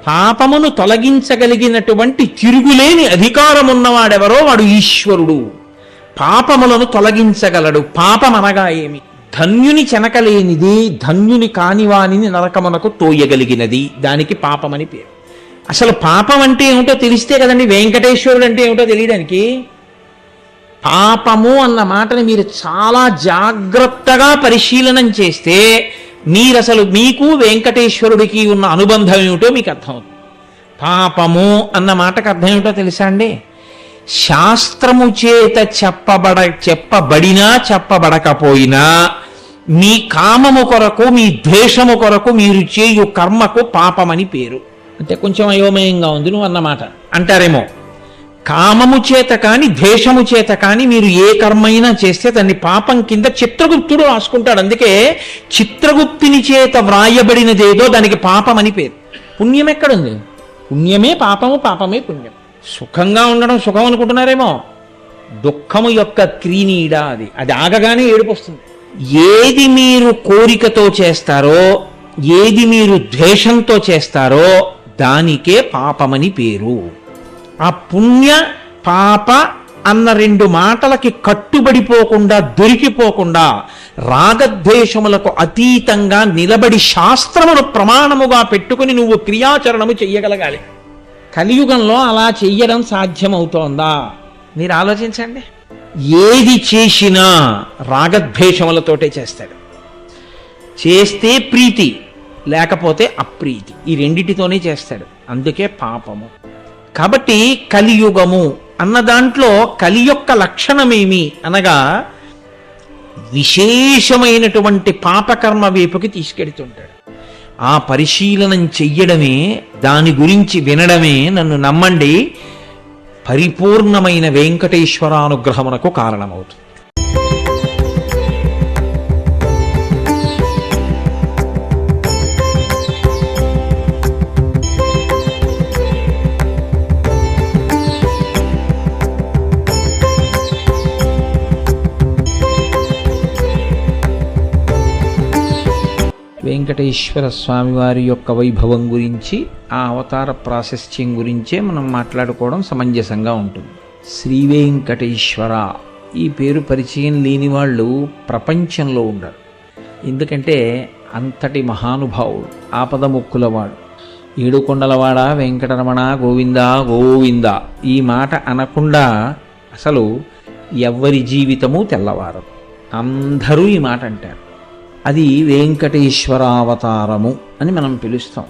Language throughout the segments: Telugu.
పాపమును తొలగించగలిగినటువంటి తిరుగులేని అధికారమున్నవాడెవరో వాడు ఈశ్వరుడు. పాపములను తొలగించగలడు. పాపం అనగా ఏమి? ధన్యుని చెనకలేనిది, ధన్యుని కానివానిని నరకమునకు తోయగలిగినది, దానికి పాపమని పేరు. అసలు పాపం అంటే ఏమిటో తెలిస్తే కదండి వెంకటేశ్వరుడు అంటే ఏమిటో తెలియడానికి. పాపము అన్న మాటని మీరు చాలా జాగ్రత్తగా పరిశీలనం చేస్తే మీరు అసలు మీకు వెంకటేశ్వరుడికి ఉన్న అనుబంధం ఏమిటో మీకు అర్థమవుతుంది. పాపము అన్న మాటకు అర్థం ఏమిటో తెలుసా అండి? శాస్త్రము చేత చెప్పబడినా చెప్పబడకపోయినా మీ కామము కొరకు, మీ ద్వేషము కొరకు మీరు చేయు కర్మకు పాపమని పేరు. అంటే కొంచెం అయోమయంగా ఉంది నువ్వు అన్నమాట అంటారేమో. కామము చేత కాని ద్వేషము చేత కాని మీరు ఏ కర్మైనా చేస్తే దాన్ని పాపం కింద చిత్రగుప్తుడు రాసుకుంటాడు. అందుకే చిత్రగుప్తుని చేత వ్రాయబడినదేదో దానికి పాపం అని పేరు. పుణ్యం ఎక్కడుంది? పుణ్యమే పాపము, పాపమే పుణ్యం. సుఖంగా ఉండడం సుఖం అనుకుంటున్నారేమో. దుఃఖము యొక్క క్రీనీడ అది. అది ఆగగానే ఏడుపు వస్తుంది. ఏది మీరు కోరికతో చేస్తారో, ఏది మీరు ద్వేషంతో చేస్తారో దానికే పాపమని పేరు. ఆ పుణ్య పాప అన్న రెండు మాటలకి కట్టుబడిపోకుండా, దొరికిపోకుండా, రాగద్వేషములకు అతీతంగా నిలబడి శాస్త్రమును ప్రమాణముగా పెట్టుకుని నువ్వు క్రియాచరణము చెయ్యగలగాలి. కలియుగంలో అలా చెయ్యడం సాధ్యమవుతోందా? మీరు ఆలోచించండి. ఏది చేసినా రాగద్వేషములతోటే చేస్తాడు. చేస్తే ప్రీతి, లేకపోతే అప్రీతి, ఈ రెండిటితోనే చేస్తాడు. అందుకే పాపము. కాబట్టి కలియుగము అన్న దాంట్లో కలి యొక్క లక్షణమేమి అనగా విశేషమైనటువంటి పాపకర్మ వైపుకి తీసుకెడుతుంటాడు. ఆ పరిశీలనం చెయ్యడమే, దాని గురించి వినడమే, నన్ను నమ్మండి, పరిపూర్ణమైన వెంకటేశ్వరానుగ్రహమునకు కారణమవుతుంది. వెంకటేశ్వర స్వామి వారి యొక్క వైభవం గురించి, ఆ అవతార ప్రాశస్త్యం గురించే మనం మాట్లాడుకోవడం సమంజసంగా ఉంటుంది. శ్రీ వెంకటేశ్వర ఈ పేరు పరిచయం లేని వాళ్ళు ప్రపంచంలో ఉండరు. ఎందుకంటే అంతటి మహానుభావుడు, ఆపదముక్కులవాడు, ఏడుకొండలవాడ వెంకటరమణ గోవింద గోవింద ఈ మాట అనకుండా అసలు ఎవ్వరి జీవితము తెల్లవారదు. అందరూ ఈ మాట అంటారు. అది వెంకటేశ్వరావతారము అని మనం పిలుస్తాం.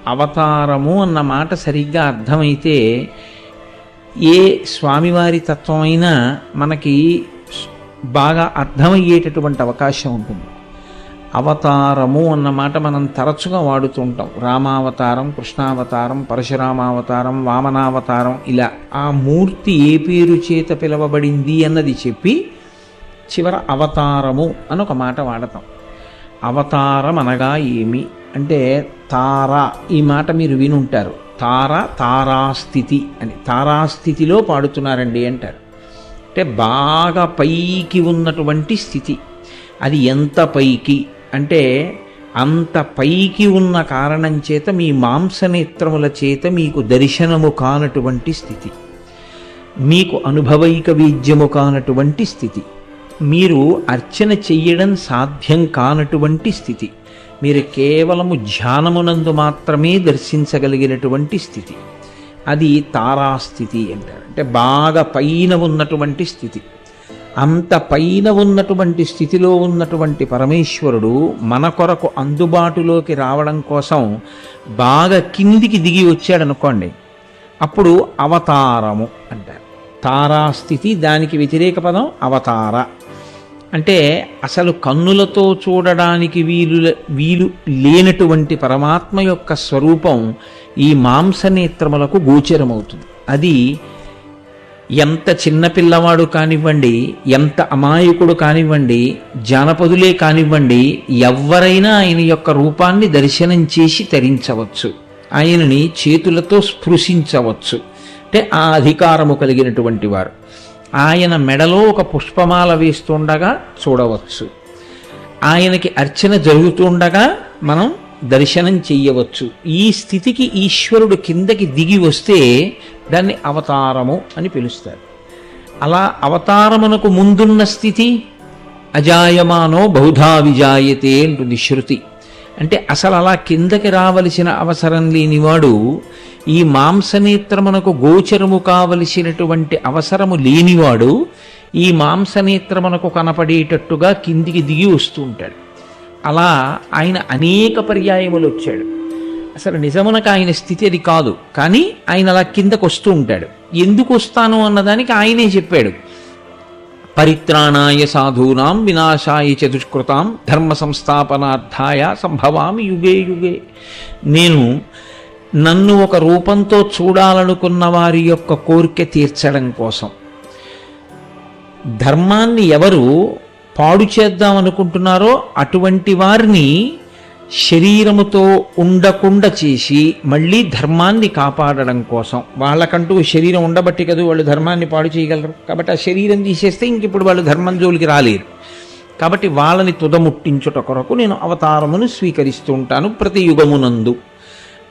అవతారము అన్న మాట సరిగ్గా అర్థమైతే ఏ స్వామివారి తత్వమైనా మనకి బాగా అర్థమయ్యేటటువంటి అవకాశం ఉంటుంది. అవతారము అన్న మాట మనం తరచుగా వాడుతుంటాం. రామావతారం, కృష్ణావతారం, పరశురామావతారం, వామనావతారం, ఇలా ఆ మూర్తి ఏ పేరు చేత పిలవబడింది అన్నది చెప్పి చివర అవతారము అని ఒక మాట వాడతాం. అవతారం అనగా ఏమి అంటే తార, ఈ మాట మీరు వినుంటారు. తార, తారాస్థితి అని, తారాస్థితిలో పాడుతున్నారండి అంటారు. అంటే బాగా పైకి ఉన్నటువంటి స్థితి. అది ఎంత పైకి అంటే అంత పైకి ఉన్న కారణం చేత మీ మాంసనేత్రముల చేత మీకు దర్శనము కానటువంటి స్థితి, మీకు అనుభవైక వీజ్యము కానటువంటి స్థితి, మీరు అర్చన చెయ్యడం సాధ్యం కానటువంటి స్థితి, మీరు కేవలము ధ్యానమునందు మాత్రమే దర్శించగలిగినటువంటి స్థితి, అది తారాస్థితి అంటారు. అంటే బాగా పైన ఉన్నటువంటి స్థితి. అంత పైన ఉన్నటువంటి స్థితిలో ఉన్నటువంటి పరమేశ్వరుడు మన కొరకు అందుబాటులోకి రావడం కోసం బాగా కిందికి దిగి వచ్చాడనుకోండి, అప్పుడు అవతారము అంటారు. తారాస్థితి, దానికి వ్యతిరేక పదం అవతార. అంటే అసలు కన్నులతో చూడడానికి వీలు లేనటువంటి పరమాత్మ యొక్క స్వరూపం ఈ మాంసనేత్రములకు గోచరమవుతుంది. అది ఎంత చిన్నపిల్లవాడు కానివ్వండి, ఎంత అమాయకుడు కానివ్వండి, జానపదులే కానివ్వండి, ఎవరైనా ఆయన యొక్క రూపాన్ని దర్శనం చేసి తరించవచ్చు, ఆయనని చేతులతో స్పృశించవచ్చు. అంటే ఆ అధికారము కలిగినటువంటి వారు. ఆయన మెడలో ఒక పుష్పమాల వేస్తుండగా చూడవచ్చు, ఆయనకి అర్చన జరుగుతుండగా మనం దర్శనం చెయ్యవచ్చు. ఈ స్థితికి ఈశ్వరుడు కిందకి దిగి వస్తే దాన్ని అవతారము అని పిలుస్తారు. అలా అవతారమునకు ముందున్న స్థితి అజాయమానో బహుధా విజాయతే అంటుంది శృతి. అంటే అసలు అలా కిందకి రావలసిన అవసరం లేనివాడు, ఈ మాంసనేత్రమునకు గోచరము కావలసినటువంటి అవసరము లేనివాడు ఈ మాంసనేత్రమునకు కనపడేటట్టుగా కిందికి దిగి వస్తూ ఉంటాడు. అలా ఆయన అనేక పర్యాయములు వచ్చాడు. అసలు నిజమునకు ఆయన స్థితి అది కాదు, కానీ ఆయన అలా కిందకు వస్తూ ఉంటాడు. ఎందుకు వస్తాను అన్నదానికి ఆయనే చెప్పాడు. పరిత్రాణాయ సాధూనాం వినాశాయ చ దుష్కృతాం ధర్మ సంస్థాపనార్థాయ సంభవామి యుగే యుగే. నేను నన్ను ఒక రూపంతో చూడాలనుకున్న వారి యొక్క కోరిక తీర్చడం కోసం, ధర్మాన్ని ఎవరు పాడు చేద్దామనుకుంటున్నారో అటువంటి వారిని శరీరముతో ఉండకుండా చేసి మళ్ళీ ధర్మాన్ని కాపాడడం కోసం, వాళ్ళకంటూ శరీరం ఉండబట్టి కదా వాళ్ళు ధర్మాన్ని పాడు చేయగలరు. కాబట్టి ఆ శరీరం తీసేస్తే ఇంక ఇప్పుడు వాళ్ళు ధర్మం జోలికి రాలేరు. కాబట్టి వాళ్ళని తుదముట్టించుట కొరకు నేను అవతారమును స్వీకరిస్తూ ఉంటాను ప్రతి యుగమునందు.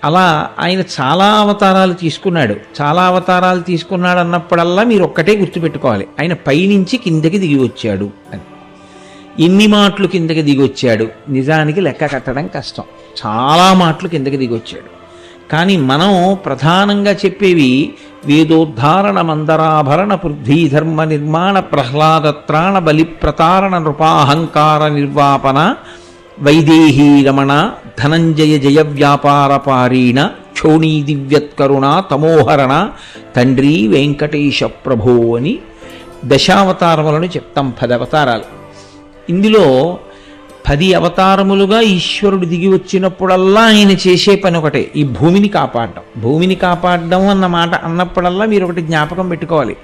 అలా ఆయన చాలా అవతారాలు తీసుకున్నాడు. చాలా అవతారాలు తీసుకున్నాడు అన్నప్పుడల్లా మీరు ఒక్కటే గుర్తుపెట్టుకోవాలి, ఆయన పైనుంచి కిందకి దిగి వచ్చాడు అని. ఎన్ని మాటలు కిందకి దిగొచ్చాడు నిజానికి లెక్క కట్టడం కష్టం. చాలా మాటలు కిందకి దిగొచ్చాడు. కానీ మనం ప్రధానంగా చెప్పేవి వేదోద్ధారణ మందరాభరణ పృథ్వీధర్మ నిర్మాణ ప్రహ్లాదత్రాణ బలి ప్రతారణ నృపాహంకార నిర్వాపన వైదేహీ రమణ ధనంజయ జయ వ్యాపార పారీణ క్షోణీ దివ్యత్కరుణ తమోహరణ తండ్రి వెంకటేశ ప్రభో అని దశావతారములను చెప్తాం. 10 అవతారాలు. ఇందులో 10 అవతారములుగా ఈశ్వరుడు దిగి వచ్చినప్పుడల్లా ఆయన చేసే పని ఒకటే, ఈ భూమిని కాపాడడం. భూమిని కాపాడడం అన్న మాట అన్నప్పుడల్లా మీరు ఒకటి జ్ఞాపకం పెట్టుకోవాలి,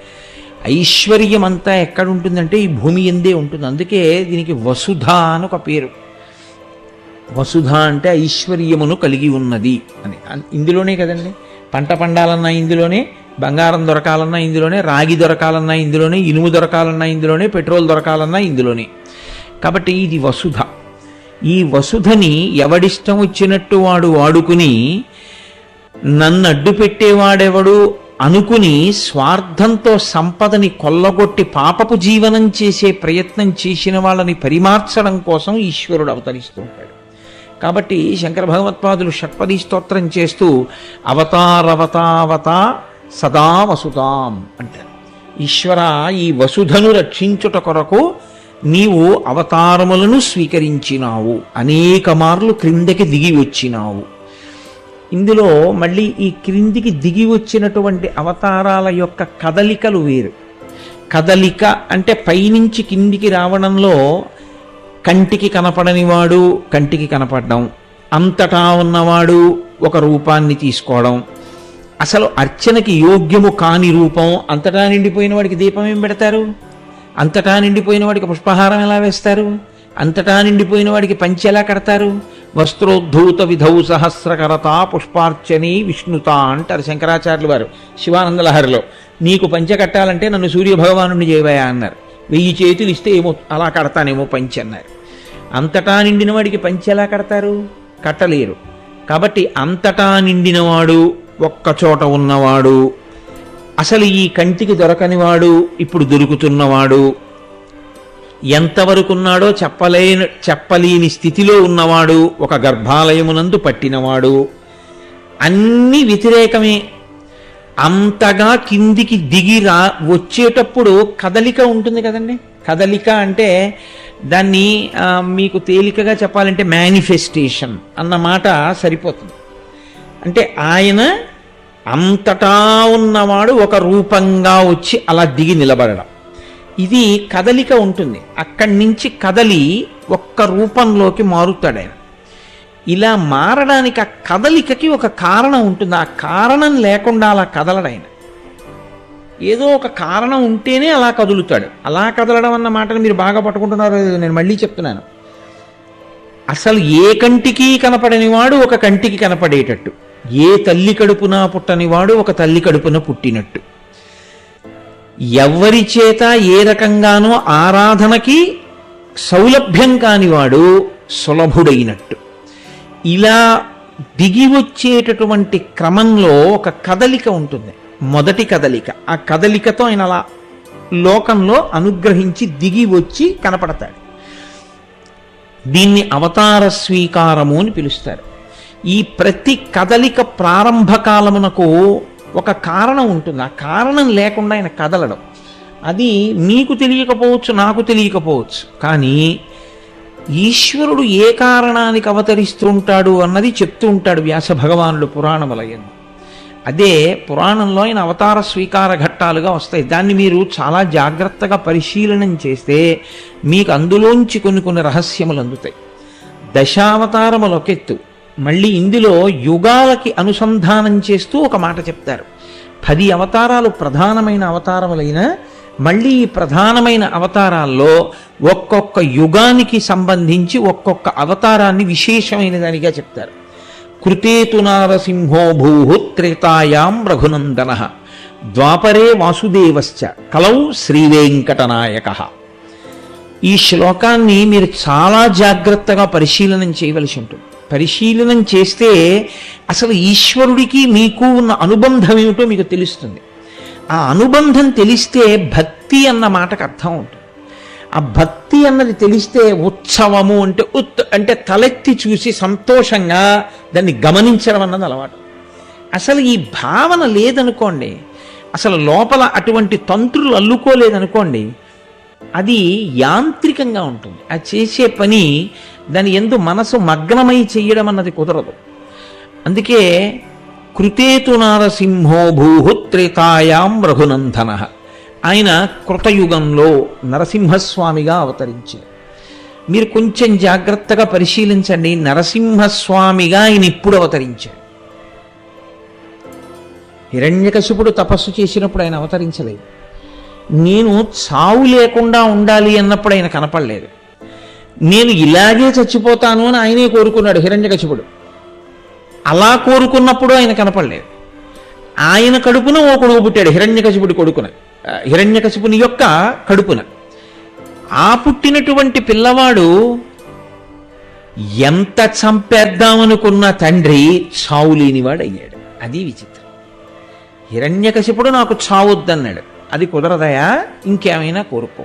ఐశ్వర్యం అంతా ఎక్కడ ఉంటుందంటే ఈ భూమి ఎందే ఉంటుంది. అందుకే దీనికి వసుధ అని ఒక పేరు. వసుధ అంటే ఐశ్వర్యమును కలిగి ఉన్నది అని. ఇందులోనే కదండి పంట పండాలన్నా ఇందులోనే, బంగారం దొరకాలన్నా ఇందులోనే, రాగి దొరకాలన్నా ఇందులోనే, ఇనుము దొరకాలన్నా ఇందులోనే, పెట్రోల్ దొరకాలన్నా ఇందులోనే. కాబట్టి ఇది వసుధ. ఈ వసుధని ఎవడిష్టం వచ్చినట్టు వాడు వాడుకుని నన్ను అడ్డు పెట్టేవాడెవడు అనుకుని స్వార్థంతో సంపదని కొల్లగొట్టి పాపపు జీవనం చేసే ప్రయత్నం చేసిన వాళ్ళని పరిమార్చడం కోసం ఈశ్వరుడు అవతరిస్తూ ఉంటాడు. కాబట్టి శంకర భగవత్పాదులు షట్పదీ స్తోత్రం చేస్తూ అవతారవతావత సదా వసుతాం అంటారు. ఈశ్వర, ఈ వసుధను రక్షించుట కొరకు నీవు అవతారములను స్వీకరించినావు, అనేక మార్లు క్రిందకి దిగి వచ్చినావు. ఇందులో మళ్ళీ ఈ క్రిందికి దిగి వచ్చినటువంటి అవతారాల యొక్క కదలికలు వేరు. కదలిక అంటే పైనుంచి కిందికి రావడంలో కంటికి కనపడనివాడు కంటికి కనపడడం, అంతటా ఉన్నవాడు ఒక రూపాన్ని తీసుకోవడం, అసలు అర్చనకి యోగ్యము కాని రూపం. అంతటా నిండిపోయిన వాడికి దీపం ఏం పెడతారు? అంతటా నిండిపోయిన వాడికి పుష్పహారం ఎలా వేస్తారు? అంతటా నిండిపోయిన వాడికి పంచె ఎలా కడతారు? వస్త్రోద్ధూత విధౌ సహస్రకరత పుష్పార్చని విష్ణుత అంటారు శంకరాచార్యులు వారు శివానందలహరిలో. నీకు పంచె కట్టాలంటే నన్ను సూర్యభగవానుడిని చేయవయా అన్నారు. 1000 చేతులు ఇస్తే ఏమో అలా కడతానేమో పంచె అన్నారు. అంతటా నిండిన వాడికి పంచె ఎలా కడతారు? కట్టలేరు. కాబట్టి అంతటా నిండినవాడు, ఒక్కచోట ఉన్నవాడు, అసలు ఈ కంటికి దొరకనివాడు ఇప్పుడు దొరుకుతున్నవాడు, ఎంతవరకున్నాడో చెప్పలేని స్థితిలో ఉన్నవాడు, ఒక గర్భాలయమునందు పట్టినవాడు, అన్ని వ్యతిరేకమే. అంతగా కిందికి దిగి వచ్చేటప్పుడు కదలిక ఉంటుంది కదండి. కదలిక అంటే దాన్ని మీకు తేలికగా చెప్పాలంటే మేనిఫెస్టేషన్ అన్న మాట సరిపోతుంది. అంటే ఆయన అంతటా ఉన్నవాడు ఒక రూపంగా వచ్చి అలా దిగి నిలబడడం, ఇది కదలిక ఉంటుంది. అక్కడి నుంచి కదలి ఒక్క రూపంలోకి మారుతాడు ఆయన. ఇలా మారడానికి ఆ కదలికకి ఒక కారణం ఉంటుంది. ఆ కారణం లేకుండా అలా కదలడు ఆయన. ఏదో ఒక కారణం ఉంటేనే అలా కదులుతాడు. అలా కదలడం అన్న మాటను మీరు బాగా పట్టుకుంటున్నారో నేను మళ్ళీ చెప్తున్నాను. అసలు ఏ కంటికి కనపడని వాడు ఒక కంటికి కనపడేటట్టు, ఏ తల్లి కడుపున పుట్టని వాడు ఒక తల్లి కడుపున పుట్టినట్టు, ఎవరి చేత ఏ రకంగానో ఆరాధనకి సౌలభ్యం కానివాడు సులభుడైనట్టు, ఇలా దిగి వచ్చేటటువంటి క్రమంలో ఒక కదలిక ఉంటుంది. మొదటి కదలిక, ఆ కదలికతో ఆయన అలా లోకంలో అనుగ్రహించి దిగి వచ్చి కనపడతాడు. దీన్ని అవతార స్వీకారము అని పిలుస్తారు. ఈ ప్రతి కదలిక ప్రారంభ కాలమునకు ఒక కారణం ఉంటుంది. ఆ కారణం లేకుండా ఆయన కదలడం. అది మీకు తెలియకపోవచ్చు, నాకు తెలియకపోవచ్చు. కానీ ఈశ్వరుడు ఏ కారణానికి అవతరిస్తూ ఉంటాడు అన్నది చెప్తూ ఉంటాడు వ్యాస భగవానుడు పురాణములయందు. అదే పురాణంలో ఆయన అవతార స్వీకార ఘట్టాలుగా వస్తాయి. దాన్ని మీరు చాలా జాగ్రత్తగా పరిశీలనం చేస్తే మీకు అందులోంచి కొన్ని రహస్యములు అందుతాయి. దశావతారములు ఒకెత్తు, మళ్ళీ ఇందులో యుగాలకి అనుసంధానం చేస్తూ ఒక మాట చెప్తారు. 10 అవతారాలు ప్రధానమైన అవతారములైన మళ్ళీ ఈ ప్రధానమైన అవతారాల్లో ఒక్కొక్క యుగానికి సంబంధించి ఒక్కొక్క అవతారాన్ని విశేషమైన దానిగా చెప్తారు. కృతేతు నారసింహో భూః త్రేతాయాం రఘునందనః ద్వాపరే వాసుదేవశ్చ కలౌ శ్రీవేంకటనాయకః. ఈ శ్లోకాన్ని మీరు చాలా జాగ్రత్తగా పరిశీలనం చేయవలసి ఉంటుంది. పరిశీలనం చేస్తే అసలు ఈశ్వరుడికి మీకు ఉన్న అనుబంధం ఏమిటో మీకు తెలుస్తుంది. ఆ అనుబంధం తెలిస్తే భక్తి అన్న మాటకు అర్థం ఉంటుంది. ఆ భక్తి అన్నది తెలిస్తే ఉత్సవము అంటే తలెత్తి చూసి సంతోషంగా దాన్ని గమనించడం అన్నది అలవాటు. అసలు ఈ భావన లేదనుకోండి, అసలు లోపల అటువంటి తంత్రులు అల్లుకోలేదనుకోండి, అది యాంత్రికంగా ఉంటుంది. అది చేసే పని దాని యందు మనసు మగ్నమై చెయ్యడం అన్నది కుదరదు. అందుకే కృతేతు నారసింహో భూః త్రేతాయాం రఘునందనః. ఆయన కృతయుగంలో నరసింహస్వామిగా అవతరించారు. మీరు కొంచెం జాగ్రత్తగా పరిశీలించండి. నరసింహస్వామిగా ఆయన ఇప్పుడు అవతరించాడు. హిరణ్యకశిపుడు తపస్సు చేసినప్పుడు ఆయన అవతరించలేదు. నేను చావు లేకుండా ఉండాలి అన్నప్పుడు ఆయన కనపడలేదు. నేను ఇలాగే చచ్చిపోతాను అని ఆయనే కోరుకున్నాడు హిరణ్యకశిపుడు. అలా కోరుకున్నప్పుడు ఆయన కనపడలేదు. ఆయన కడుపున ఓ కొడుకు పుట్టాడు, హిరణ్యకశిపుని యొక్క కడుపున. ఆ పుట్టినటువంటి పిల్లవాడు ఎంత చంపేద్దామనుకున్న తండ్రి చావు లేనివాడు అయ్యాడు. అది విచిత్రం. హిరణ్యకశిపుడు నాకు చావొద్దన్నాడు. అది కుదరదయా, ఇంకేమైనా కోరుకో.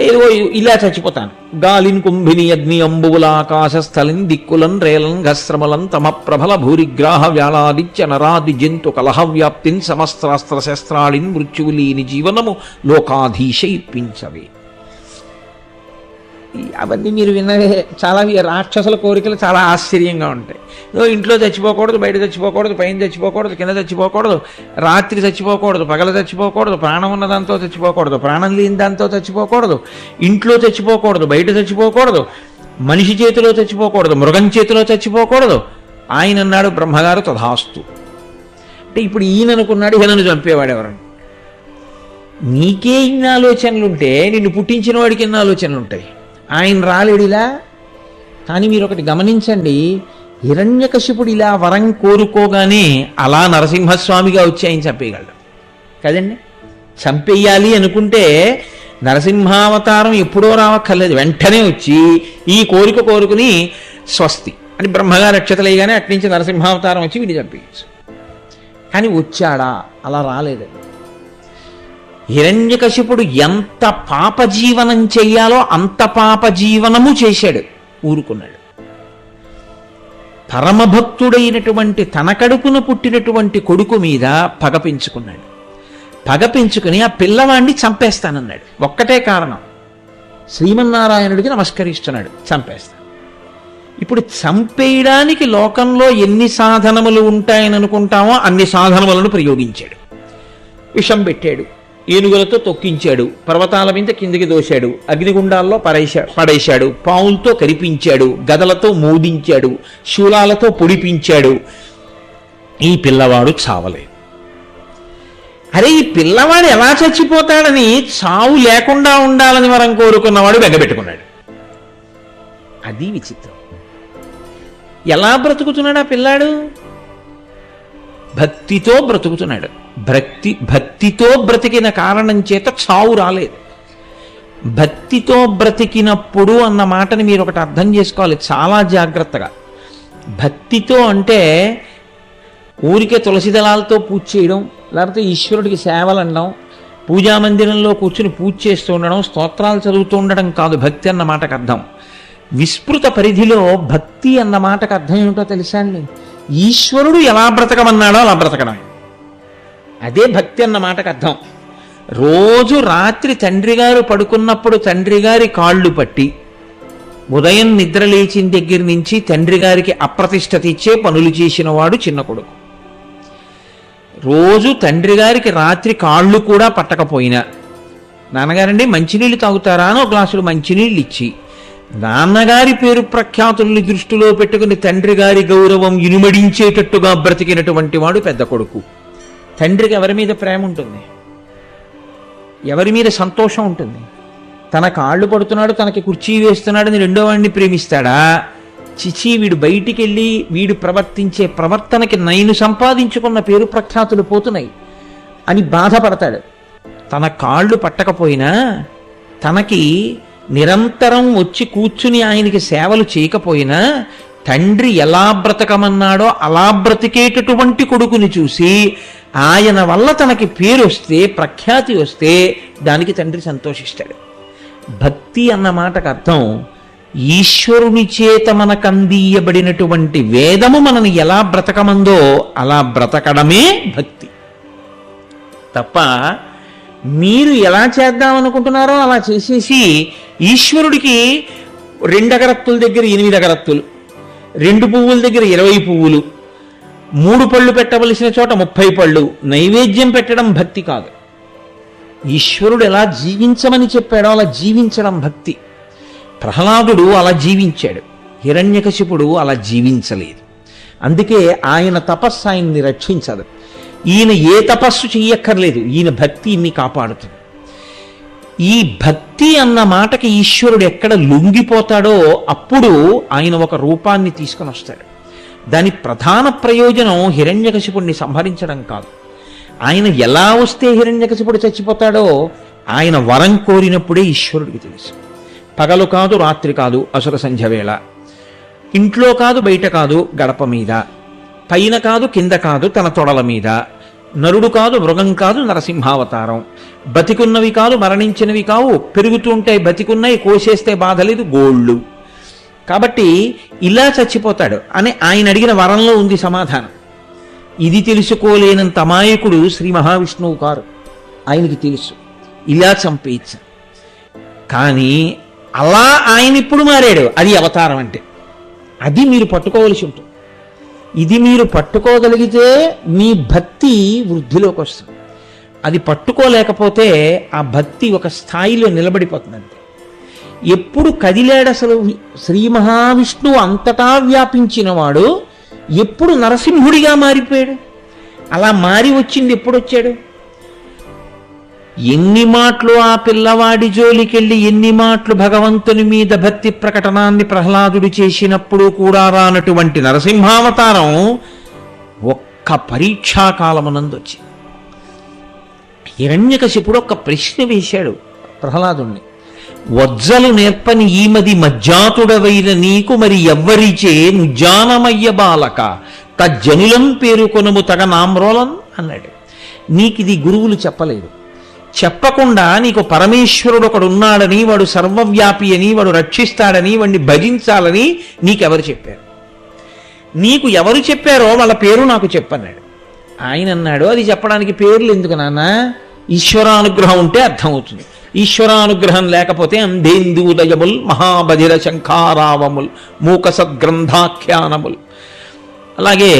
ఏదో ఇలా చచ్చిపోతాను. గాలిన్ కుంభిని అగ్ని అంబువుల ఆకాశస్థలిన్ దిక్కులన్ రేలన్ ఘస్రమలన్ తమ ప్రబల భూరిగ్రాహ వ్యాళాదిత్య నరాది జంతు కలహ వ్యాప్తిన్ సమస్త్రాస్త్ర శస్త్రాళిన్ మృత్యువులీని జీవనము లోకాధీశ ఇప్పించవే. అవన్నీ మీరు విన్నవే. చాలా రాక్షసుల కోరికలు చాలా ఆశ్చర్యంగా ఉంటాయి. ఇంట్లో చచ్చిపోకూడదు, బయట చచ్చిపోకూడదు, పైన చచ్చిపోకూడదు, కింద చచ్చిపోకూడదు, రాత్రి చచ్చిపోకూడదు, పగల చచ్చిపోకూడదు, ప్రాణం ఉన్న దాంతో చచ్చిపోకూడదు, ప్రాణం లేని దాంతో చచ్చిపోకూడదు, ఇంట్లో చచ్చిపోకూడదు, బయట చచ్చిపోకూడదు, మనిషి చేతిలో చచ్చిపోకూడదు, మృగం చేతిలో చచ్చిపోకూడదు. ఆయన అన్నాడు బ్రహ్మగారు తథాస్తు. అంటే ఇప్పుడు ఈయన అనుకున్నాడు ఈయనను చంపేవాడు ఎవరని. నీకే ఇన్ని ఆలోచనలుంటే నిన్ను పుట్టించిన వాడికి ఎన్ని ఆలోచనలు ఉంటాయి. ఆయన రాలేడిలా. కానీ మీరు ఒకటి గమనించండి, హిరణ్యకశిపుడు ఇలా వరం కోరుకోగానే అలా నరసింహస్వామిగా వచ్చి ఆయన చంపేయగలడు కదండి. చంపేయాలి అనుకుంటే నరసింహావతారం ఎప్పుడో రావక్కర్లేదు, వెంటనే వచ్చి ఈ కోరిక కోరుకుని స్వస్తి అని బ్రహ్మగారు అక్షతలేయగానే అట్నుంచి నరసింహావతారం వచ్చి వీడిని చంపేయచ్చు. కానీ వచ్చాడా? అలా రాలేదండి. హిరణ్యకశిపుడు ఎంత పాపజీవనం చెయ్యాలో అంత పాపజీవనము చేశాడు, ఊరుకున్నాడు. పరమభక్తుడైనటువంటి తన కడుపున పుట్టినటువంటి కొడుకు మీద పగ పెంచుకున్నాడు. పగ పెంచుకుని ఆ పిల్లవాడిని చంపేస్తానన్నాడు. ఒక్కటే కారణం, శ్రీమన్నారాయణుడికి నమస్కరిస్తున్నాడు, చంపేస్తాను. ఇప్పుడు చంపేయడానికి లోకంలో ఎన్ని సాధనములు ఉంటాయని అనుకుంటామో అన్ని సాధనములను ప్రయోగించాడు. విషం పెట్టాడు, ఏనుగులతో తొక్కించాడు, పర్వతాల మీద కిందికి దోశాడు, అగ్నిగుండాల్లో పడేశాడు, పావులతో కరిపించాడు, గదలతో మోదించాడు, శూలాలతో పొడిపించాడు. ఈ పిల్లవాడు చావలేదు. అరే ఈ పిల్లవాడు ఎలా చచ్చిపోతాడని చావు లేకుండా ఉండాలని వరం కోరుకున్నవాడు బెగ్గబెట్టుకున్నాడు. అది విచిత్రం. ఎలా బ్రతుకుతున్నాడు ఆ పిల్లాడు? భక్తితో బ్రతుకుతున్నాడు. భక్తితో బ్రతికిన కారణం చేత చావు రాలేదు. భక్తితో బ్రతికినప్పుడు అన్న మాటని మీరు ఒకటి అర్థం చేసుకోవాలి చాలా జాగ్రత్తగా. భక్తితో అంటే ఊరికే తులసి దళాలతో పూజ చేయడం, లేకపోతే ఈశ్వరుడికి సేవలు అనడం, పూజామందిరంలో కూర్చుని పూజ చేస్తూ ఉండడం, స్తోత్రాలు చదువుతూ ఉండడం కాదు భక్తి అన్న మాటకు అర్థం. విస్తృత పరిధిలో భక్తి అన్న మాటకు అర్థం ఏమిటో తెలుసా అండి? ఈశ్వరుడు ఎలా బ్రతకమన్నాడో అలా బ్రతకడమే. అదే భక్తి అన్న మాటకు అర్థం. రోజు రాత్రి తండ్రి గారు పడుకున్నప్పుడు తండ్రి గారి కాళ్ళు పట్టి ఉదయం నిద్ర లేచిన దగ్గర నుంచి తండ్రి గారికి అప్రతిష్ఠత ఇచ్చే పనులు చేసిన వాడు చిన్న కొడుకు. రోజు తండ్రి గారికి రాత్రి కాళ్ళు కూడా పట్టకపోయినా, నాన్నగారండి మంచినీళ్ళు తాగుతారా అని ఒక గ్లాసులు మంచినీళ్ళు ఇచ్చి నాన్నగారి పేరు ప్రఖ్యాతుల్ని దృష్టిలో పెట్టుకుని తండ్రి గారి గౌరవం ఇనుమడించేటట్టుగా బ్రతికినటువంటి వాడు పెద్ద కొడుకు. తండ్రికి ఎవరి మీద ప్రేమ ఉంటుంది? ఎవరి మీద సంతోషం ఉంటుంది? తన కాళ్ళు పడుతున్నాడు, తనకి కుర్చీ వేస్తున్నాడని రెండో వాడిని ప్రేమిస్తాడా? చిచి, వీడు బయటికి వెళ్ళి వీడు ప్రవర్తించే ప్రవర్తనకి నేను సంపాదించుకున్న పేరు ప్రఖ్యాతులు పోతున్నాయి అని బాధపడతాడు. తన కాళ్ళు పట్టకపోయినా తనకి నిరంతరం వచ్చి కూర్చుని ఆయనకి సేవలు చేయకపోయినా తండ్రి ఎలా బ్రతకమన్నాడో అలా బ్రతికేటటువంటి కొడుకుని చూసి ఆయన వల్ల తనకి పేరు వస్తే, ప్రఖ్యాతి వస్తే దానికి తండ్రి సంతోషిస్తాడు. భక్తి అన్న మాటకు అర్థం ఈశ్వరుని చేత మనకు అందియబడినటువంటి వేదము మనని ఎలా బ్రతకమందో అలా బ్రతకడమే భక్తి. తప్ప మీరు ఎలా చేద్దామనుకుంటున్నారో అలా చేసేసి ఈశ్వరుడికి 2 అగరత్తుల దగ్గర 8 అగరత్తులు, 2 పువ్వుల దగ్గర 20 పువ్వులు, 3 పళ్ళు పెట్టవలసిన చోట 30 పళ్ళు నైవేద్యం పెట్టడం భక్తి కాదు. ఈశ్వరుడు ఎలా జీవించమని చెప్పాడో అలా జీవించడం భక్తి. ప్రహ్లాదుడు అలా జీవించాడు, హిరణ్యకశిపుడు అలా జీవించలేదు. అందుకే ఆయన తపస్సు ఆయన్ని రక్షించదు. ఈయన ఏ తపస్సు చెయ్యక్కర్లేదు, ఈయన భక్తి ఇన్ని కాపాడుతుంది. ఈ భక్తి అన్న మాటకి ఈశ్వరుడు ఎక్కడ లొంగిపోతాడో అప్పుడు ఆయన ఒక రూపాన్ని తీసుకొని వస్తాడు. దాని ప్రధాన ప్రయోజనం హిరణ్యకశిపుడిని సంహరించడం కాదు. ఆయన ఎలా వస్తే హిరణ్యకశిపుడు చచ్చిపోతాడో ఆయన వరం కోరినప్పుడే ఈశ్వరుడికి తెలుసు. పగలు కాదు, రాత్రి కాదు, అసుర సంధ్య వేళ, ఇంట్లో కాదు, బయట కాదు, గడప మీద, పైన కాదు, కింద కాదు, తన తొడల మీద, నరుడు కాదు, మృగం కాదు, నరసింహావతారం, బతికున్నవి కాదు, మరణించినవి కావు, పెరుగుతుంటాయి, బతికున్నాయి, కోసేస్తే బాధ లేదు, గోళ్ళు. కాబట్టి ఇలా చచ్చిపోతాడు అని ఆయన అడిగిన వరంలో ఉంది సమాధానం. ఇది తెలుసుకోలేనంత అమాయకుడు శ్రీ మహావిష్ణువు కారు, ఆయనకి తెలుసు ఇలా చంపేయచ్చు. కానీ అలా ఆయన ఇప్పుడు మారాడు, అది అవతారం అంటే. అది మీరు పట్టుకోవలసి ఉంటుంది. ఇది మీరు పట్టుకోగలిగితే మీ భక్తి వృద్ధిలోకి వస్తుంది. అది పట్టుకోలేకపోతే ఆ భక్తి ఒక స్థాయిలో నిలబడిపోతుందంటే. ఎప్పుడు కదిలాడు అసలు శ్రీ మహావిష్ణువు అంతటా వ్యాపించిన వాడు ఎప్పుడు నరసింహుడిగా మారిపోయాడు? అలా మారి వచ్చింది ఎప్పుడు వచ్చాడు? ఎన్ని మాటలు ఆ పిల్లవాడి జోలికెళ్ళి ఎన్ని మాటలు భగవంతుని మీద భక్తి ప్రకటనాన్ని ప్రహ్లాదుడు చేసినప్పుడు కూడా రానటువంటి నరసింహావతారం ఒక్క పరీక్షాకాలమునందు వచ్చింది. హిరణ్యకశిపుడు ఒక ప్రశ్న వేశాడు ప్రహ్లాదుణ్ణి, వజ్జలు నేర్పని ఈమది మజ్జాతుడవైన నీకు మరి ఎవ్వరిచే నుజ్జానమయ్య బాలక తజ్జనులం పేరుకొనుము తగ నామ్రోలం అన్నాడు. నీకిది గురువులు చెప్పలేదు. చెప్పకుండా నీకు పరమేశ్వరుడు ఒకడున్నాడని, వాడు సర్వవ్యాపి అని, వాడు రక్షిస్తాడని, వాడిని భజించాలని నీకెవరు చెప్పారు? నీకు ఎవరు చెప్పారో వాళ్ళ పేరు నాకు చెప్పన్నాడు. ఆయన అన్నాడు, అది చెప్పడానికి పేర్లు ఎందుకు నాన్న? ఈశ్వరానుగ్రహం ఉంటే అర్థమవుతుంది. ఈశ్వరానుగ్రహం లేకపోతే అంధేందూదయముల్ మహాబధిర శంఖారావముల్ మూక సద్గ్రంథాఖ్యానముల్, అలాగే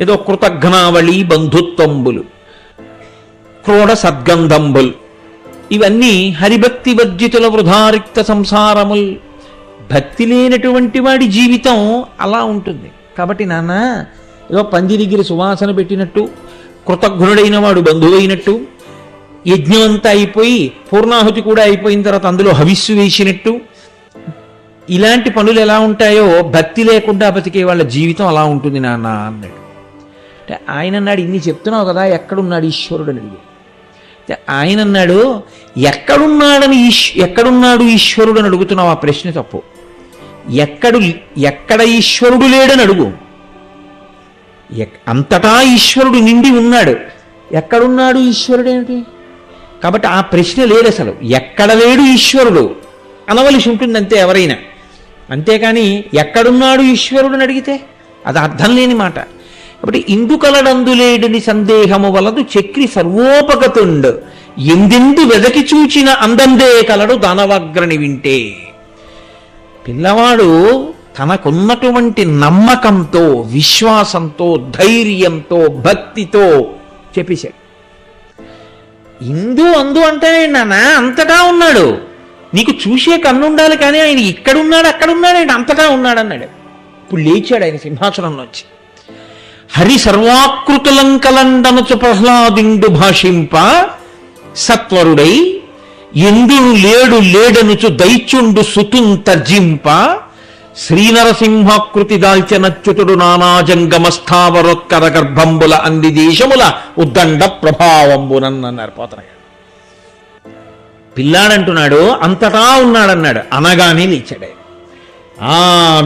ఏదో కృతఘ్నావళి బంధుత్వంబులు, క్రోడ సద్గంధంబుల్, ఇవన్నీ హరిభక్తి వర్జితుల వృధారిక్త సంసారముల్. భక్తి లేనటువంటి వాడి జీవితం అలా ఉంటుంది. కాబట్టి నాన్న, ఏదో పంది దగ్గర సువాసన పెట్టినట్టు, కృతజ్ఞుడైన వాడు బంధువైనట్టు, యజ్ఞం అంతా అయిపోయి పూర్ణాహుతి కూడా అయిపోయిన తర్వాత అందులో హవిస్సు వేసినట్టు, ఇలాంటి పనులు ఎలా ఉంటాయో భక్తి లేకుండా బతికే వాళ్ళ జీవితం అలా ఉంటుంది నాన్న అన్నాడు. అంటే ఆయన అన్నాడు, ఇన్ని చెప్తున్నావు కదా, ఎక్కడున్నాడు ఈశ్వరుడు అని అడిగాడు. ఆయన అన్నాడు, ఎక్కడున్నాడు ఈశ్వరుడు అని అడుగుతున్నావు, ఆ ప్రశ్న తప్పు. ఎక్కడు ఎక్కడ ఈశ్వరుడు లేడని అడుగు. అంతటా ఈశ్వరుడు నిండి ఉన్నాడు. ఎక్కడున్నాడు ఈశ్వరుడు ఏమిటి? కాబట్టి ఆ ప్రశ్న లేదు అసలు. ఎక్కడ లేడు ఈశ్వరుడు అనవలసి ఉంటుంది అంతే ఎవరైనా. అంతేకాని ఎక్కడున్నాడు ఈశ్వరుడు అని అడిగితే అది అర్థం లేని మాట. కాబట్టి ఇందుకలడందులేడని సందేహము వలదు చక్రి సర్వోపగతుండు ఎందెందు వెదకి చూచిన అందందే కలడు దానవాగ్రని వింటే. పిల్లవాడు తనకున్నటువంటి నమ్మకంతో, విశ్వాసంతో, ధైర్యంతో, భక్తితో చెప్పేశాడు. అందు అంటే నాన్న అంతటా ఉన్నాడు, నీకు చూసే కన్నుండాలి, కానీ ఆయన ఇక్కడున్నాడు అక్కడున్నాడు ఆయన అంతటా ఉన్నాడు అన్నాడు. ఇప్పుడు లేచాడు ఆయన సింహాసనంలోంచి. హరి సర్వాకృతులంకలండనుచు ప్రహ్లాదిండు భాషింప సత్వరుడై ఎందును లేడు లేడనుచు దైత్యుండు సుతుం తర్జింప శ్రీనరసింహాకృతి దాల్చనచ్యుతుడు నానాజంగమస్థావరోత్కర గర్భంబుల అంది దేశముల ఉద్దండ ప్రభావంబునన్నారు పోతనగారు. పిల్లాడంటున్నాడు అంతటా ఉన్నాడన్నాడు, అనగానే లేచాడు.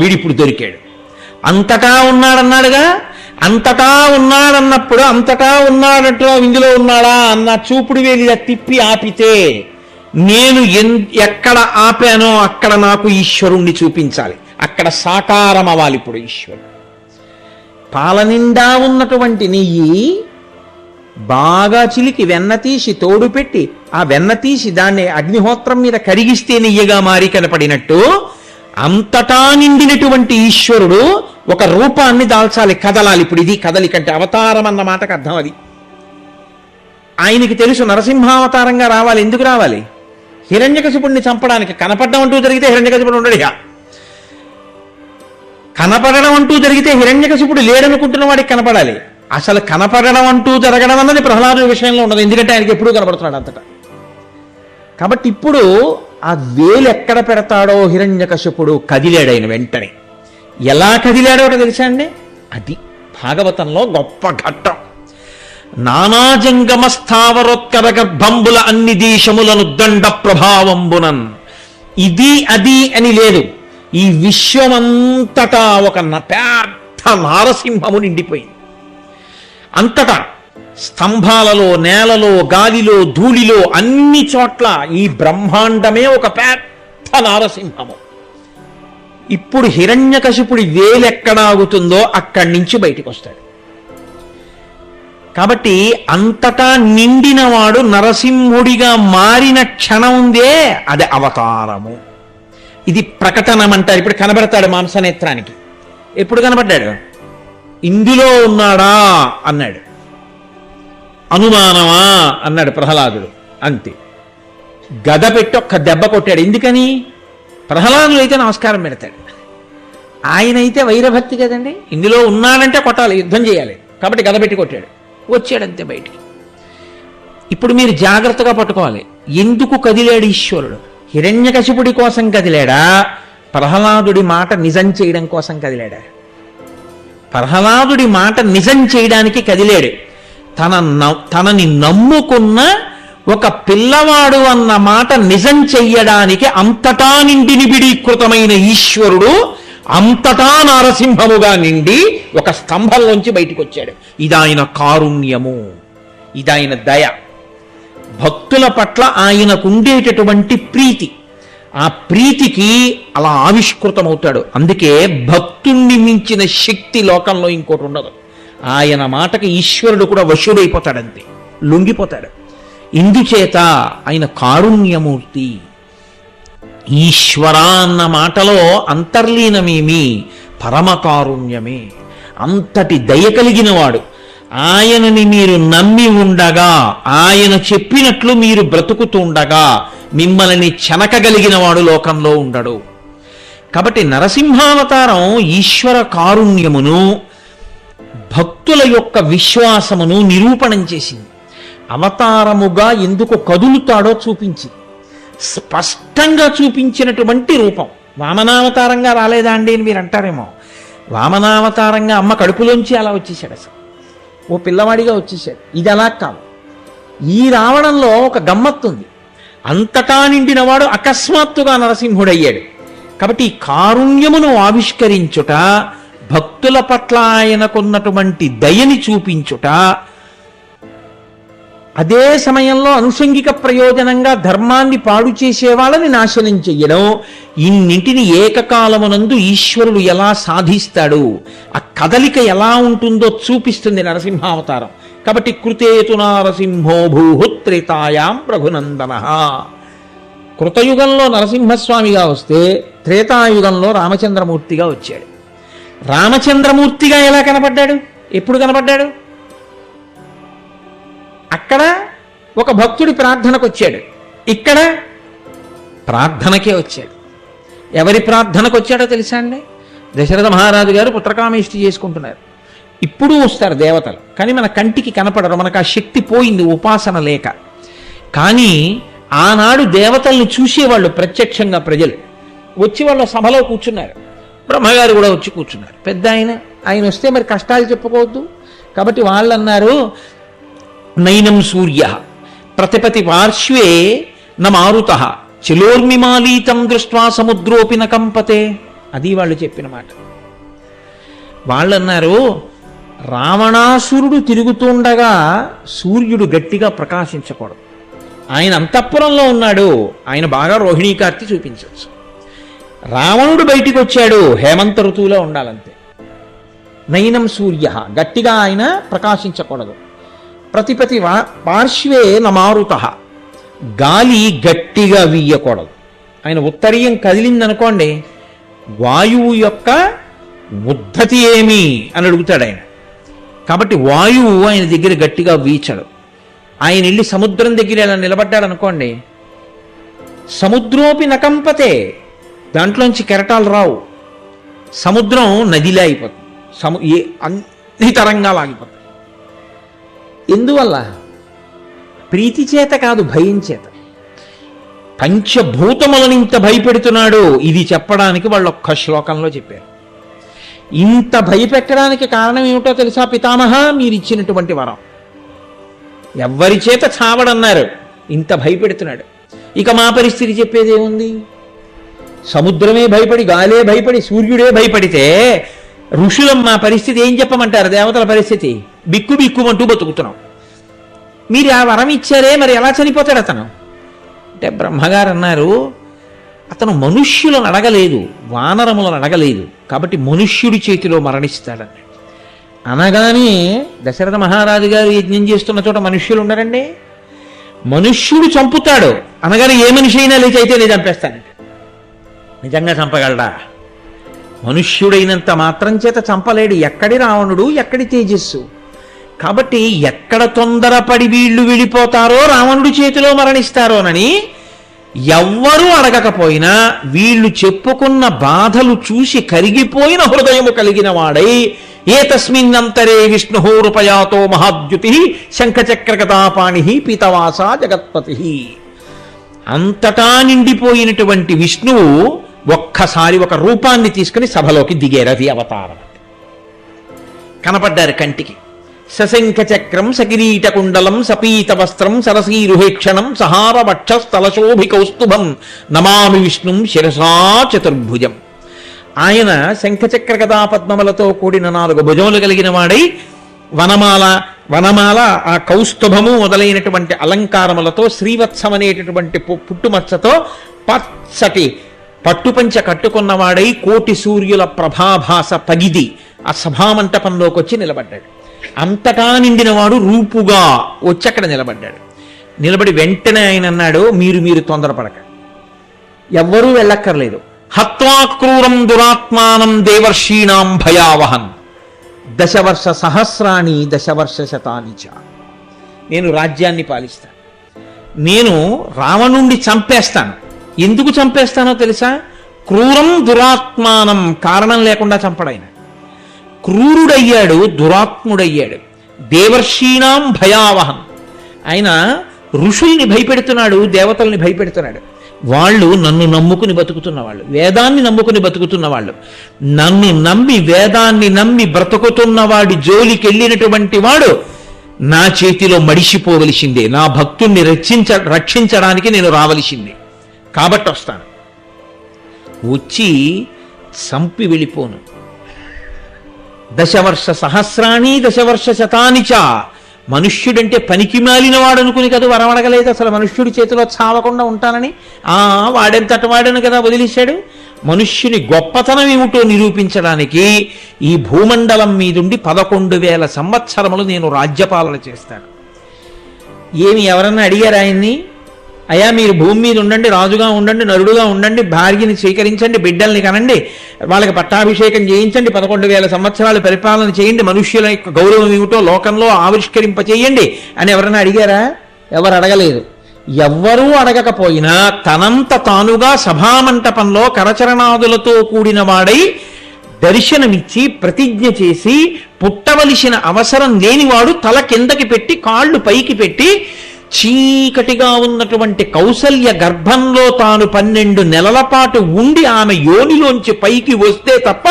వీడిప్పుడు దొరికాడు. అంతటా ఉన్నాడన్నాడుగా, అంతటా ఉన్నాడన్నప్పుడు అంతటా ఉన్నాడంటూ ఇందులో ఉన్నాడా అన్న చూపుడు వేలి తిప్పి ఆపితే నేను ఎక్కడ ఆపానో అక్కడ నాకు ఈశ్వరుణ్ణి చూపించాలి, అక్కడ సాకారం అవ్వాలి. ఇప్పుడు ఈశ్వరుడు పాలనిండా ఉన్నటువంటి నెయ్యి బాగా చిలికి వెన్న తీసి తోడు పెట్టి ఆ వెన్న తీసి దాన్ని అగ్నిహోత్రం మీద కరిగిస్తే నెయ్యగా మారి కనపడినట్టు అంతటా నిండినటువంటి ఈశ్వరుడు ఒక రూపాన్ని దాల్చాలి, కదలాలి. ఇప్పుడు ఇది కదలికంటే అవతారం అన్న మాటకు అర్థం అది. ఆయనకి తెలుసు నరసింహావతారంగా రావాలి. ఎందుకు రావాలి? హిరణ్యకశిపుడిని చంపడానికి. కనపడడం అంటూ జరిగితే హిరణ్యకశిపుడు ఉండడిగా. కనపడడం అంటూ జరిగితే హిరణ్యకశిపుడు లేడనుకుంటున్న వాడికి కనపడాలి. అసలు కనపడడం అంటూ జరగడం అన్నది ప్రహ్లాదుడి విషయంలో ఉండదు, ఎందుకంటే ఆయనకి ఎప్పుడూ కనపడుతున్నాడు అంతటా. కాబట్టి ఇప్పుడు ఆ వేలు ఎక్కడ పెడతాడో హిరణ్యకశిపుడు కదిలాడు. ఆయన వెంటనే ఎలా కదిలాడో తెలుసా అండి? అది భాగవతంలో గొప్ప ఘట్టం. నానాజంగమ స్థావరోత్కర గర్భంబుల అన్ని దేశములను దండ ప్రభావంబునన్. ఇది అది అని లేదు, ఈ విశ్వమంతటా ఒక పెద్ద నారసింహము నిండిపోయింది. అంతటా స్తంభాలలో, నేలలో, గాలిలో, ధూళిలో, అన్ని చోట్ల ఈ బ్రహ్మాండమే ఒక పెద్ద నారసింహము. ఇప్పుడు హిరణ్యకశిపుడి వేలెక్కడాగుతుందో అక్కడి నుంచి బయటికి వస్తాడు. కాబట్టి అంతటా నిండినవాడు నరసింహుడిగా మారిన క్షణం ఉందే అది అవతారము. ఇది ప్రకటనం అంటారు. ఇప్పుడు కనబడతాడు మాంసనేత్రానికి. ఎప్పుడు కనబడ్డాడు? ఇందులో ఉన్నాడా అన్నాడు. అనుమానమా అన్నాడు ప్రహ్లాదుడు. అంతే, గద పెట్టి ఒక్క దెబ్బ కొట్టాడు. ఎందుకని? ప్రహ్లాదుడు అయితే నమస్కారం పెడతాడు, ఆయన అయితే వైరభక్తి కదండి. ఇందులో ఉన్నాడంటే కొట్టాలి, యుద్ధం చేయాలి, కాబట్టి గద పెట్టి కొట్టాడు. వచ్చాడంతే బయటికి. ఇప్పుడు మీరు జాగ్రత్తగా పట్టుకోవాలి. ఎందుకు కదిలాడు ఈశ్వరుడు? హిరణ్యకశిపుడి కోసం కదిలాడా? ప్రహ్లాదుడి మాట నిజం చేయడం కోసం కదిలాడా? ప్రహ్లాదుడి మాట నిజం చేయడానికి కదిలాడు. తనని నమ్ముకున్న ఒక పిల్లవాడు అన్న మాట నిజం చెయ్యడానికి అంతటా నిండి నిబిడీకృతమైన ఈశ్వరుడు అంతటా నారసింహముగా నిండి ఒక స్తంభంలోంచి బయటికి వచ్చాడు. ఇదాయన కారుణ్యము, ఇదాయన దయ, భక్తుల పట్ల ఆయనకుండేటటువంటి ప్రీతి. ఆ ప్రీతికి అలా ఆవిష్కృతమవుతాడు. అందుకే భక్తుణ్ణి మించిన శక్తి లోకంలో ఇంకోటి ఉండదు. ఆయన మాటకి ఈశ్వరుడు కూడా వశుడైపోతాడంతే, లొంగిపోతాడు. ఇందుచేత ఆయన కారుణ్యమూర్తి. ఈశ్వర అన్న మాటలో అంతర్లీనమేమి పరమకారుణ్యమే. అంతటి దయ కలిగిన వాడు. ఆయనని మీరు నమ్మి ఉండగా, ఆయన చెప్పినట్లు మీరు బ్రతుకుతుండగా మిమ్మల్ని చెనకగలిగిన వాడు లోకంలో ఉండడు. కాబట్టి నరసింహావతారం ఈశ్వర కారుణ్యమును, భక్తుల యొక్క విశ్వాసమును నిరూపణం చేసింది. అవతారముగా ఎందుకు కదులుతాడో చూపించి స్పష్టంగా చూపించినటువంటి రూపం. వామనావతారంగా రాలేదా అండి అని మీరు అంటారేమో. వామనావతారంగా అమ్మ కడుపులోంచి అలా వచ్చేసాడు, అసలు ఓ పిల్లవాడిగా వచ్చేసాడు. ఇది అలా కాదు. ఈ రావడంలో ఒక గమ్మత్తుంది. అంతటా నిండినవాడు అకస్మాత్తుగా నరసింహుడయ్యాడు. కాబట్టి ఈ కారుణ్యమును ఆవిష్కరించుట, భక్తుల పట్ల ఆయనకున్నటువంటి దయని చూపించుట, అదే సమయంలో అనుషంగిక ప్రయోజనంగా ధర్మాన్ని పాడు చేసే వాళ్ళని నాశనం చెయ్యడం, ఇన్నింటిని ఏకకాలమునందు ఈశ్వరుడు ఎలా సాధిస్తాడు, ఆ కదలిక ఎలా ఉంటుందో చూపిస్తుంది నరసింహావతారం. కాబట్టి కృతేతు నారసింహో భూహుత్రేతాయాం రఘునందన. కృతయుగంలో నరసింహస్వామిగా వస్తే త్రేతాయుగంలో రామచంద్రమూర్తిగా వచ్చాడు. రామచంద్రమూర్తిగా ఎలా కనపడ్డాడు? ఎప్పుడు కనపడ్డాడు? అక్కడ ఒక భక్తుడి ప్రార్థనకు వచ్చాడు, ఇక్కడ ప్రార్థనకే వచ్చాడు. ఎవరి ప్రార్థనకు వచ్చాడో తెలుసా అండి? దశరథ మహారాజు గారు పుత్రకామేష్టి చేసుకుంటున్నారు. ఇప్పుడు వస్తారు దేవతలు, కానీ మన కంటికి కనపడరు, మనకు ఆ శక్తి పోయింది ఉపాసన లేక. కానీ ఆనాడు దేవతల్ని చూసేవాళ్ళు ప్రత్యక్షంగా ప్రజలు వచ్చి వాళ్ళ సభలో కూర్చున్నారు. బ్రహ్మగారు కూడా వచ్చి కూర్చున్నారు. పెద్ద ఆయన వస్తే మరి కష్టాలు చెప్పుకోవద్దు. కాబట్టి వాళ్ళు అన్నారు, నైనం సూర్య ప్రతిపతి పార్శ్వే న మారుత చిలోర్మిమాలీతం దృష్ట్వా సముద్రోపి న కంపతే. అది వాళ్ళు చెప్పిన మాట. వాళ్ళు అన్నారు, రావణాసురుడు తిరుగుతుండగా సూర్యుడు గట్టిగా ప్రకాశించకూడదు. ఆయన అంతఃపురంలో ఉన్నాడు, ఆయన బాగా రోహిణీకార్తి చూపించవచ్చు. రావణుడు బయటికి వచ్చాడు, హేమంత ఋతువులో ఉండాలంతే. నైనం సూర్య గట్టిగా ఆయన ప్రకాశించకూడదు. ప్రతిపతి పార్శ్వే నమారుత గాలి గట్టిగా వీయకూడదు. ఆయన ఉత్తరీయం కదిలిందనుకోండి, వాయువు యొక్క ఉద్ధతి ఏమి అని అడుగుతాడు ఆయన. కాబట్టి వాయువు ఆయన దగ్గర గట్టిగా వీచడు. ఆయన వెళ్ళి సముద్రం దగ్గర ఇలా నిలబడ్డాడు అనుకోండి, సముద్రోపి నకంపతే, దాంట్లోంచి కెరటాలు రావు. సముద్రం నదిలా అయిపోతుంది, అన్ని తరంగాలు ఆగిపోతాయి. ఎందువల్ల? ప్రీతి చేత కాదు, భయం చేత. పంచభూతములను ఇంత భయపెడుతున్నాడు, ఇది చెప్పడానికి వాళ్ళు ఒక్క శ్లోకంలో చెప్పారు. ఇంత భయపెట్టడానికి కారణం ఏమిటో తెలుసా? పితామహ మీరు ఇచ్చినటువంటి వరం. ఎవ్వరి చేత చావడన్నారు, ఇంత భయపెడుతున్నాడు. ఇక మా పరిస్థితి చెప్పేది ఏముంది? సముద్రమే భయపడి, గాలే భయపడి, సూర్యుడే భయపడితే ఋషులం మా పరిస్థితి ఏం చెప్పమంటారు? దేవతల పరిస్థితి బిక్కు బిక్కుమంటూ బతుకుతున్నాం. మీరు ఆ వరం ఇచ్చారే, మరి ఎలా చనిపోతాడు అతను అంటే బ్రహ్మగారు అన్నారు, అతను మనుష్యులను అడగలేదు, వానరములను అడగలేదు, కాబట్టి మనుష్యుడి చేతిలో మరణిస్తాడని అనగానే దశరథ మహారాజు గారు యజ్ఞం చేస్తున్న చోట మనుష్యులు ఉండరండి. మనుష్యుడు చంపుతాడు అనగానే ఏ మనిషి అయినా లేచి అయితే నేను చంపేస్తానండి. నిజంగా చంపగలడా? మనుష్యుడైనంత మాత్రం చేత చంపలేడు. ఎక్కడి రావణుడు, ఎక్కడి తేజస్సు. కాబట్టి ఎక్కడ తొందరపడి వీళ్ళు విడిపోతారో, రావణుడి చేతిలో మరణిస్తారోనని ఎవ్వరూ అడగకపోయినా వీళ్ళు చెప్పుకున్న బాధలు చూసి కరిగిపోయిన హృదయము కలిగిన వాడై, ఏ తస్మిన్నంతరే విష్ణు రూపయాతో మహాద్యుతి శంఖచక్రగదాపాణి పీతవాస జగత్పతి. అంతటా నిండిపోయినటువంటి విష్ణువు ఒక్కసారి ఒక రూపాన్ని తీసుకుని సభలోకి దిగారు. అది అవతారం. కనపడ్డారు కంటికి. సశంఖ చక్రం సకిరీట కుండలం సపీత వస్త్రం సరసీరుహేక్షణం సహార వక్షస్థలశోభి కౌస్తుభం నమామి విష్ణుం శిరసా చతుర్భుజం. ఆయన శంఖచక్ర గదా పద్మములతో కూడిన 4 భుజములు కలిగిన వాడై వనమాల ఆ కౌస్తుభము మొదలైనటువంటి అలంకారములతో శ్రీవత్సం అనేటటువంటి పుట్టుమచ్చతో పచ్చటి పట్టుపంచ కట్టుకున్నవాడై కోటి సూర్యుల ప్రభాభాస పగిది ఆ సభామంటపంలోకి వచ్చి నిలబడ్డాడు. అంతటా నిండినవాడు రూపుగా వచ్చి అక్కడ నిలబడ్డాడు. నిలబడి వెంటనే ఆయన అన్నాడు, మీరు తొందరపడక, ఎవ్వరూ వెళ్ళక్కర్లేదు. హత్వా క్రూరం దురాత్మానం దేవర్షీణాం భయావహన్ దశవర్ష సహస్రాణి దశవర్ష శతాని చ. నేను రాజ్యాన్ని పాలిస్తాను. నేను రావణుణ్ణి చంపేస్తాను. ఎందుకు చంపేస్తానో తెలుసా? క్రూరం దురాత్మానం, కారణం లేకుండా చంపడాయన. క్రూరుడయ్యాడు, దురాత్ముడయ్యాడు. దేవర్షీణాం భయావహం, ఆయన ఋషుల్ని భయపెడుతున్నాడు, దేవతల్ని భయపెడుతున్నాడు. వాళ్ళు నన్ను నమ్ముకుని బతుకుతున్న వాళ్ళు, వేదాన్ని నమ్ముకుని బతుకుతున్న వాళ్ళు. నన్ను నమ్మి వేదాన్ని నమ్మి బ్రతుకుతున్న వాడి జోలికి వెళ్ళినటువంటి వాడు నా చేతిలో మడిసిపోవలసిందే. నా భక్తుణ్ణి రక్షించడానికి నేను రావలసిందే. కాబట్టి వస్తాను. వచ్చి చంపి వెళ్ళిపోను. దశవర్ష సహస్రాణి దశవర్ష శతానిచ. మనుష్యుడంటే పనికి మాలిన వాడు అనుకుని కదా వరం అడగలేదు. అసలు మనుష్యుడి చేతిలో చావకుండా ఉంటానని. వాడెంతటి వాడని కదా వదిలేశాడు. మనుష్యుని గొప్పతనం ఏమిటో నిరూపించడానికి ఈ భూమండలం మీదుండి 11,000 సంవత్సరములు నేను రాజ్యపాలన చేస్తాను. ఏమి ఎవరన్నా అడిగారు ఆయన్ని? అయ్యా మీరు భూమి మీద ఉండండి, రాజుగా ఉండండి, నరుడుగా ఉండండి, భార్యని స్వీకరించండి, బిడ్డల్ని కనండి, వాళ్ళకి పట్టాభిషేకం చేయించండి, 11,000 సంవత్సరాలు పరిపాలన చేయండి, మనుష్యుల యొక్క గౌరవం ఏమిటో లోకంలో ఆవిష్కరింపచేయండి అని ఎవరైనా అడిగారా? ఎవరు అడగలేదు. ఎవ్వరూ అడగకపోయినా తనంత తానుగా సభామంటపంలో కరచరణాదులతో కూడిన వాడై దర్శనమిచ్చి ప్రతిజ్ఞ చేసి పుట్టవలసిన అవసరం లేనివాడు తల కిందకి పెట్టి కాళ్ళు పైకి పెట్టి చీకటిగా ఉన్నటువంటి కౌసల్య గర్భంలో తాను 12 నెలల పాటు ఉండి ఆమె యోనిలోంచి పైకి వస్తే తప్ప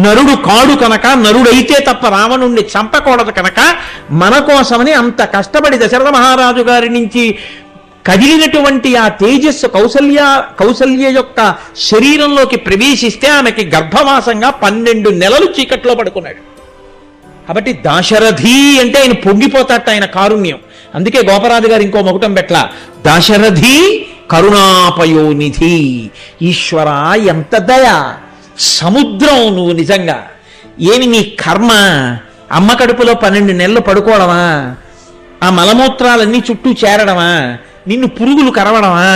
నరుడు కాడు కనుక, నరుడైతే తప్ప రావణుణ్ణి చంపకూడదు కనుక మన కోసమని అంత కష్టపడి దశరథ మహారాజు గారి నుంచి కదిలినటువంటి ఆ తేజస్సు కౌసల్య యొక్క శరీరంలోకి ప్రవేశిస్తే ఆమెకి గర్భవాసంగా 12 నెలలు చీకట్లో పడుకున్నాడు. కాబట్టి దాశరథి అంటే ఆయన పొంగిపోతాట ఆయన కారుణ్యం. అందుకే గోపరాజు గారు ఇంకో మొగుటం పెట్ల, దాశరథి కరుణాపయోనిధి. ఈశ్వర ఎంత దయ, సముద్రం నువ్వు నిజంగా. ఏమి నీ కర్మ? అమ్మ కడుపులో 12 నెలలు పడుకోవడమా? ఆ మలమూత్రాలన్నీ చుట్టూ చేరడమా? నిన్ను పురుగులు కరవడమా?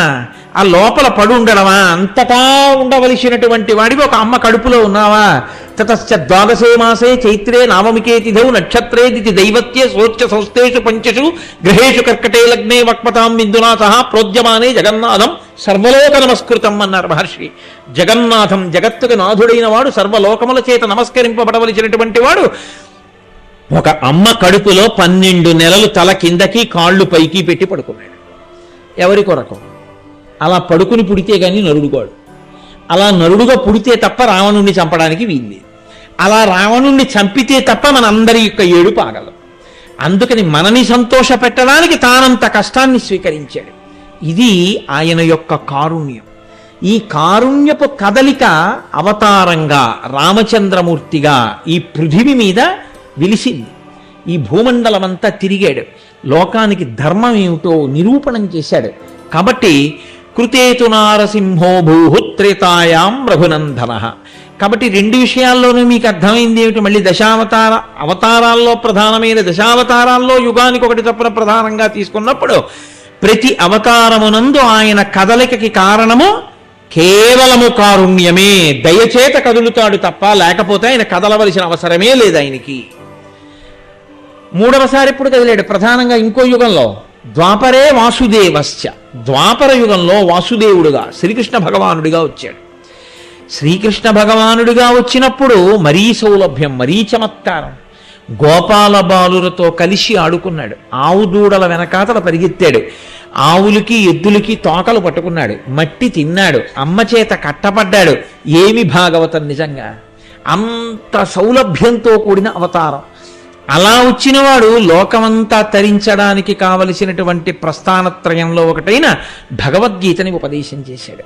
ఆ లోపల పడు ఉండడమా? అంతటా ఉండవలసినటువంటి వాడివి ఒక అమ్మ కడుపులో ఉన్నావా? తతశ్చ ద్వాదశే మాసే చైత్రే నామమికే తిథౌ నక్షత్రే దితి దైవత్యే సోచ్య సంస్థేషు పంచషు గ్రహేషు కర్కటే లగ్నే వక్మతాం బిందునా సహా ప్రోద్యమానే జగన్నాథం సర్వలోక నమస్కృతం అన్నారు మహర్షి. జగన్నాథం, జగత్తుకు నాథుడైన వాడు, సర్వలోకముల చేత నమస్కరింపబడవలసినటువంటి వాడు ఒక అమ్మ కడుపులో 12 నెలలు తల కిందకి కాళ్ళు పైకి పెట్టి పడుకున్నాడు. ఎవరి కొరకు? అలా పడుకుని పుడితే గాని నరుడుగాడు. అలా నరుడుగా పుడితే తప్ప రావణుణ్ణి చంపడానికి వీల్లేదు. అలా రావణుణ్ణి చంపితే తప్ప మనందరి యొక్క ఏడుపు ఆగలం. అందుకని మనని సంతోష పెట్టడానికి తానంత కష్టాన్ని స్వీకరించాడు. ఇది ఆయన యొక్క కారుణ్యం. ఈ కారుణ్యపు కదలిక అవతారంగా రామచంద్రమూర్తిగా ఈ పృథివి మీద విలిసింది. ఈ భూమండలమంతా తిరిగాడు, లోకానికి ధర్మం ఏమిటో నిరూపణం చేశాడు. కాబట్టి కృతేతు నారసింహో భూహుత్రేతాయాం రఘునందన. కాబట్టి 2 విషయాల్లోనూ మీకు అర్థమైంది ఏమిటి? మళ్ళీ అవతారాల్లో ప్రధానమైన దశావతారాల్లో యుగానికి ఒకటి చొప్పున ప్రధానంగా తీసుకున్నప్పుడు ప్రతి అవతారమునందు ఆయన కదలికకి కారణము కేవలము కారుణ్యమే. దయచేత కదులుతాడు తప్ప లేకపోతే ఆయన కదలవలసిన అవసరమే లేదు ఆయనకి. 3వసారి ఇప్పుడు కదిలాడు ప్రధానంగా ఇంకో యుగంలో, ద్వాపరే వాసుదేవశ్చ. ద్వాపర యుగంలో వాసుదేవుడుగా శ్రీకృష్ణ భగవానుడిగా వచ్చాడు. శ్రీకృష్ణ భగవానుడిగా వచ్చినప్పుడు మరీ సౌలభ్యం, మరీ చమత్కారం. గోపాల బాలులతో కలిసి ఆడుకున్నాడు. ఆవు దూడల వెనకాతల పరిగెత్తాడు. ఆవులకి ఎద్దులకి తోకలు పట్టుకున్నాడు. మట్టి తిన్నాడు. అమ్మ చేత కట్టపడ్డాడు. ఏమి భాగవతం నిజంగా! అంత సౌలభ్యంతో కూడిన అవతారం. అలా వచ్చినవాడు లోకమంతా తరించడానికి కావలసినటువంటి ప్రస్థానత్రయంలో ఒకటైన భగవద్గీతని ఉపదేశం చేశాడు.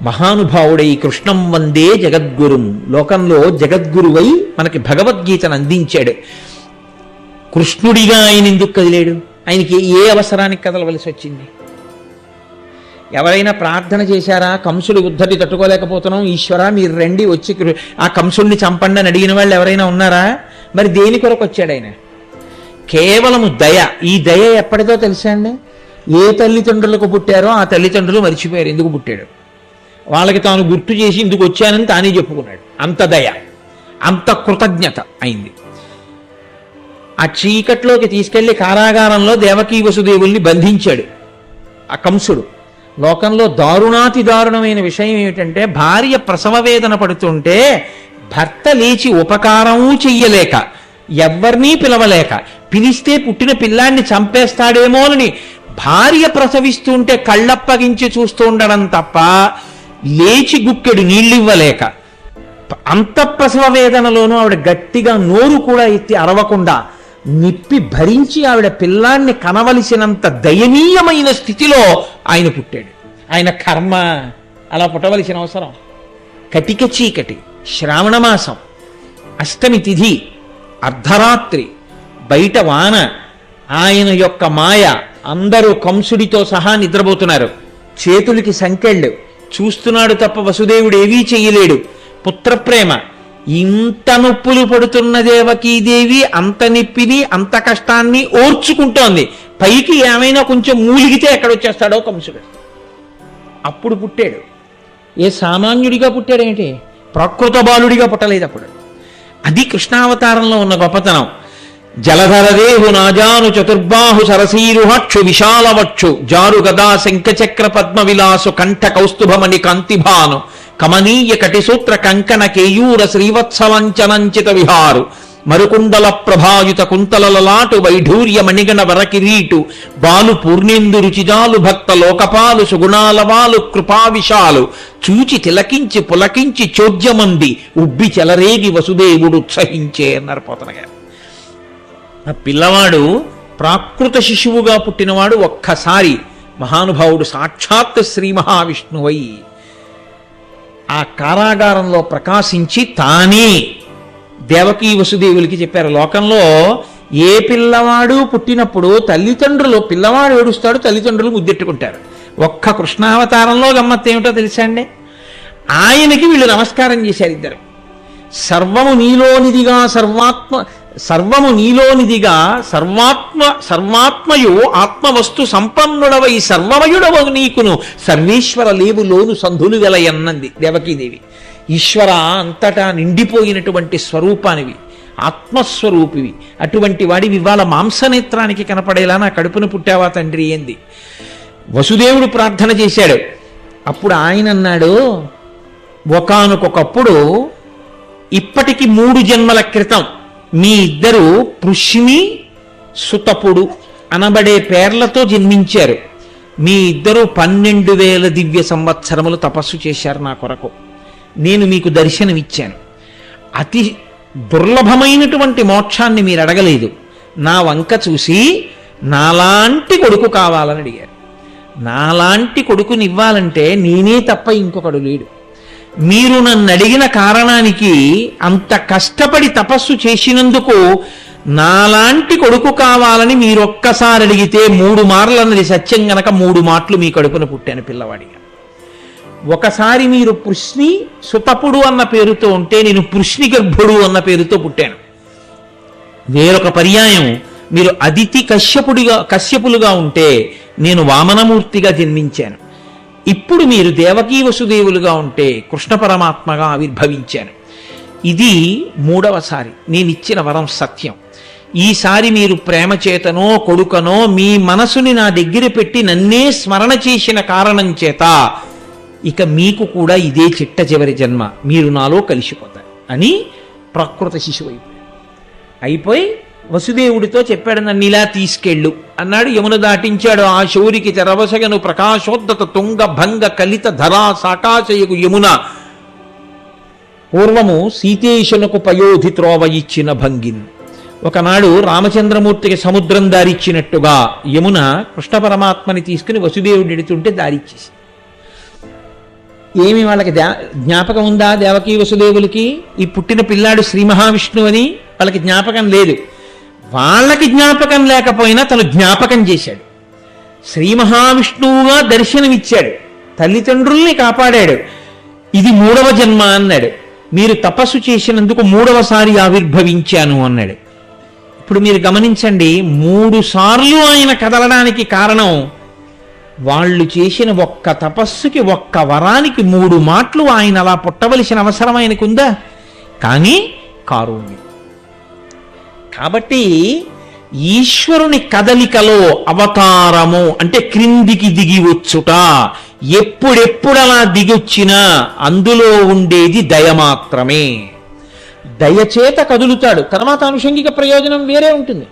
మహానుభావుడై కృష్ణం వందే జగద్గురుం, లోకంలో జగద్గురువై మనకి భగవద్గీతను అందించాడు. కృష్ణుడిగా ఆయన ఎందుకు కదిలేడు? ఆయనకి ఏ అవసరానికి కదలవలసి వచ్చింది? ఎవరైనా ప్రార్థన చేశారా? కంసుడు ఉద్ధటి తట్టుకోలేకపోతున్నాం, ఈశ్వర మీరు రండి వచ్చి ఆ కంసుడిని చంపండి అని అడిగిన వాళ్ళు ఎవరైనా ఉన్నారా? మరి దేని కొరకు వచ్చాడు ఆయన? కేవలము దయ. ఈ దయ ఎప్పటిదో తెలుసా అండి? ఏ తల్లిదండ్రులకు పుట్టారో ఆ తల్లిదండ్రులు మర్చిపోయారు ఎందుకు పుట్టాడు. వాళ్ళకి తాను గుర్తు చేసి ఇందుకు వచ్చానని తానే చెప్పుకున్నాడు. అంత దయ, అంత కృతజ్ఞత అయింది. ఆ చీకట్లోకి తీసుకెళ్లి కారాగారంలో దేవకీ వసుదేవుల్ని బంధించాడు ఆ కంసుడు. లోకంలో దారుణాతి దారుణమైన విషయం ఏమిటంటే, భార్య ప్రసవ వేదన పడుతుంటే భర్త లేచి ఉపకారమూ చెయ్యలేక, ఎవ్వరినీ పిలవలేక, పిలిస్తే పుట్టిన పిల్లాన్ని చంపేస్తాడేమోనని భార్య ప్రసవిస్తుంటే కళ్ళప్పగించి చూస్తూ ఉండడం తప్ప లేచి గుక్కెడు నీళ్ళివ్వలేక, అంత ప్రసవ వేదనలోనూ ఆవిడ గట్టిగా నోరు కూడా ఎత్తి అరవకుండా నిప్పి భరించి ఆవిడ పిల్లాన్ని కనవలసినంత దయనీయమైన స్థితిలో ఆయన పుట్టాడు. ఆయన కర్మ అలా పుట్టవలసిన అవసరం కటిక చీకటి, శ్రావణమాసం, అష్టమి తిథి, అర్ధరాత్రి, బయట వాన, ఆయన యొక్క మాయ, అందరూ కంసుడితో సహా నిద్రపోతున్నారు, చేతులకి సంకెళ్ళు, చూస్తున్నాడు తప్ప వసుదేవుడు ఏవీ చెయ్యలేడు, పుత్రప్రేమ, ఇంత నొప్పులు పడుతున్న దేవకీదేవి అంత నొప్పిని అంత కష్టాన్ని ఓర్చుకుంటోంది. పైకి ఏమైనా కొంచెం మూలిగితే ఎక్కడొచ్చేస్తాడో కంసుడు. అప్పుడు పుట్టాడు. ఏ సామాన్యుడిగా పుట్టాడేంటి, ప్రాకృత బాలుడిగా పుట్టలేదు అప్పుడు. అది కృష్ణావతారంలో ఉన్న గొప్పతనం. జలధరదేహు నాజాను చతుర్బాహు సరసీరుహక్షు విశాలవక్షు జారు గదా శంఖచక్ర పద్మ విలాసు కంఠ కౌస్తుభమణి కాంతిభాను కమనీయ కటిసూత్ర కంకణ కేయూర శ్రీవత్సవంచనంచిత విహారు మరుకుండల ప్రభాయుత కుంతలలాటు వైఢూర్య మణిగణ వరకిరీటు బాలు పూర్ణేందు రుచిజాలు భక్త లోకపాలు సుగుణాలవాలు కృపావిశాలు చూచి తిలకించి పులకించి చోద్యమంది ఉబ్బి చెలరేగి వసుదేవుడు ఉత్సహించే అన్నారు పోతన గారు. ఆ పిల్లవాడు ప్రాకృత శిశువుగా పుట్టినవాడు ఒక్కసారి మహానుభావుడు సాక్షాత్ శ్రీ మహావిష్ణువై ఆ కారాగారంలో ప్రకాశించి తానే దేవకీ వసుదేవులకి చెప్పారు. లోకంలో ఏ పిల్లవాడు పుట్టినప్పుడు తల్లిదండ్రులు, పిల్లవాడు ఏడుస్తాడు, తల్లిదండ్రులు ముద్దెట్టుకుంటారు. ఒక్క కృష్ణావతారంలో గమ్మత్తు ఏమిటో తెలుసా అండి, ఆయనకి వీళ్ళు నమస్కారం చేశారు ఇద్దరు. సర్వము నీలోనిదిగా సర్వము నీలోనిదిగా సర్వాత్మయు ఆత్మవస్తు సంపన్నుడవై సర్వమయుడవగు నీకును సర్వేశ్వర లేవులోను సంధులు వెలయన్నది దేవకీదేవి. ఈశ్వర అంతటా నిండిపోయినటువంటి స్వరూపానివి, ఆత్మస్వరూపివి, అటువంటి వాడివి ఇవాళ మాంసనేత్రానికి కనపడేలా నా కడుపున పుట్టావా తండ్రి ఏంది. వసుదేవుడు ప్రార్థన చేశాడు. అప్పుడు ఆయన అన్నాడు, ఒకానొకప్పుడు ఇప్పటికి 3 జన్మల క్రితం మీ ఇద్దరు పృష్ణి సుతపుడు అనబడే పేర్లతో జన్మించారు. మీ ఇద్దరు 12,000 దివ్య సంవత్సరములు తపస్సు చేశారు నా కొరకు. నేను మీకు దర్శనమిచ్చాను. అతి దుర్లభమైనటువంటి మోక్షాన్ని మీరు అడగలేదు. నా వంక చూసి నాలాంటి కొడుకు కావాలని అడిగారు. నాలాంటి కొడుకునివ్వాలంటే నేనే తప్ప ఇంకొకడు లేడు. మీరు నన్ను అడిగిన కారణానికి, అంత కష్టపడి తపస్సు చేసినందుకు నాలాంటి కొడుకు కావాలని మీరొక్కసారి అడిగితే 3 మార్లు అన్నది సత్యం గనక 3 మాటలు మీ కడుపున పుట్టాను పిల్లవాడిగా. ఒకసారి మీరు పృష్ణి సుతపుడు అన్న పేరుతో ఉంటే నేను పృష్ణి గర్భుడు అన్న పేరుతో పుట్టాను. వేరొక పర్యాయం మీరు అదితి కశ్యపులుగా ఉంటే నేను వామనమూర్తిగా జన్మించాను. ఇప్పుడు మీరు దేవకీ వసుదేవులుగా ఉంటే కృష్ణ పరమాత్మగా ఆవిర్భవించాను. ఇది 3వసారి నేనిచ్చిన వరం సత్యం. ఈసారి మీరు ప్రేమ చేతనో కొడుకనో మీ మనసుని నా దగ్గర పెట్టి నన్నే స్మరణ చేసిన కారణం చేత ఇక మీకు కూడా ఇదే చిట్ట చివరి జన్మ, మీరు నాలో కలిసిపోతారు అని ప్రకృత శిశువు అయిపోయి వసుదేవుడితో చెప్పాడు, నన్ను ఇలా తీసుకెళ్ళు అన్నాడు. యమున దాటించాడు. ఆ శౌరికి తెరవసగను ప్రకాశోద్దత తుంగ భంగ కలిత ధరా సాకాశయకు యమున పూర్వము సీతేశునకు పయోధి త్రోవ ఇచ్చిన భంగిన్. ఒకనాడు రామచంద్రమూర్తికి సముద్రం దారిచ్చినట్టుగా యమున కృష్ణ పరమాత్మని తీసుకుని వసుదేవుడు ఎడుతుంటే దారిచ్చేసి, ఏమి వాళ్ళకి జ్ఞాపకం ఉందా దేవకీ వసుదేవులకి? ఈ పుట్టిన పిల్లాడు శ్రీ మహావిష్ణువు అని వాళ్ళకి జ్ఞాపకం లేదు. వాళ్ళకి జ్ఞాపకం లేకపోయినా తను జ్ఞాపకం చేశాడు. శ్రీ మహావిష్ణువుగా దర్శనమిచ్చాడు, తల్లిదండ్రుల్ని కాపాడాడు. ఇది 3వ జన్మ అన్నాడు. మీరు తపస్సు చేసినందుకు 3వసారి ఆవిర్భవించాను అన్నాడు. ఇప్పుడు మీరు గమనించండి, 3 సార్లు ఆయన కదలడానికి కారణం వాళ్ళు చేసిన ఒక్క తపస్సుకి, ఒక్క వరానికి 3 మాటలు ఆయన అలా పుట్టవలసిన అవసరం ఆయనకుందా? కానీ కారుణ్యం. కాబట్టి ఈశ్వరుని కదలికలో అవతారము అంటే క్రిందికి దిగి వచ్చుట. ఎప్పుడెప్పుడు అలా దిగొచ్చినా అందులో ఉండేది దయ మాత్రమే. దయచేత కదులుతాడు. తర్వాత అనుషంగిక ప్రయోజనం వేరే ఉంటుంది.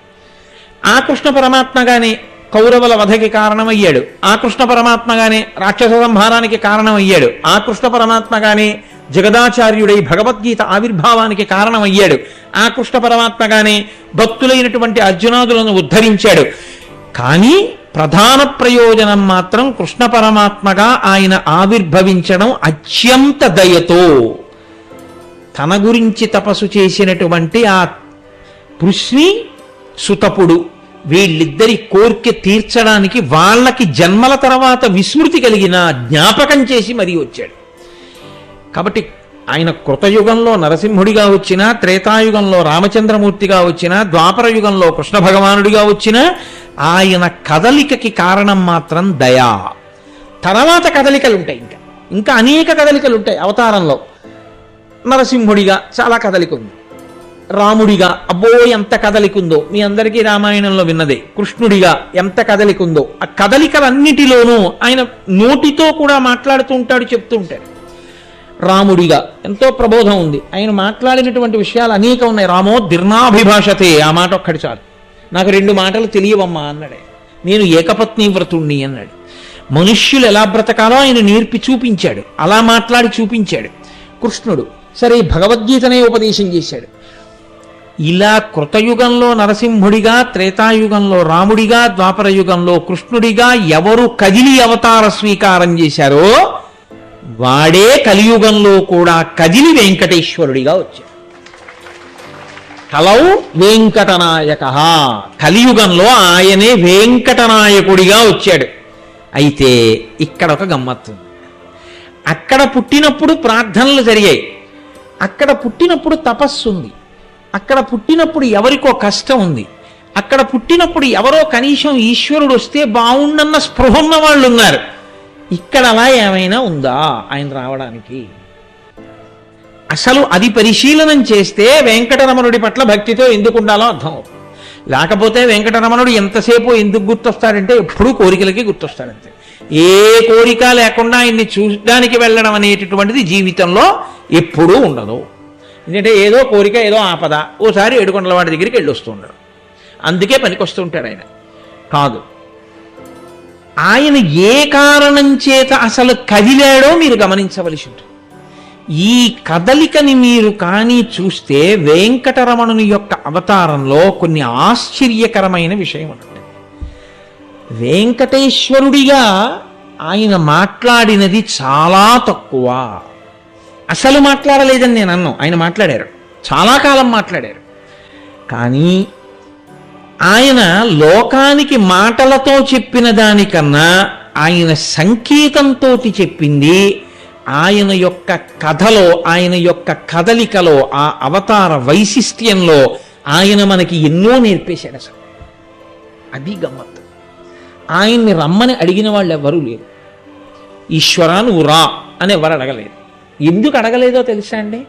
ఆ కృష్ణ పరమాత్మగానే కౌరవుల వధకి కారణమయ్యాడు. ఆ కృష్ణ పరమాత్మగానే రాక్షస సంహారానికి కారణమయ్యాడు. ఆ కృష్ణ పరమాత్మగానే జగదాచార్యుడై భగవద్గీత ఆవిర్భావానికి కారణమయ్యాడు. ఆ కృష్ణ పరమాత్మగానే భక్తులైనటువంటి అర్జునాదులను ఉద్ధరించాడు. కానీ ప్రధాన ప్రయోజనం మాత్రం కృష్ణ పరమాత్మగా ఆయన ఆవిర్భవించడం అత్యంత దయతో. తన గురించి తపస్సు చేసినటువంటి ఆ పృశ్ని సుతపుడు వీళ్ళిద్దరి కోరిక తీర్చడానికి వాళ్ళకి జన్మల తర్వాత విస్మృతి కలిగిన జ్ఞాపకం చేసి మరీ వచ్చాడు. కాబట్టి ఆయన కృతయుగంలో నరసింహుడిగా వచ్చినా, త్రేతాయుగంలో రామచంద్రమూర్తిగా వచ్చినా, ద్వాపర యుగంలో కృష్ణ భగవానుడిగా వచ్చినా ఆయన కదలికకి కారణం మాత్రం దయా. తర్వాత కదలికలు ఉంటాయి, ఇంకా అనేక కదలికలు ఉంటాయి అవతారంలో. నరసింహుడిగా చాలా కదలిక ఉంది, రాముడిగా అబ్బో ఎంత కదలిక ఉందో మీ అందరికీ రామాయణంలో విన్నదే. కృష్ణుడిగా ఎంత కదలిక ఉందో, ఆ కదలికలన్నిటిలోనూ ఆయన నోటితో కూడా మాట్లాడుతూ ఉంటాడు, చెప్తూ ఉంటాడు. రాముడిగా ఎంతో ప్రబోధం ఉంది, ఆయన మాట్లాడినటువంటి విషయాలు అనేక ఉన్నాయి. రామో దీర్ణాభిభాషతే, ఆ మాట ఒక్కటి చాలు. నాకు 2 మాటలు తెలియవమ్మా అన్నాడే. నేను ఏకపత్ని వ్రతుణ్ణి అన్నాడు. మనుష్యులు ఎలా బ్రతకాలో ఆయన నేర్పి చూపించాడు, అలా మాట్లాడి చూపించాడు. కృష్ణుడు సరే భగవద్గీతనే ఉపదేశం చేశాడు. ఇలా కృతయుగంలో నరసింహుడిగా, త్రేతాయుగంలో రాముడిగా, ద్వాపర యుగంలో కృష్ణుడిగా ఎవరు కదిలి అవతార స్వీకారం చేశారో వాడే కలియుగంలో కూడా కదిలి వెంకటేశ్వరుడిగా వచ్చాడు. కలౌ వెంకటనాయక, కలియుగంలో ఆయనే వెంకటనాయకుడిగా వచ్చాడు. అయితే ఇక్కడ ఒక గమ్మత్తు. అక్కడ పుట్టినప్పుడు ప్రార్థనలు జరిగాయి, అక్కడ పుట్టినప్పుడు తపస్సు ఉంది, అక్కడ పుట్టినప్పుడు ఎవరికో కష్టం ఉంది, అక్కడ పుట్టినప్పుడు ఎవరో కనీసం ఈశ్వరుడు వస్తే బాగుండన్న స్పృహ ఉన్న వాళ్ళు ఉన్నారు. ఇక్కడ అలా ఏమైనా ఉందా ఆయన రావడానికి? అసలు అది పరిశీలనం చేస్తే వెంకటరమణుడి పట్ల భక్తితో ఎందుకు ఉండాలో అర్థం అవుతుంది. లేకపోతే వెంకటరమణుడు ఎంతసేపు ఎందుకు గుర్తొస్తాడంటే ఎప్పుడూ కోరికలకి గుర్తొస్తాడంతే. ఏ కోరిక లేకుండా ఆయన్ని చూడడానికి వెళ్ళడం అనేటటువంటిది జీవితంలో ఎప్పుడూ ఉండదు. ఎందుకంటే ఏదో కోరిక, ఏదో ఆపద, ఓసారి ఏడుకొండల వాడి దగ్గరికి వెళ్ళి వస్తూ ఉండడు, అందుకే పనికొస్తూ ఉంటాడు ఆయన. కాదు, ఆయన ఏ కారణం చేత అసలు కదిలాడో మీరు గమనించవలసి ఉంటుంది. ఈ కదలికని మీరు కానీ చూస్తే వెంకటరమణుని యొక్క అవతారంలో కొన్ని ఆశ్చర్యకరమైన విషయం ఉంటుంది. వెంకటేశ్వరుడిగా ఆయన మాట్లాడినది చాలా తక్కువ, అసలు మాట్లాడలేదని నేను అన్నాను. ఆయన మాట్లాడారు, చాలా కాలం మాట్లాడారు. కానీ ఆయన లోకానికి మాటలతో చెప్పిన దానికన్నా ఆయన సంకేతంతో చెప్పింది, ఆయన యొక్క కథలో, ఆయన యొక్క కదలికలో, ఆ అవతార వైశిష్ట్యంలో ఆయన మనకి ఎన్నో నేర్పేశాడు. అసలు అది గమ్మత్తు. ఆయన్ని రమ్మని అడిగిన వాళ్ళు ఎవరూ లేరు. ఈశ్వరా నువ్వు రా అని ఎవరు అడగలేదు. ఎందుకు అడగలేదో తెలుసా అండి?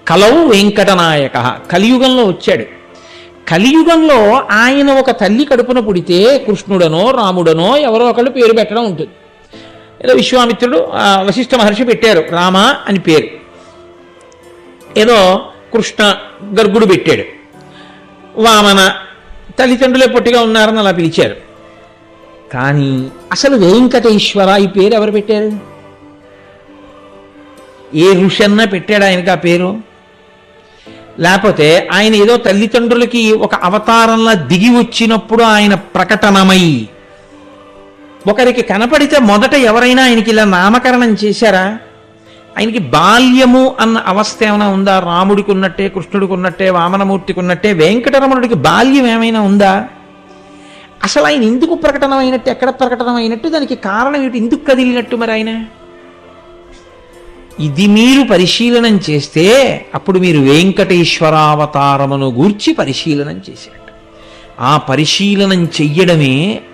కలౌ వెంకటనాయక, కలియుగంలో వచ్చాడు. కలియుగంలో ఆయన ఒక తల్లి కడుపున పుడితే కృష్ణుడనో రాముడనో ఎవరో ఒకళ్ళు పేరు పెట్టడం ఉంటుంది. ఏదో విశ్వామిత్రుడు, వశిష్ఠ మహర్షి పెట్టారు రామ అని పేరు, ఏదో కృష్ణ గర్గుడు పెట్టాడు, వామన తల్లిదండ్రులే పొట్టిగా ఉన్నారని అలా పిలిచారు. కానీ అసలు వెంకటేశ్వర ఈ పేరు ఎవరు పెట్టారు? ఏ ఋషన్న పెట్టాడు ఆయనకి ఆ పేరు? లేకపోతే ఆయన ఏదో తల్లిదండ్రులకి ఒక అవతారంలా దిగి వచ్చినప్పుడు ఆయన ప్రకటనమై ఒకరికి కనపడితే మొదట ఎవరైనా ఆయనకి ఇలా నామకరణం చేశారా? ఆయనకి బాల్యము అన్న అవస్థ ఏమైనా ఉందా? రాముడికి ఉన్నట్టే, కృష్ణుడికి ఉన్నట్టే, వామనమూర్తికి ఉన్నట్టే వెంకటరమణుడికి బాల్యం ఏమైనా ఉందా? అసలు ఆయన ఎందుకు ప్రకటనమైనట్టు, ఎక్కడ ప్రకటనమైనట్టు, దానికి కారణం ఏమిటి, ఎందుకు కదిలినట్టు మరి ఆయన? ఇది మీరు పరిశీలనం చేస్తే అప్పుడు మీరు వెంకటేశ్వరావతారమును గూర్చి పరిశీలనం చేశారు. ఆ పరిశీలనం చెయ్యడమే,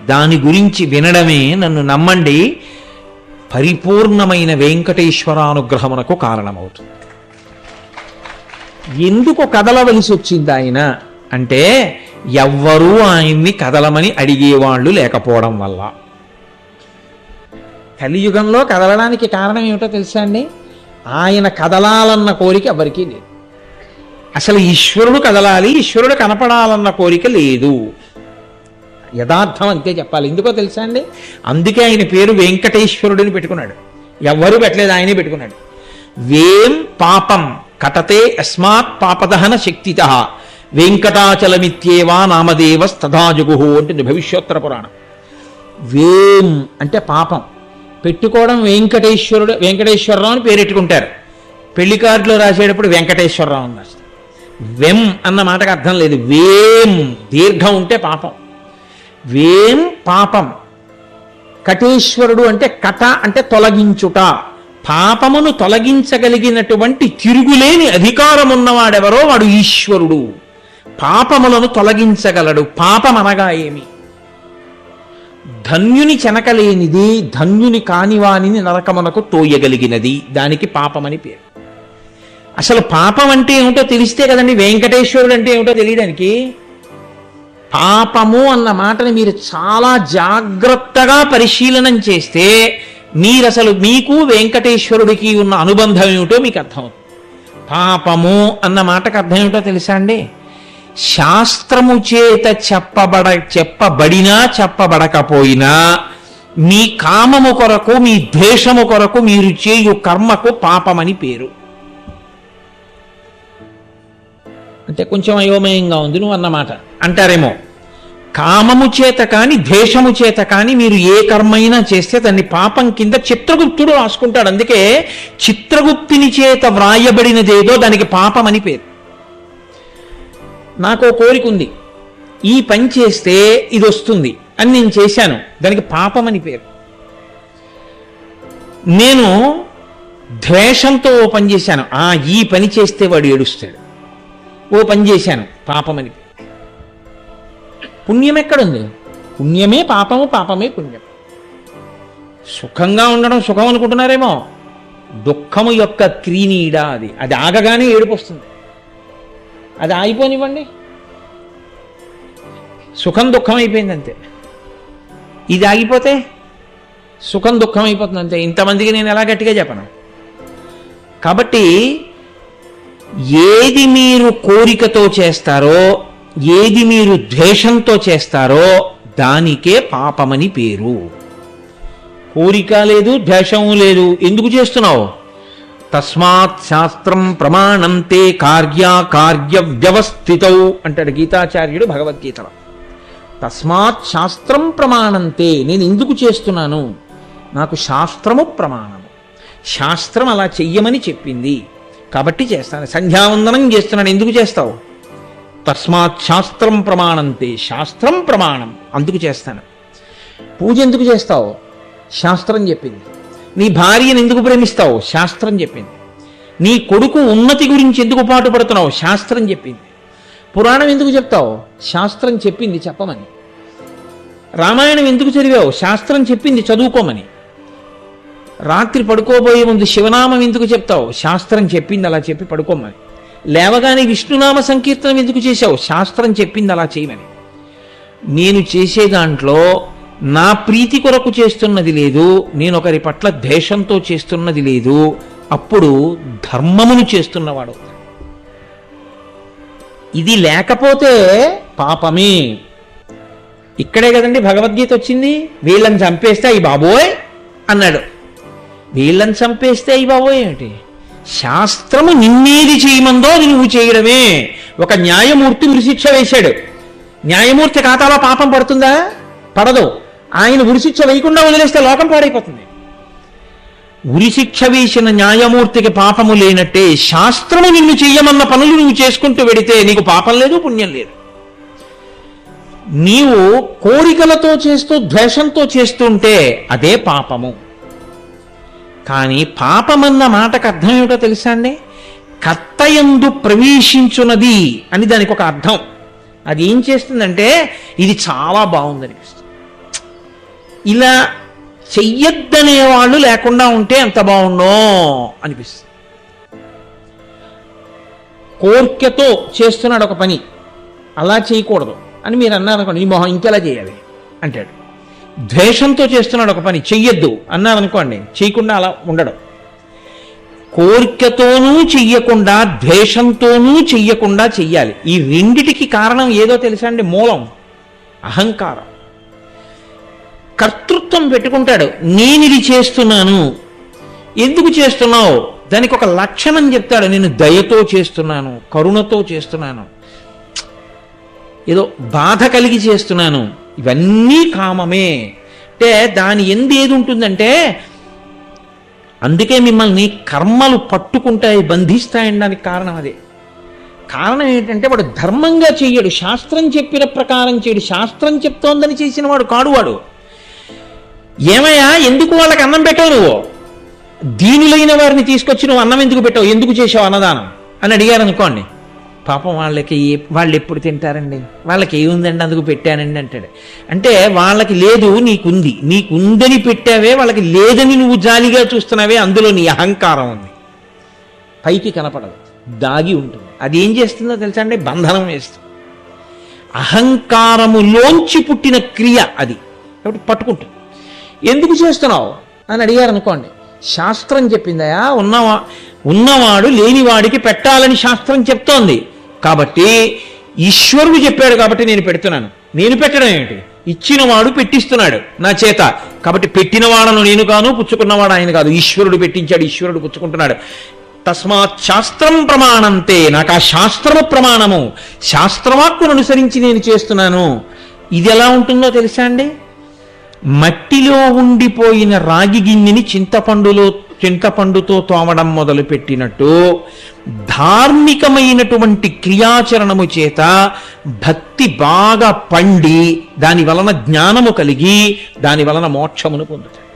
దాని గురించి వినడమే, నన్ను నమ్మండి, పరిపూర్ణమైన వెంకటేశ్వరానుగ్రహమునకు కారణమవుతుంది. ఎందుకు కదలవలసి వచ్చింది ఆయన అంటే, ఎవ్వరూ ఆయన్ని కదలమని అడిగేవాళ్ళు లేకపోవడం వల్ల. కలియుగంలో కదలడానికి కారణం ఏమిటో తెలుసా అండి? ఆయన కదలాలన్న కోరిక ఎవరికీ లేదు. అసలు ఈశ్వరుడు కదలాలి, ఈశ్వరుడు కనపడాలన్న కోరిక లేదు. యథార్థం అంతే చెప్పాలి. ఎందుకో తెలుసా అండి? అందుకే ఆయన పేరు వెంకటేశ్వరుడిని పెట్టుకున్నాడు. ఎవ్వరూ పెట్టలేదు, ఆయనే పెట్టుకున్నాడు. వేం పాపం కటతే అస్మాత్ పాపదహన శక్తిత వెంకటాచలమిత్యేవా నామదేవ స్తథాజుగు అంటుంది భవిష్యోత్తర పురాణం. వేం అంటే పాపం. పెట్టుకోవడం వెంకటేశ్వరరావు అని పేరెట్టుకుంటారు. పెళ్లి కార్డులో రాసేటప్పుడు వెంకటేశ్వరరావు అని రాస్తారు. వెం అన్న మాటకు అర్థం లేదు. వేం దీర్ఘం ఉంటే పాపం. వేం పాపం. కటేశ్వరుడు అంటే కట అంటే తొలగించుట. పాపమును తొలగించగలిగినటువంటి తిరుగులేని అధికారం ఉన్నవాడెవరో వాడు ఈశ్వరుడు. పాపములను తొలగించగలడు. పాపం అనగా ఏమి? ధన్యుని చెనకలేనిది, ధన్యుని కానివానిని నరకమునకు తోయగలిగినది. దానికి పాపమని పేరు. అసలు పాపం అంటే ఏమిటో తెలిస్తే కదండి వెంకటేశ్వరుడు అంటే ఏమిటో తెలియడానికి. పాపము అన్న మాటని మీరు చాలా జాగ్రత్తగా పరిశీలనం చేస్తే మీరసలు మీకు వెంకటేశ్వరుడికి ఉన్న అనుబంధం ఏమిటో మీకు అర్థమవుతుంది. పాపము అన్న మాటకు అర్థం ఏమిటో తెలుసా అండి? శాస్త్రము చేత చెప్పబడినా చెప్పబడకపోయినా మీ కామము కొరకు, మీ ద్వేషము కొరకు మీరు చేయు కర్మకు పాపమని పేరు. అంటే కొంచెం అయోమయంగా ఉంది నువ్వు అన్నమాట అంటారేమో. కామము చేత కాని ద్వేషము చేత కాని మీరు ఏ కర్మైనా చేస్తే దాన్ని పాపం కింద చిత్రగుప్తుడు రాసుకుంటాడు. అందుకే చిత్రగుప్తుని చేత వ్రాయబడినదేదో దానికి పాపం అని పేరు. నాకు కోరిక ఉంది, ఈ పని చేస్తే ఇది వస్తుంది అని నేను చేశాను, దానికి పాపం అని పేరు. నేను ద్వేషంతో ఓ పని చేశాను, ఈ పని చేస్తే వాడు ఏడుస్తాడు, ఓ పని చేశాను, పాపం అని పేరు. పుణ్యం ఎక్కడుంది? పుణ్యమే పాపము, పాపమే పుణ్యం. సుఖంగా ఉండడం సుఖం అనుకుంటున్నారేమో. దుఃఖము యొక్క క్రీనీడ అది. అది ఆగగానే ఏడుపు వస్తుంది. అది ఆగిపోనివ్వండి, సుఖం దుఃఖం అయిపోయింది అంతే. ఇది ఆగిపోతే సుఖం దుఃఖం అయిపోతుంది అంతే. ఇంతమందికి నేను ఎలా గట్టిగా చెప్పను. కాబట్టి ఏది మీరు కోరికతో చేస్తారో, ఏది మీరు ద్వేషంతో చేస్తారో దానికే పాపమని పేరు. కోరిక లేదు, ద్వేషము లేదు, ఎందుకు చేస్తున్నావు? తస్మాత్ శాస్త్రం ప్రమాణంతే కార్య వ్యవస్థితౌ అంటాడు గీతాచార్యుడు భగవద్గీతలో. తస్మాత్ శాస్త్రం ప్రమాణంతే, నేను ఎందుకు చేస్తున్నాను? నాకు శాస్త్రము ప్రమాణము. శాస్త్రం అలా చెయ్యమని చెప్పింది కాబట్టి చేస్తాను. సంధ్యావందనం చేస్తున్నాను, ఎందుకు చేస్తావు? తస్మాత్ శాస్త్రం ప్రమాణంతే, శాస్త్రం ప్రమాణం, అందుకు చేస్తాను. పూజ ఎందుకు చేస్తావు? శాస్త్రం చెప్పింది. నీ భార్యను ఎందుకు ప్రేమిస్తావు? శాస్త్రం చెప్పింది. నీ కొడుకు ఉన్నతి గురించి ఎందుకు పాటుపడుతున్నావు? శాస్త్రం చెప్పింది. పురాణం ఎందుకు చెప్తావు? శాస్త్రం చెప్పింది చెప్పమని. రామాయణం ఎందుకు చదివావు? శాస్త్రం చెప్పింది చదువుకోమని. రాత్రి పడుకోబోయే ముందు శివనామం ఎందుకు చెప్తావు? శాస్త్రం చెప్పింది అలా చెప్పి పడుకోమని. లేవగానే విష్ణునామ సంకీర్తనం ఎందుకు చేశావు? శాస్త్రం చెప్పింది అలా చేయమని. నేను చేసే దాంట్లో నా ప్రీతి కొరకు చేస్తున్నది లేదు, నేను ఒకరి పట్ల ద్వేషంతో చేస్తున్నది లేదు. అప్పుడు ధర్మమును చేస్తున్నవాడు. ఇది లేకపోతే పాపమే. ఇక్కడే కదండి భగవద్గీత వచ్చింది. వీళ్ళని చంపేస్తే అయ్యి బాబోయ్ అన్నాడు. వీళ్ళని చంపేస్తే అయ్యి బాబోయ్ ఏమిటి? శాస్త్రము నిన్నేది చేయమందో అది నువ్వు చేయడమే. ఒక న్యాయమూర్తి ఉరిశిక్ష వేశాడు. న్యాయమూర్తి ఖాతాలో పాపం పడుతుందా? పడదు. ఆయన ఉరిశిక్ష వేయకుండా వదిలేస్తే లోకం పాడైపోతుంది. ఉరిశిక్ష వేసిన న్యాయమూర్తికి పాపము లేనట్టే శాస్త్రము నిన్ను చెయ్యమన్న పనులు నువ్వు చేసుకుంటూ వెడితే నీకు పాపం లేదు, పుణ్యం లేదు. నీవు కోరికలతో చేస్తూ ద్వేషంతో చేస్తుంటే అదే పాపము. కానీ పాపమన్న మాటకు అర్థం ఏమిటో తెలుసా అండి? కర్తయందు ప్రవేశించున్నది అని దానికి ఒక అర్థం. అది ఏం చేస్తుందంటే ఇది చాలా బాగుందనిపిస్తుంది. ఇలా చెయ్యొద్దనే వాళ్ళు లేకుండా ఉంటే ఎంత బాగుండో అనిపిస్తుంది. కోరికతో చేస్తున్నాడు ఒక పని, అలా చేయకూడదు అని మీరు అన్నారనుకోండి, ఈ మొహం ఇంకెలా చేయాలి అంటాడు. ద్వేషంతో చేస్తున్నాడు ఒక పని, చెయ్యొద్దు అన్నారనుకోండి, చేయకుండా అలా ఉండడం. కోరికతోనూ చెయ్యకుండా ద్వేషంతోనూ చెయ్యకుండా చెయ్యాలి. ఈ రెండిటికి కారణం ఏదో తెలుసా అండి? మూలం అహంకారం. కర్తృత్వం పెట్టుకుంటాడు. నేను ఇది చేస్తున్నాను, ఎందుకు చేస్తున్నావు? దానికి ఒక లక్షణం చెప్తాడు. నేను దయతో చేస్తున్నాను, కరుణతో చేస్తున్నాను, ఏదో బాధ కలిగి చేస్తున్నాను. ఇవన్నీ కామమే. అంటే దాని ఎందు ఏది ఉంటుందంటే, అందుకే మిమ్మల్ని కర్మలు పట్టుకుంటాయి, బంధిస్తాయనడానికి కారణం అదే. కారణం ఏంటంటే వాడు ధర్మంగా చెయ్యడు, శాస్త్రం చెప్పిన ప్రకారం చేయడు, శాస్త్రం చెప్తోందని చేసిన వాడు కాడు. వాడు ఏమయ్యా ఎందుకు వాళ్ళకి అన్నం పెట్టావు, నువ్వు దీనులైన వారిని తీసుకొచ్చి నువ్వు అన్నం ఎందుకు పెట్టావు, ఎందుకు చేసావు అన్నదానం అని అడిగారు అనుకోండి. పాపం వాళ్ళు ఎప్పుడు తింటారండి, వాళ్ళకి ఏముందండి అందుకు పెట్టానండి అంటాడు. అంటే వాళ్ళకి లేదు, నీకుంది, నీకుందని పెట్టావే, వాళ్ళకి లేదని నువ్వు జాలిగా చూస్తున్నావే, అందులో నీ అహంకారం ఉంది, పైకి కనపడదు, దాగి ఉంటుంది. అది ఏం చేస్తుందో తెలుసా అండి, బంధనం వేస్తుంది. అహంకారములోంచి పుట్టిన క్రియ అది, కాబట్టి పట్టుకుంటుంది. ఎందుకు చేస్తున్నావు అని అడిగారు అనుకోండి, శాస్త్రం చెప్పిందయా, ఉన్నవాడు లేనివాడికి పెట్టాలని శాస్త్రం చెప్తోంది, కాబట్టి ఈశ్వరుడు చెప్పాడు కాబట్టి నేను పెడుతున్నాను. నేను పెట్టడం ఏమిటి, ఇచ్చినవాడు పెట్టిస్తున్నాడు నా చేత, కాబట్టి పెట్టినవాడను నేను కాను, పుచ్చుకున్నవాడు ఆయన కాదు, ఈశ్వరుడు పెట్టించాడు, ఈశ్వరుడు పుచ్చుకుంటున్నాడు. తస్మాత్ శాస్త్రం ప్రమాణంతే, నాకు ఆ శాస్త్రము ప్రమాణము, శాస్త్రవాక్కును అనుసరించి నేను చేస్తున్నాను. ఇది ఎలా ఉంటుందో తెలుసా అండి, మట్టిలో ఉండిపోయిన రాగి గిన్నెని చింతపండుతో తోమడం మొదలు పెట్టినట్టు ధార్మికమైనటువంటి క్రియాచరణము చేత భక్తి బాగా పండి దాని వలన జ్ఞానము కలిగి దాని వలన మోక్షమును పొందుతాడు.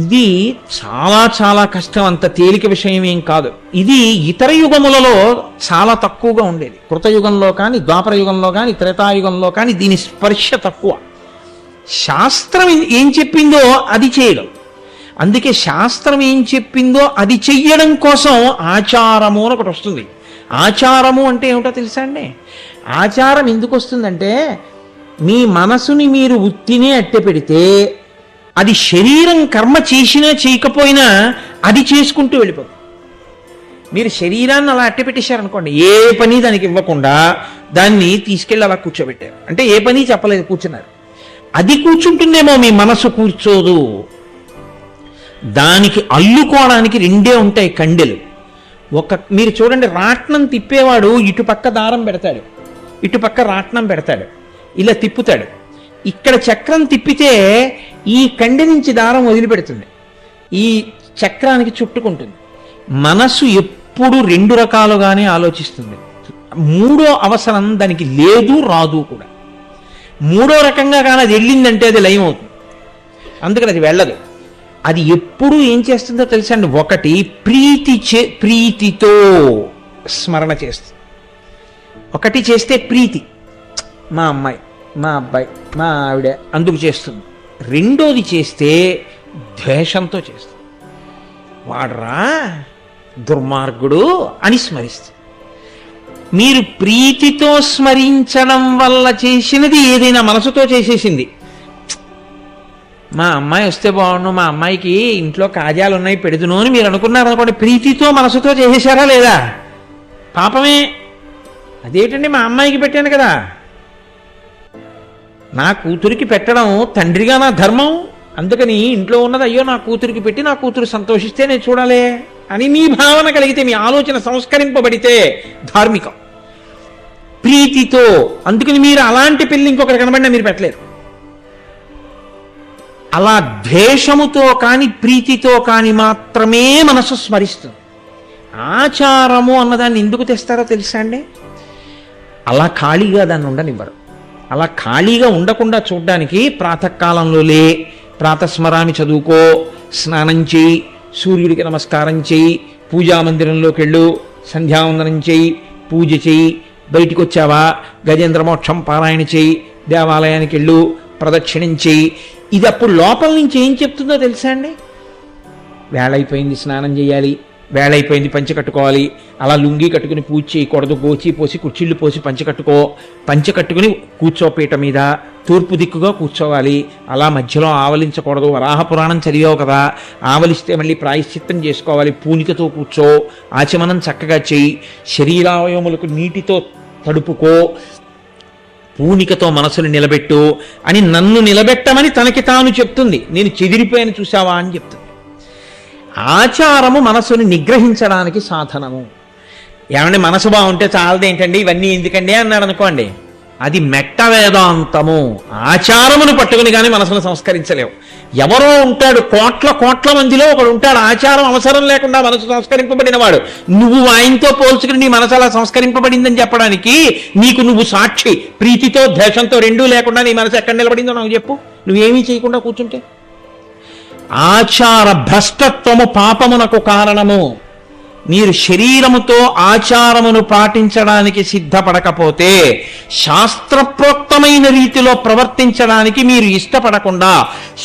ఇది చాలా చాలా కష్టం, అంత తేలిక విషయం ఏం కాదు. ఇది ఇతర యుగములలో చాలా తక్కువగా ఉండేది. కృతయుగంలో కానీ, ద్వాపర యుగంలో కానీ, త్రేతాయుగంలో కానీ దీని స్పర్శ తక్కువ. శాస్త్రం ఏం చెప్పిందో అది చేయడం, అందుకే శాస్త్రం ఏం చెప్పిందో అది చెయ్యడం కోసం ఆచారము అని ఒకటి వస్తుంది. ఆచారము అంటే ఏమిటో తెలుసా అండి, ఆచారం ఎందుకు వస్తుందంటే, మీ మనసుని మీరు ఉత్తినే అట్టె పెడితే అది శరీరం కర్మ చేసినా చేయకపోయినా అది చేసుకుంటూ వెళ్ళిపోతుంది. మీరు శరీరాన్ని అలా అట్టె పెట్టేశారనుకోండి, ఏ పని దానికి ఇవ్వకుండా దాన్ని తీసుకెళ్ళి అలా కూర్చోబెట్టారు అంటే ఏ పని చెప్పలేదు, కూర్చున్నారు. అది కూర్చుంటుందేమో, మీ మనసు కూర్చోదు. దానికి అల్లుకోవడానికి రెండే ఉంటాయి కండెలు. మీరు చూడండి, రాట్నం తిప్పేవాడు ఇటుపక్క దారం పెడతాడు, ఇటుపక్క రాట్నం పెడతాడు, ఇలా తిప్పుతాడు. ఇక్కడ చక్రం తిప్పితే ఈ కండె నుంచి దారం వదిలిపెడుతుంది, ఈ చక్రానికి చుట్టుకుంటుంది. మనసు ఎప్పుడు రెండు రకాలుగానే ఆలోచిస్తుంది. మూడో అవసరం దానికి లేదు, రాదు కూడా. మూడో రకంగా కానీ అది వెళ్ళిందంటే అది లయం అవుతుంది, అందుకని అది వెళ్ళదు. అది ఎప్పుడు ఏం చేస్తుందో తెలుసా అండి, ఒకటి ప్రీతితో స్మరణ చేస్తుంది. ఒకటి చేస్తే ప్రీతి, మా అమ్మాయి, మా అబ్బాయి, మా ఆవిడ అందుకు చేస్తుంది. రెండోది చేస్తే ద్వేషంతో చేస్తుంది, వాడరా దుర్మార్గుడు అని స్మరిస్తుంది. మీరు ప్రీతితో స్మరించడం వల్ల చేసినది ఏదైనా మనసుతో చేసేసింది. మా అమ్మాయి వస్తే బాగుండు, మా అమ్మాయికి ఇంట్లో కాజాలు ఉన్నాయి పెడుతును అని మీరు అనుకున్నారనుకోండి, ప్రీతితో మనసుతో చేసేసారా లేదా, పాపమే. అదేంటండి మా అమ్మాయికి పెట్టాను కదా, నా కూతురికి పెట్టడం తండ్రిగా నా ధర్మం, అందుకని ఇంట్లో ఉన్నది అయ్యో నా కూతురికి పెట్టి నా కూతురు సంతోషిస్తే నేను చూడాలి అని మీ భావన కలిగితే, మీ ఆలోచన సంస్కరింపబడితే ధార్మికం. ప్రీతితో, అందుకని మీరు అలాంటి పెళ్లి ఇంకొకటి కనబడినా మీరు పెట్టలేరు. అలా ద్వేషముతో కానీ ప్రీతితో కానీ మాత్రమే మనసు స్మరిస్తుంది. ఆచారము అన్నదాన్ని ఎందుకు తెస్తారో తెలుసా అండి, అలా ఖాళీగా దాన్ని ఉండనివ్వరు. అలా ఖాళీగా ఉండకుండా చూడ్డానికి ప్రాతకాలంలో ప్రాతస్మరాన్ని చదువుకో, స్నానం చేయి, సూర్యుడికి నమస్కారం చేయి, పూజామందిరంలోకి వెళ్ళు, సంధ్యావందనం చేయి, పూజ చేయి, బయటికి వచ్చావా గజేంద్ర మోక్షం పారాయణ చేయి, దేవాలయానికి వెళ్ళు, ప్రదక్షిణం చేయి. ఇది అప్పుడు లోపల నుంచి ఏం చెప్తుందో తెలుసా అండి, వేళైపోయింది స్నానం చేయాలి, వేళైపోయింది పంచె కట్టుకోవాలి, అలా లుంగి కట్టుకుని పూజ చేయకూడదు, గోచి పోసి కుర్చీళ్ళు పోసి పంచె కట్టుకుని కూర్చోపీట మీద తూర్పు దిక్కుగా కూర్చోవాలి, అలా మధ్యలో ఆవలించకూడదు. వరాహ పురాణం చదివావు కదా, ఆవలిస్తే మళ్ళీ ప్రాయశ్చిత్తం చేసుకోవాలి, పూనికతో కూర్చో, ఆచమనం చక్కగా చేయి, శరీరావయములకు నీటితో తడుపుకో, పూనికతో మనసును నిలబెట్టు అని నన్ను నిలబెట్టమని తనకి తాను చెప్తుంది. నేను చెదిరిపోయాను చూసావా అని చెప్తుంది. ఆచారము మనసుని నిగ్రహించడానికి సాధనము. ఏమంటే మనసు బాగుంటే చాలదేంటండి ఇవన్నీ ఎందుకండి అన్నాడు అనుకోండి, అది మెట్ట వేదాంతము. ఆచారమును పట్టుకుని కానీ మనసును సంస్కరించలేవు. ఎవరో ఉంటాడు, కోట్ల మందిలో ఒకడు ఉంటాడు, ఆచారం అవసరం లేకుండా మనసు సంస్కరింపబడిన వాడు. నువ్వు ఆయనతో పోల్చుకుని నీ మనసు అలా సంస్కరింపబడిందని చెప్పడానికి నీకు నువ్వు సాక్షి. ప్రీతితో ద్వేషంతో రెండూ లేకుండా నీ మనసు ఎక్కడ నిలబడిందో నాకు చెప్పు, నువ్వేమీ చేయకుండా కూర్చుంటే. ఆచార భ్రష్టత్వము పాపమునకు కారణము. మీరు శరీరముతో ఆచారమును పాటించడానికి సిద్ధపడకపోతే, శాస్త్రప్రోక్తమైన రీతిలో ప్రవర్తించడానికి మీరు ఇష్టపడకుండా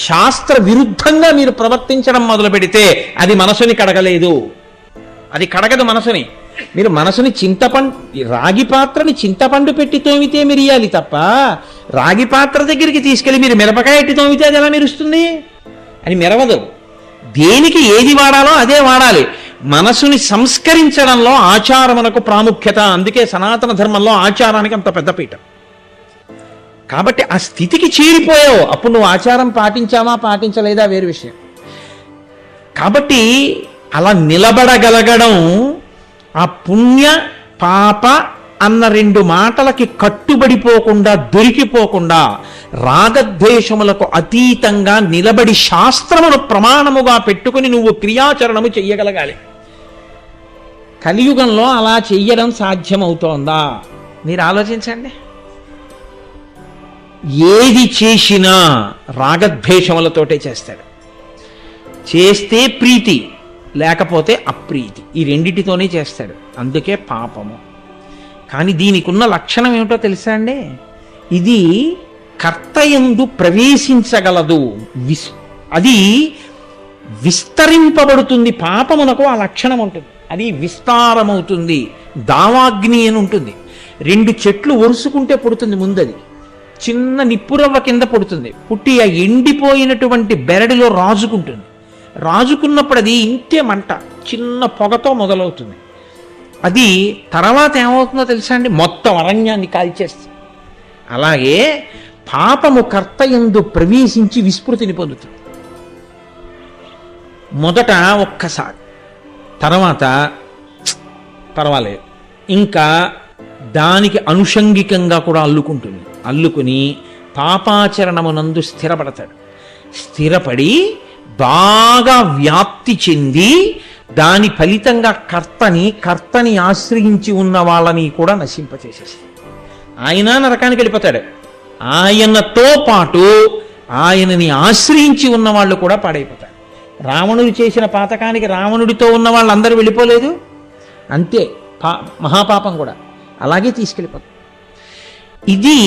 శాస్త్ర విరుద్ధంగా మీరు ప్రవర్తించడం మొదలు పెడితే అది మనసుని కడగలేదు. అది కడగదు మనసుని. మీరు మనసుని రాగి పాత్రని చింతపండు పెట్టి తోమితే మిరియాలి తప్ప, రాగి పాత్ర దగ్గరికి తీసుకెళ్ళి మీరు మిరపకాయ ఎట్టి తోమితే అది ఎలా మెరుస్తుంది? అని మెరవదు. దేనికి ఏది వాడాలో అదే వాడాలి. మనసుని సంస్కరించడంలో ఆచారమునకు ప్రాముఖ్యత. అందుకే సనాతన ధర్మంలో ఆచారానికి అంత పెద్దపీట. కాబట్టి ఆ స్థితికి చేరిపోయావు. అప్పుడు నువ్వు ఆచారం పాటించావా పాటించలేదా వేరు విషయం. కాబట్టి అలా నిలబడగలగడం ఆ పుణ్య పాప అన్న రెండు మాటలకి కట్టుబడిపోకుండా, దొరికిపోకుండా, రాగద్వేషములకు అతీతంగా నిలబడి శాస్త్రమును ప్రమాణముగా పెట్టుకుని నువ్వు క్రియాచరణము చెయ్యగలగాలి. కలియుగంలో అలా చెయ్యడం సాధ్యమవుతోందా? మీరు ఆలోచించండి. ఏది చేసినా రాగద్వేషములతోటే చేస్తాడు. చేస్తే ప్రీతి, లేకపోతే అప్రీతి, ఈ రెండిటితోనే చేస్తాడు. అందుకే పాపము. కానీ దీనికి ఉన్న లక్షణం ఏమిటో తెలుసా అండి? ఇది కర్తయందు ప్రవేశించగలదు, అది విస్తరింపబడుతుంది. పాపమునకు ఆ లక్షణం ఉంటుంది, అది విస్తారమవుతుంది. దావాగ్ని అని ఉంటుంది. రెండు చెట్లు ఒరుసుకుంటే పుడుతుంది. ముందది చిన్న నిప్పురవ్వ కింద పుడుతుంది. పుట్టి ఆ ఎండిపోయినటువంటి బెరడిలో రాజుకుంటుంది. రాజుకున్నప్పుడు అది ఇంతే మంట, చిన్న పొగతో మొదలవుతుంది. అది తర్వాత ఏమవుతుందో తెలుసా అండి? మొత్తం అరణ్యాన్ని కాల్చేస్తుంది. అలాగే పాపము కర్తయందు ప్రవేశించి విస్మృతిని పొందుతుంది. మొదట ఒక్కసారి, తర్వాత పర్వాలేదు, ఇంకా దానికి అనుషంగికంగా కూడా అల్లుకుంటుంది. అల్లుకుని పాపాచరణమునందు స్థిరపడతాడు. స్థిరపడి బాగా వ్యాప్తి చెంది దాని ఫలితంగా కర్తని ఆశ్రయించి ఉన్న వాళ్ళని కూడా నశింపచేసేస్తాడు. ఆయన నరకానికి వెళ్ళిపోతాడు. ఆయనతో పాటు ఆయనని ఆశ్రయించి ఉన్న వాళ్ళు కూడా పాడైపోతారు. రావణుడు చేసిన పాతకానికి రావణుడితో ఉన్న వాళ్ళందరూ వెళ్ళిపోలేదు, అంతే. మహాపాపం కూడా అలాగే తీసుకెళ్ళిపోతారు. ఇది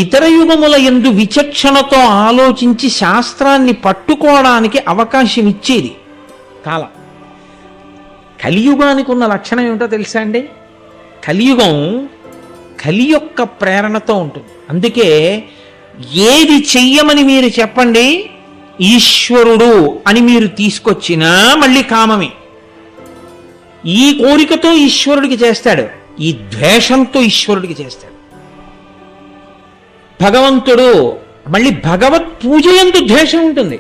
ఇతర యుగముల యందు విచక్షణతో ఆలోచించి శాస్త్రాన్ని పట్టుకోవడానికి అవకాశం ఇచ్చేది కాలం. కలియుగానికి ఉన్న లక్షణం ఏమిటో తెలుసా అండి? కలియుగం కలి యొక్క ప్రేరణతో ఉంటుంది. అందుకే ఏది చెయ్యమని మీరు చెప్పండి, ఈశ్వరుడు అని మీరు తీసుకొచ్చినా మళ్ళీ కామమే. ఈ కోరికతో ఈశ్వరుడికి చేస్తాడు, ఈ ద్వేషంతో ఈశ్వరుడికి చేస్తాడు. భగవంతుడు మళ్ళీ భగవత్ పూజ యందు ద్వేషం ఉంటుంది.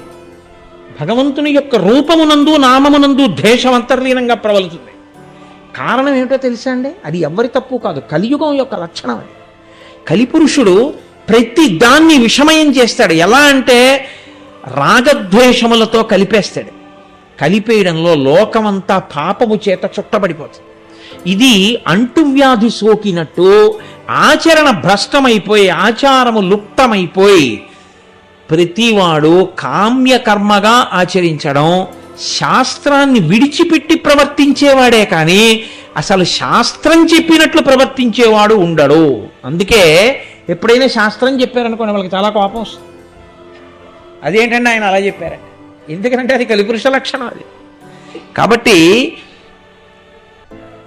భగవంతుని యొక్క రూపమునందు నామమునందు ద్వేషం అంతర్లీనంగా ప్రబలుతుంది. కారణం ఏమిటో తెలుసా అండి? అది ఎవరి తప్పు కాదు, కలియుగం యొక్క లక్షణం అది. కలిపురుషుడు ప్రతి దాన్ని విషమయం చేస్తాడు. ఎలా అంటే రాగద్వేషములతో కలిపేస్తాడు. కలిపేయడంలో లోకమంతా పాపము చేత చుట్టబడిపోతుంది. ఇది అంటువ్యాధి సోకినట్టు ఆచరణ భ్రష్టమైపోయి, ఆచారము లుప్తమైపోయి, ప్రతివాడు కామ్యకర్మగా ఆచరించడం, శాస్త్రాన్ని విడిచిపెట్టి ప్రవర్తించేవాడే కానీ అసలు శాస్త్రం చెప్పినట్లు ప్రవర్తించేవాడు ఉండడు. అందుకే ఎప్పుడైనా శాస్త్రం చెప్పారనుకోండి వాళ్ళకి చాలా కోపం వస్తుంది. అదేంటంటే ఆయన అలా చెప్పారంటే, ఎందుకంటే అది కలిపురుష లక్షణం అది. కాబట్టి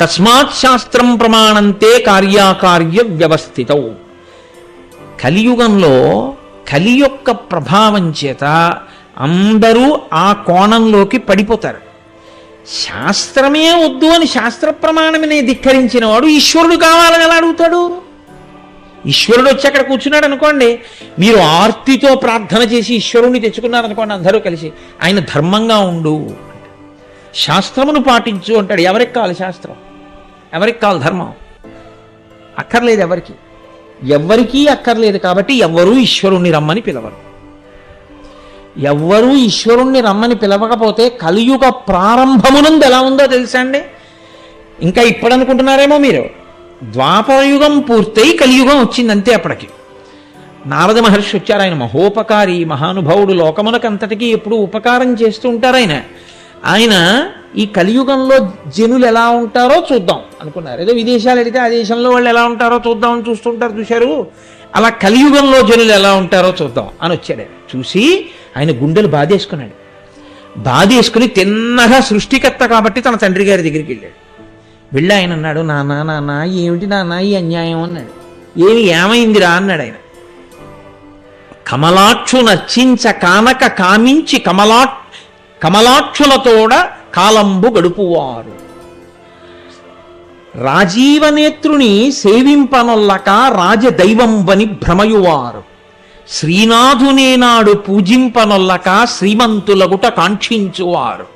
తస్మాత్ శాస్త్రం ప్రమాణంతే కార్యాకార్య వ్యవస్థితం. కలియుగంలో కలి యొక్క ప్రభావం చేత అందరూ ఆ కోణంలోకి పడిపోతారు. శాస్త్రమే వద్దు అని శాస్త్ర ప్రమాణమే ధిక్కరించిన వాడు ఈశ్వరుడు కావాలని ఎలా అడుగుతాడు? ఈశ్వరుడు వచ్చి అక్కడ కూర్చున్నాడు అనుకోండి, మీరు ఆర్తితో ప్రార్థన చేసి ఈశ్వరుణ్ణి తెచ్చుకున్నారనుకోండి, అందరూ కలిసి ఆయన ధర్మంగా ఉండు, శాస్త్రమును పాటించు అంటాడు. ఎవరికి కావాలి శాస్త్రం? ఎవరికి కావాలి ధర్మం? అక్కర్లేదు ఎవరికి. ఎవ్వరికీ అక్కర్లేదు కాబట్టి ఎవ్వరూ ఈశ్వరుణ్ణి రమ్మని పిలవరు. ఎవ్వరూ ఈశ్వరుణ్ణి రమ్మని పిలవకపోతే కలియుగ ప్రారంభమునందు ఎలా ఉందో తెలుసా అండి? ఇంకా ఇప్పుడు అనుకుంటున్నారేమో మీరు, ద్వాపరయుగం పూర్తయి కలియుగం వచ్చింది అంతే. అప్పటికి నారద మహర్షి వచ్చారు. ఆయన మహోపకారి, మహానుభావుడు, లోకమునకంతటికీ ఎప్పుడు ఉపకారం చేస్తూ ఉంటారు ఆయన. ఆయన ఈ కలియుగంలో జనులు ఎలా ఉంటారో చూద్దాం అనుకున్నారు. ఏదో విదేశాలు వెళితే ఆ దేశంలో వాళ్ళు ఎలా ఉంటారో చూద్దామని చూస్తుంటారు, చూశారు. అలా కలియుగంలో జనులు ఎలా ఉంటారో చూద్దాం అని వచ్చాడు. చూసి ఆయన గుండెలు బాధేసుకున్నాడు. బాధేసుకుని తిన్నగా సృష్టికర్త కాబట్టి తన తండ్రి గారి దగ్గరికి వెళ్ళాడు. వెళ్ళి ఆయన అన్నాడు, నాన్న ఏమిటి నాన్న ఈ అన్యాయం అన్నాడు. ఏమైందిరా అన్నాడు ఆయన. కమలాక్షు నర్చించ కానక కామించి కమలాక్షులతోడ కాలంబు గడుపువారు. రాజీవనేత్రుని సేవింపనొల్లక రాజదైవంబని భ్రమయువారు. శ్రీనాథునేనాడు పూజింపనొల్లక శ్రీమంతులగుట కాంక్షించువారు.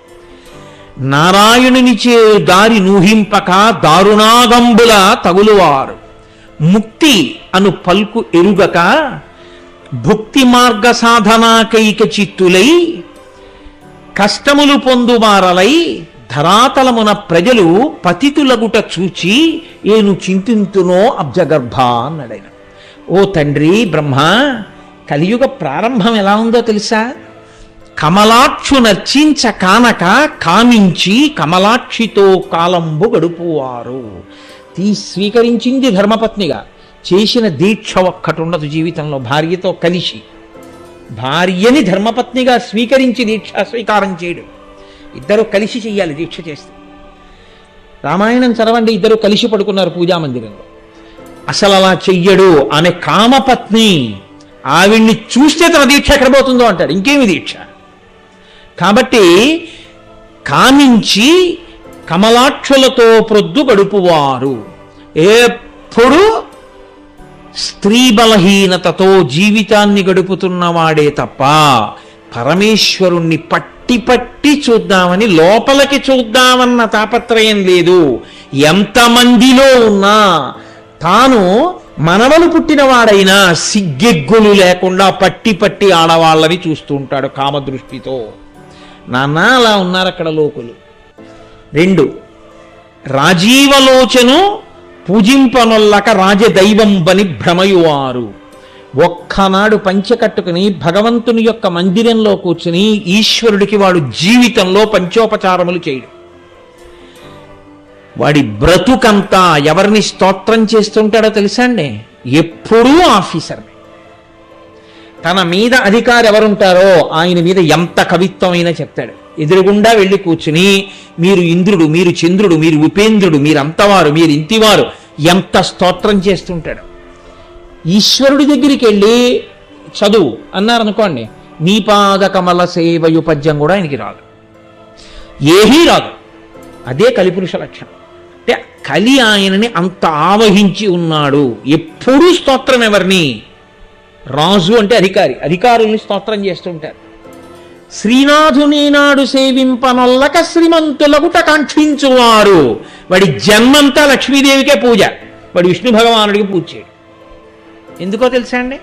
నారాయణునిచే దారి నూహింపక దారుణాగంబుల తగులువారు. ముక్తి అను పల్కు ఎరుగక భుక్తి మార్గ సాధనాకైక చిత్తులై కష్టములు పొందువారలై ధరాతలమున ప్రజలు పతితులగుట చూచి ఏను చింతింతునో అబ్జగర్భ అన్నాడైన. ఓ తండ్రి బ్రహ్మ, కలియుగ ప్రారంభం ఎలా ఉందో తెలుసా? కమలాక్షు నర్చించ కానక కామించి కమలాక్షితో కాలంబు గడుపువారు. స్వీకరించింది ధర్మపత్నిగా, చేసిన దీక్ష ఒక్కటి ఉండదు జీవితంలో. భార్యతో కలిసి, భార్యని ధర్మపత్నిగా స్వీకరించి దీక్ష స్వీకారం చేయడం. ఇద్దరు కలిసి చెయ్యాలి దీక్ష చేస్తే. రామాయణం చదవండి, ఇద్దరు కలిసి పడుకున్నారు పూజామందిరంలో. అసలు అలా చెయ్యడు అనే కామపత్ని, ఆవిడ్ని చూస్తే తన దీక్ష ఎక్కడ పోతుందో అంటాడు. ఇంకేమి దీక్ష? కాబట్టి కామించి కమలాక్షులతో ప్రొద్దు గడుపువారు. ఎప్పుడు స్త్రీ బలహీనతతో జీవితాన్ని గడుపుతున్నవాడే తప్ప పరమేశ్వరుణ్ణి పట్టి చూద్దామని, లోపలికి చూద్దామన్న తాపత్రయం లేదు. ఎంతమందిలో ఉన్నా తాను మనవలు పుట్టినవాడైనా సిగ్గెగ్గులు లేకుండా పట్టి ఆడవాళ్ళని చూస్తూ ఉంటాడు కామదృష్టితో. నాన్న అలా ఉన్నారు అక్కడ లోకులు. 2, రాజీవలోచను పూజింపనొల్లక రాజదైవం బని భ్రమయువారు. ఒక్కనాడు పంచె కట్టుకుని భగవంతుని యొక్క మందిరంలో కూర్చుని ఈశ్వరుడికి వాడు జీవితంలో పంచోపచారములు చేయడు. వాడి బ్రతుకంతా ఎవరిని స్తోత్రం చేస్తుంటాడో తెలుసా అండి? ఎప్పుడూ ఆఫీసర్. తన మీద అధికారి ఎవరుంటారో ఆయన మీద ఎంత కవిత్వమైనా చెప్తాడు. ఎదురుగుండా వెళ్ళి కూర్చుని మీరు ఇంద్రుడు, మీరు చంద్రుడు, మీరు ఉపేంద్రుడు, మీరు అంతవారు, మీరు ఇంతివారు, ఎంత స్తోత్రం చేస్తుంటాడు. ఈశ్వరుడి దగ్గరికి వెళ్ళి చదువు అన్నారనుకోండి, నీ పాద కమల సేవయు పద్యం కూడా ఆయనకి రాదు, ఏమీ రాదు. అదే కలిపురుష లక్షణం. అంటే కలి ఆయనని అంత ఆవహించి ఉన్నాడు. ఎప్పుడూ స్తోత్రం ఎవరిని? రాజు అంటే అధికారి, అధికారుల్ని స్తోత్రం చేస్తుంటారు. శ్రీనాథుని నాడు సేవింపనొల్లక శ్రీమంతులగుట కాంక్షించువారు. వాడి జన్మంతా లక్ష్మీదేవికే పూజ, వాడి విష్ణు భగవానుడికి పూజ చేయడు. ఎందుకో తెలుసా అండి?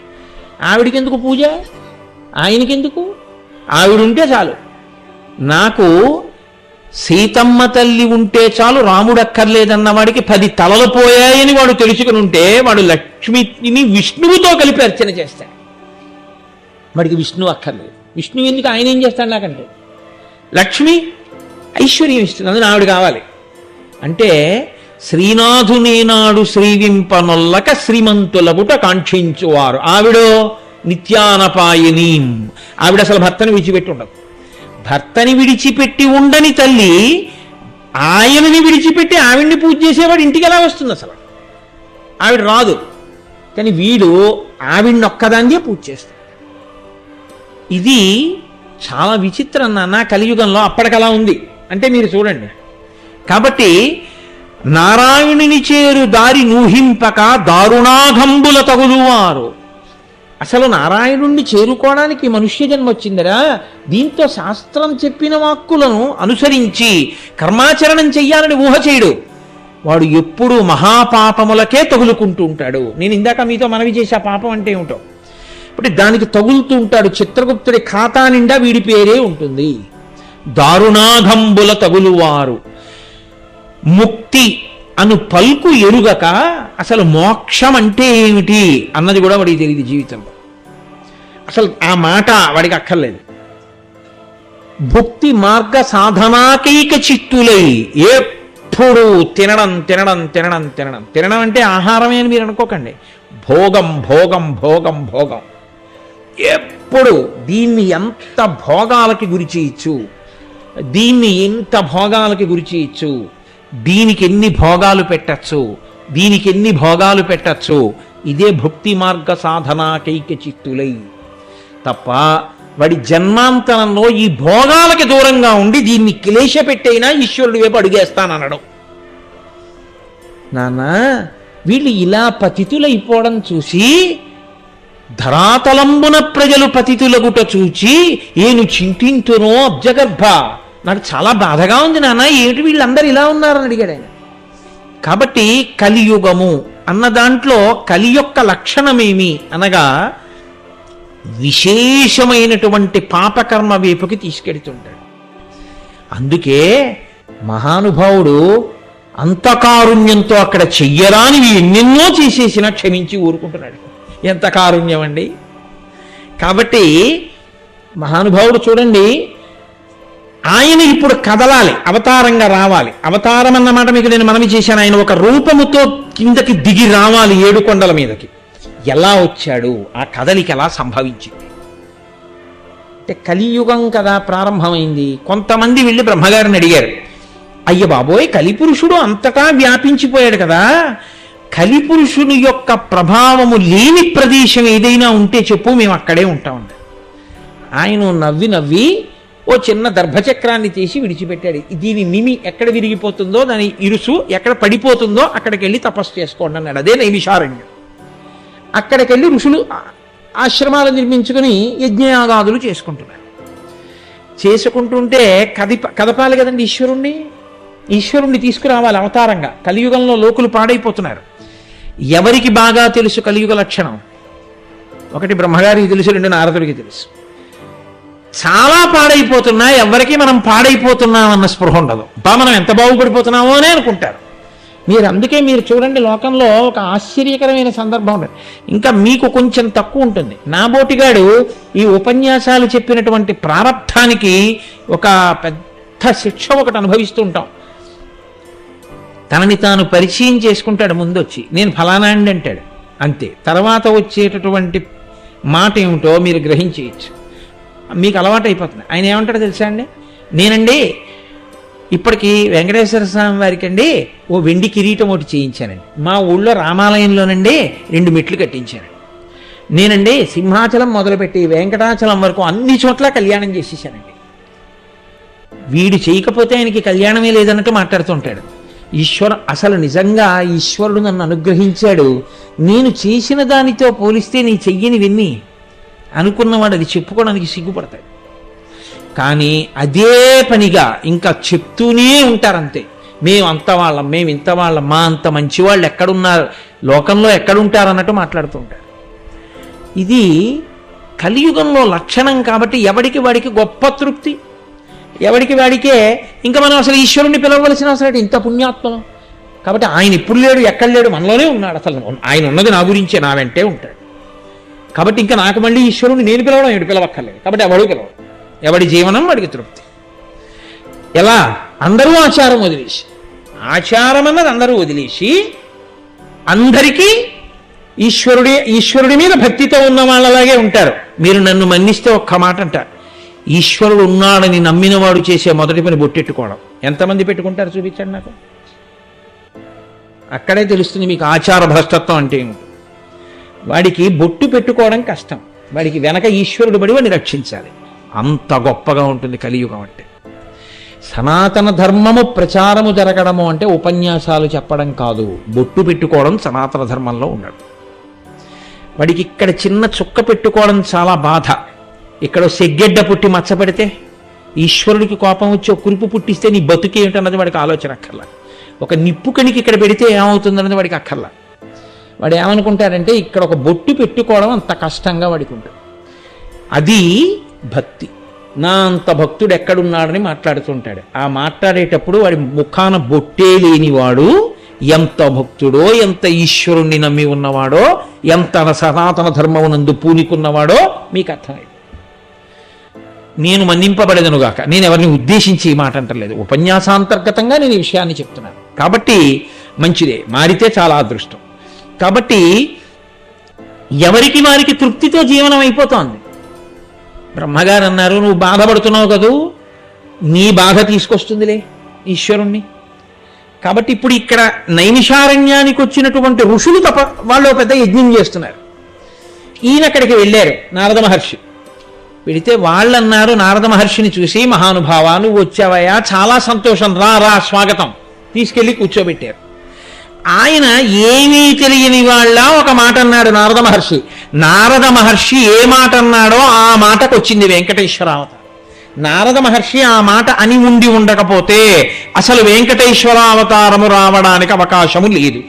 ఆవిడికి ఎందుకు పూజ? ఆయనకెందుకు? ఆవిడుంటే చాలు. నాకు సీతమ్మ తల్లి ఉంటే చాలు, రాముడు అక్కర్లేదన్న వాడికి 10 తలలు పోయాయని వాడు తెలుసుకుని ఉంటే వాడు లక్ష్మిని విష్ణువుతో కలిపి అర్చన చేస్తాడు. వాడికి విష్ణువు అక్కర్లేదు. విష్ణువు ఎందుకు? ఆయన ఏం చేస్తాడు నాకంటే? లక్ష్మి ఐశ్వర్యం ఇస్తుంది, అందులో ఆవిడ కావాలి. అంటే శ్రీనాథునేనాడు శ్రీవింపనొల్లక శ్రీమంతులగుట కాంక్షించువారు. ఆవిడో నిత్యానపాయనీ. ఆవిడ అసలు భర్తను విడిచిపెట్టి ఉండదు. భర్తని విడిచిపెట్టి ఉండని తల్లి ఆయనని విడిచిపెట్టి ఆవిడ్ని పూజ చేసేవాడు ఇంటికి ఎలా వస్తుంది? అసలు ఆవిడ రాదు. కానీ వీడు ఆవిడ్ని ఒక్కదాన్నే పూజ చేస్తాడు. ఇది చాలా విచిత్రం నాన్న కలియుగంలో. అప్పటికలా ఉంది అంటే మీరు చూడండి. కాబట్టి నారాయణుని చేరు దారి నూహింపక దారుణాఘంబుల తగులువారు. అసలు నారాయణుణ్ణి చేరుకోవడానికి మనుష్య జన్మ వచ్చిందరా? దీంతో శాస్త్రం చెప్పిన వాక్కులను అనుసరించి కర్మాచరణం చెయ్యాలని ఊహ చేయడు. వాడు ఎప్పుడు మహాపాపములకే తగులుకుంటూ ఉంటాడు. నేను ఇందాక మీతో మనవి చేసే ఆ పాపం అంటే ఏమిటో, ఇప్పుడు దానికి తగులుతూ ఉంటాడు. చిత్రగుప్తుడి ఖాతా నిండా వీడి పేరే ఉంటుంది. దారుణాఘంబుల తగులువారు ముక్తి అను పల్కు ఎరుగక అసలు మోక్షం అంటే ఏమిటి అన్నది కూడా వాడికి తెలియదు జీవితంలో. అసలు ఆ మాట వాడికి అక్కర్లేదు. భుక్తి మార్గ సాధనాకైక చిత్తులై ఎప్పుడు తినడం తినడం తినడం తినడం తినడం అంటే ఆహారమే అని మీరు అనుకోకండి. భోగం భోగం భోగం భోగం. ఎప్పుడు దీన్ని ఎంత భోగాలకి గురి చేయొచ్చు, దీన్ని ఎంత భోగాలకి గురి చేయొచ్చు, దీనికి ఎన్ని భోగాలు పెట్టచ్చు, దీనికి ఎన్ని భోగాలు పెట్టచ్చు. ఇదే భక్తి మార్గ సాధనాకైక చిత్తులై. తప్ప వాడి జన్మాంతరంలో ఈ భోగాలకి దూరంగా ఉండి దీన్ని క్లేశ పెట్టైనా ఈశ్వరుడి వైపు అడుగేస్తాననడం. నాన్న వీళ్ళు ఇలా పతితులైపోవడం చూసి, ధరాతలంబున ప్రజలు పతితులగుట చూచి ఏను చింతింతునో అబ్జగర్భ, నాకు చాలా బాధగా ఉంది నాన్న, ఏమిటి వీళ్ళందరూ ఇలా ఉన్నారని అడిగాడు ఆయన. కాబట్టి కలియుగము అన్న దాంట్లో కలి యొక్క లక్షణమేమి అనగా విశేషమైనటువంటి పాపకర్మ వైపుకి తీసుకెడుతుంటాడు. అందుకే మహానుభావుడు అంతకారుణ్యంతో అక్కడ చెయ్యరానివి ఎన్నెన్నో చేసేసినా క్షమించి ఊరుకుంటున్నాడు. ఎంత కారుణ్యం అండి! కాబట్టి మహానుభావుడు చూడండి, ఆయన ఇప్పుడు కదలాలి, అవతారంగా రావాలి. అవతారం అన్నమాట మీకు నేను మనవి చేశాను. ఆయన ఒక రూపముతో కిందకి దిగి రావాలి 7 కొండల మీదకి. ఎలా వచ్చాడు, ఆ కదలిక ఎలా సంభవించింది అంటే, కలియుగం కదా ప్రారంభమైంది. కొంతమంది వెళ్ళి బ్రహ్మగారిని అడిగారు, అయ్య బాబోయ్ కలిపురుషుడు అంతటా వ్యాపించిపోయాడు కదా, కలిపురుషుని యొక్క ప్రభావము లేని ప్రదేశం ఏదైనా ఉంటే చెప్పు, మేము అక్కడే ఉంటామన్నారు. ఆయన నవ్వి నవ్వి ఓ చిన్న దర్భచక్రాన్ని తీసి విడిచిపెట్టాడు. దీని నిమి ఎక్కడ విరిగిపోతుందో, దాని ఇరుసు ఎక్కడ పడిపోతుందో అక్కడికి వెళ్ళి తపస్సు చేసుకోండి అన్నాడు. అదే నైమిషారణ్యం. అక్కడికి వెళ్ళి ఋషులు ఆశ్రమాలు నిర్మించుకుని యజ్ఞయాగాదులు చేసుకుంటున్నారు. చేసుకుంటుంటే కదపాలి కదండి ఈశ్వరుణ్ణి తీసుకురావాలి అవతారంగా. కలియుగంలో లోకులు పాడైపోతున్నారు. ఎవరికి బాగా తెలుసు కలియుగ లక్షణం? ఒకటి బ్రహ్మగారికి తెలుసు, 2 నారదుడికి తెలుసు. చాలా పాడైపోతున్నా, ఎవరికి మనం పాడైపోతున్నాం అన్న స్పృహ ఉండదు. మనం ఎంత బాగుపడిపోతున్నామో అని అనుకుంటారు. అందుకే మీరు చూడండి, లోకంలో ఒక ఆశ్చర్యకరమైన సందర్భం ఉంటుంది. ఇంకా మీకు కొంచెం తక్కువ ఉంటుంది. నా బోటిగాడు ఈ ఉపన్యాసాలు చెప్పినటువంటి ప్రారబ్ధానికి ఒక పెద్ద శిక్ష ఒకటి అనుభవిస్తూ ఉంటాం. తనని తాను పరిచయం చేసుకుంటాడు. ముందొచ్చి నేను ఫలానా అండి అంటాడు, అంతే. తర్వాత వచ్చేటటువంటి మాట ఏమిటో మీరు గ్రహించేయచ్చు. మీకు అలవాటు అయిపోతుంది. ఆయన ఏమంటాడో తెలుసా అండి, నేనండి ఇప్పటికీ వెంకటేశ్వర స్వామి వారికి అండి ఓ వెండి కిరీటం ఒకటి చేయించానండి. మా ఊళ్ళో రామాలయంలోనండి 2 మెట్లు కట్టించానండి. నేనండి సింహాచలం మొదలుపెట్టి వెంకటాచలం వరకు అన్ని చోట్ల కళ్యాణం చేసేసానండి. వీడు చేయకపోతే ఆయనకి కళ్యాణమే లేదన్నట్టు మాట్లాడుతుంటాడు. అసలు నిజంగా ఈశ్వరుడు నన్ను అనుగ్రహించాడు, నేను చేసిన దానితో పోలిస్తే నీ చెయ్యని విన్ని అనుకున్నవాడు అది చెప్పుకోవడానికి సిగ్గుపడతాడు. కానీ అదే పనిగా ఇంకా చెప్తూనే ఉంటారంతే, మేము అంత వాళ్ళం, మేము ఇంత వాళ్ళం, మా అంత మంచివాళ్ళు ఎక్కడున్నారు, లోకంలో ఎక్కడుంటారు అన్నట్టు మాట్లాడుతూ ఉంటారు. ఇది కలియుగంలో లక్షణం. కాబట్టి ఎవడికి వాడికి గొప్ప తృప్తి, ఎవడికి వాడికే. ఇంకా మనం అసలు ఈశ్వరుణ్ణి పిలవలసిన అవసరం ఇంత పుణ్యాత్మం. కాబట్టి ఆయన ఇప్పుడు లేడు, ఎక్కడ లేడు, మనలోనే ఉన్నాడు. అసలు ఆయన ఉన్నది నా గురించే, నా వెంటే ఉంటాడు. కాబట్టి ఇంకా నాకు మళ్ళీ ఈశ్వరుని నేను పిలవడం ఏడు పిలవక్కర్లేదు. కాబట్టి ఎవడు పిలవడం, ఎవడి జీవనం వాడికి తృప్తి. ఎలా? అందరూ ఆచారం వదిలేసి, ఆచారం అన్నది అందరూ వదిలేసి అందరికీ ఈశ్వరుడి మీద భక్తితో ఉన్న వాళ్ళలాగే ఉంటారు. మీరు నన్ను మన్నిస్తే ఒక్క మాట అంటారు, ఈశ్వరుడు ఉన్నాడని నమ్మిన వాడు చేసే మొదటి పని బొట్టెట్టుకోవడం. ఎంతమంది పెట్టుకుంటారు చూపించండి నాకు. అక్కడే తెలుస్తుంది మీకు ఆచార భ్రష్టత్వం అంటే ఏమిటి. వాడికి బొట్టు పెట్టుకోవడం కష్టం, వాడికి వెనక ఈశ్వరుడు బడి వాడిని రక్షించాలి. అంత గొప్పగా ఉంటుంది కలియుగం అంటే. సనాతన ధర్మము ప్రచారము జరగడము అంటే ఉపన్యాసాలు చెప్పడం కాదు, బొట్టు పెట్టుకోవడం సనాతన ధర్మంలో ఉండడం. వాడికి ఇక్కడ చిన్న చుక్క పెట్టుకోవడం చాలా బాధ. ఇక్కడ సెగ్గెడ్డ పుట్టి మచ్చ పెడితే, ఈశ్వరుడికి కోపం వచ్చి ఒక కురుపు పుట్టిస్తే నీ బతుకేమిటన్నది వాడికి ఆలోచన అక్కర్లా. ఒక నిప్పు కణికి ఇక్కడ పెడితే ఏమవుతుందన్నది వాడికి అక్కర్లా. వాడు ఏమనుకుంటాడంటే ఇక్కడ ఒక బొట్టు పెట్టుకోవడం అంత కష్టంగా వాడికి ఉంటుంది. అది భక్తి. నా అంత భక్తుడు ఎక్కడున్నాడని మాట్లాడుతుంటాడు. ఆ మాట్లాడేటప్పుడు వాడి ముఖాన బొట్టే లేనివాడు ఎంత భక్తుడో, ఎంత ఈశ్వరుణ్ణి నమ్మి ఉన్నవాడో, ఎంత సనాతన ధర్మమునందు పూనికున్నవాడో మీకు అర్థమైంది. నేను మన్నింపబడదనుగాక, నేను ఎవరిని ఉద్దేశించి ఈ మాట అంటలేదు, ఉపన్యాసాంతర్గతంగా నేను ఈ విషయాన్ని చెప్తున్నాను. కాబట్టి మంచిదే, మారితే చాలా అదృష్టం. కాబట్టి ఎవరికి వారికి తృప్తితో జీవనం అయిపోతోంది. బ్రహ్మగారు అన్నారు, నువ్వు బాధపడుతున్నావు కదూ, నీ బాధ తీసుకొస్తుందిలే ఈశ్వరుణ్ణి. కాబట్టి ఇప్పుడు ఇక్కడ నైమిషారణ్యానికి వచ్చినటువంటి ఋషులు వాళ్ళు పెద్ద యజ్ఞం చేస్తున్నారు. ఈయన అక్కడికి వెళ్ళారు, నారద మహర్షి వెళితే వాళ్ళన్నారు నారద మహర్షిని చూసి, మహానుభావ నువ్వు వచ్చావయ్యా, చాలా సంతోషం, రా రా స్వాగతం, తీసుకెళ్ళి కూర్చోబెట్టారు. ఆయన ఏమీ తెలియని వాళ్ళ ఒక మాట అన్నాడు నారద మహర్షి. నారద మహర్షి ఏ మాట అన్నాడో ఆ మాటకు వచ్చింది వెంకటేశ్వరావతారం. నారద మహర్షి ఆ మాట అని ఉండి ఉండకపోతే అసలు వెంకటేశ్వరావతారము రావడానికి అవకాశము లేదు.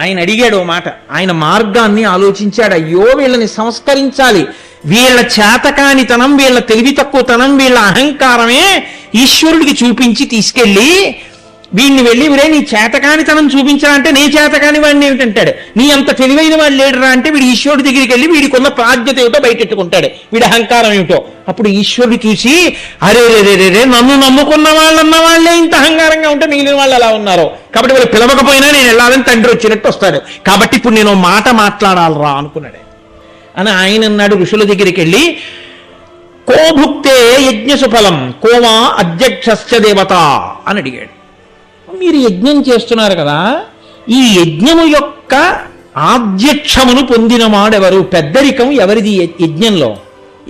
ఆయన అడిగాడు ఓ మాట, ఆయన మార్గాన్ని ఆలోచించాడు. అయ్యో వీళ్ళని సంస్కరించాలి, వీళ్ళ చేతకానితనం, వీళ్ళ తెలివి తక్కువతనం, వీళ్ళ అహంకారమే ఈశ్వరుడికి చూపించి తీసుకెళ్ళి వీడిని వెళ్ళి వీరే నీ చేతకానితనం చూపించాలంటే నీ చేతకాని వాడిని ఏమిటంటాడు, నీ అంత తెలివైన వాడు లేడరా అంటే వీడు ఈశ్వరుడి దగ్గరికి వెళ్ళి వీడికి ఉన్న ప్రాజ్ఞత ఏమిటో బయటెట్టుకుంటాడు, వీడి అహంకారం ఏమిటో. అప్పుడు ఈశ్వరుడు చూసి, అరే రే రే రే నన్ను నమ్ముకున్న వాళ్ళన్న వాళ్ళే ఇంత అహంకారంగా ఉంటే మిగిలిన వాళ్ళు ఎలా ఉన్నారో, కాబట్టి వాళ్ళు పిలవకపోయినా నేను వెళ్ళాలని తండ్రి వచ్చినట్టు వస్తాడు, కాబట్టి ఇప్పుడు నేను మాట మాట్లాడాలరా అనుకున్నాడు. అని ఆయన అన్నాడు ఋషుల దగ్గరికి వెళ్ళి, కో భుక్తే యజ్ఞసుఫలం కోవా అధ్యక్షశ్చ దేవత అని అడిగాడు. మీరు యజ్ఞం చేస్తున్నారు కదా, ఈ యజ్ఞము యొక్క ఆధ్యక్షమును పొందినవాడెవరు, పెద్దరికం ఎవరిది యజ్ఞంలో,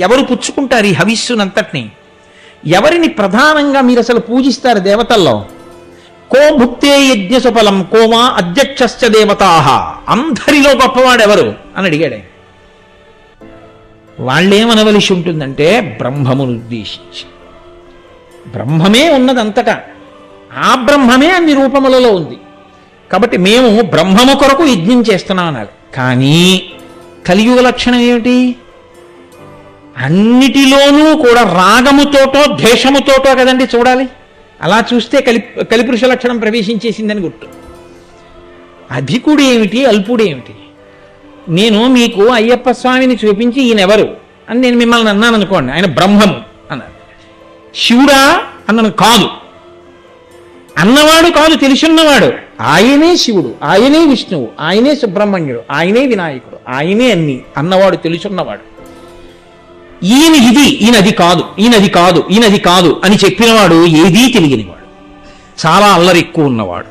ఎవరు పుచ్చుకుంటారు ఈ హవిస్సునంతటిని, ఎవరిని ప్రధానంగా మీరు అసలు పూజిస్తారు దేవతల్లో? కో భుక్తే యజ్ఞసుఫలం కోవా అధ్యక్షశ్చ దేవతాః, అందరిలో గొప్పవాడెవరు అని అడిగాడు. వాళ్ళేమనవలసి ఉంటుందంటే బ్రహ్మమును ఉద్దేశించి, బ్రహ్మమే ఉన్నదంతటా, ఆ బ్రహ్మమే అన్ని రూపములలో ఉంది, కాబట్టి మేము బ్రహ్మము కొరకు యజ్ఞం చేస్తున్నాం అన్నారు. కానీ కలియుగ లక్షణం ఏమిటి? అన్నిటిలోనూ కూడా రాగముతోటో ద్వేషముతోటో కదండి చూడాలి. అలా చూస్తే కలిపురుష లక్షణం ప్రవేశించేసిందని గుర్తు. అధికుడు ఏమిటి, అల్పుడు ఏమిటి? నేను మీకు అయ్యప్ప స్వామిని చూపించి ఈయనెవరు అని నేను మిమ్మల్ని అన్నాను అనుకోండి, ఆయన బ్రహ్మము అన్నారు. శివుడా అన్నను కాదు, అన్నవాడు కాదు, తెలుసున్నవాడు. ఆయనే శివుడు, ఆయనే విష్ణువు, ఆయనే సుబ్రహ్మణ్యుడు, ఆయనే వినాయకుడు, ఆయనే అన్ని అన్నవాడు, తెలుసున్నవాడు. ఈయన ఇది, ఈయనది కాదు, ఈయనది కాదు, ఈయనది కాదు అని చెప్పినవాడు ఏదీ తెలియనివాడు, చాలా అల్లరి ఎక్కువ ఉన్నవాడు.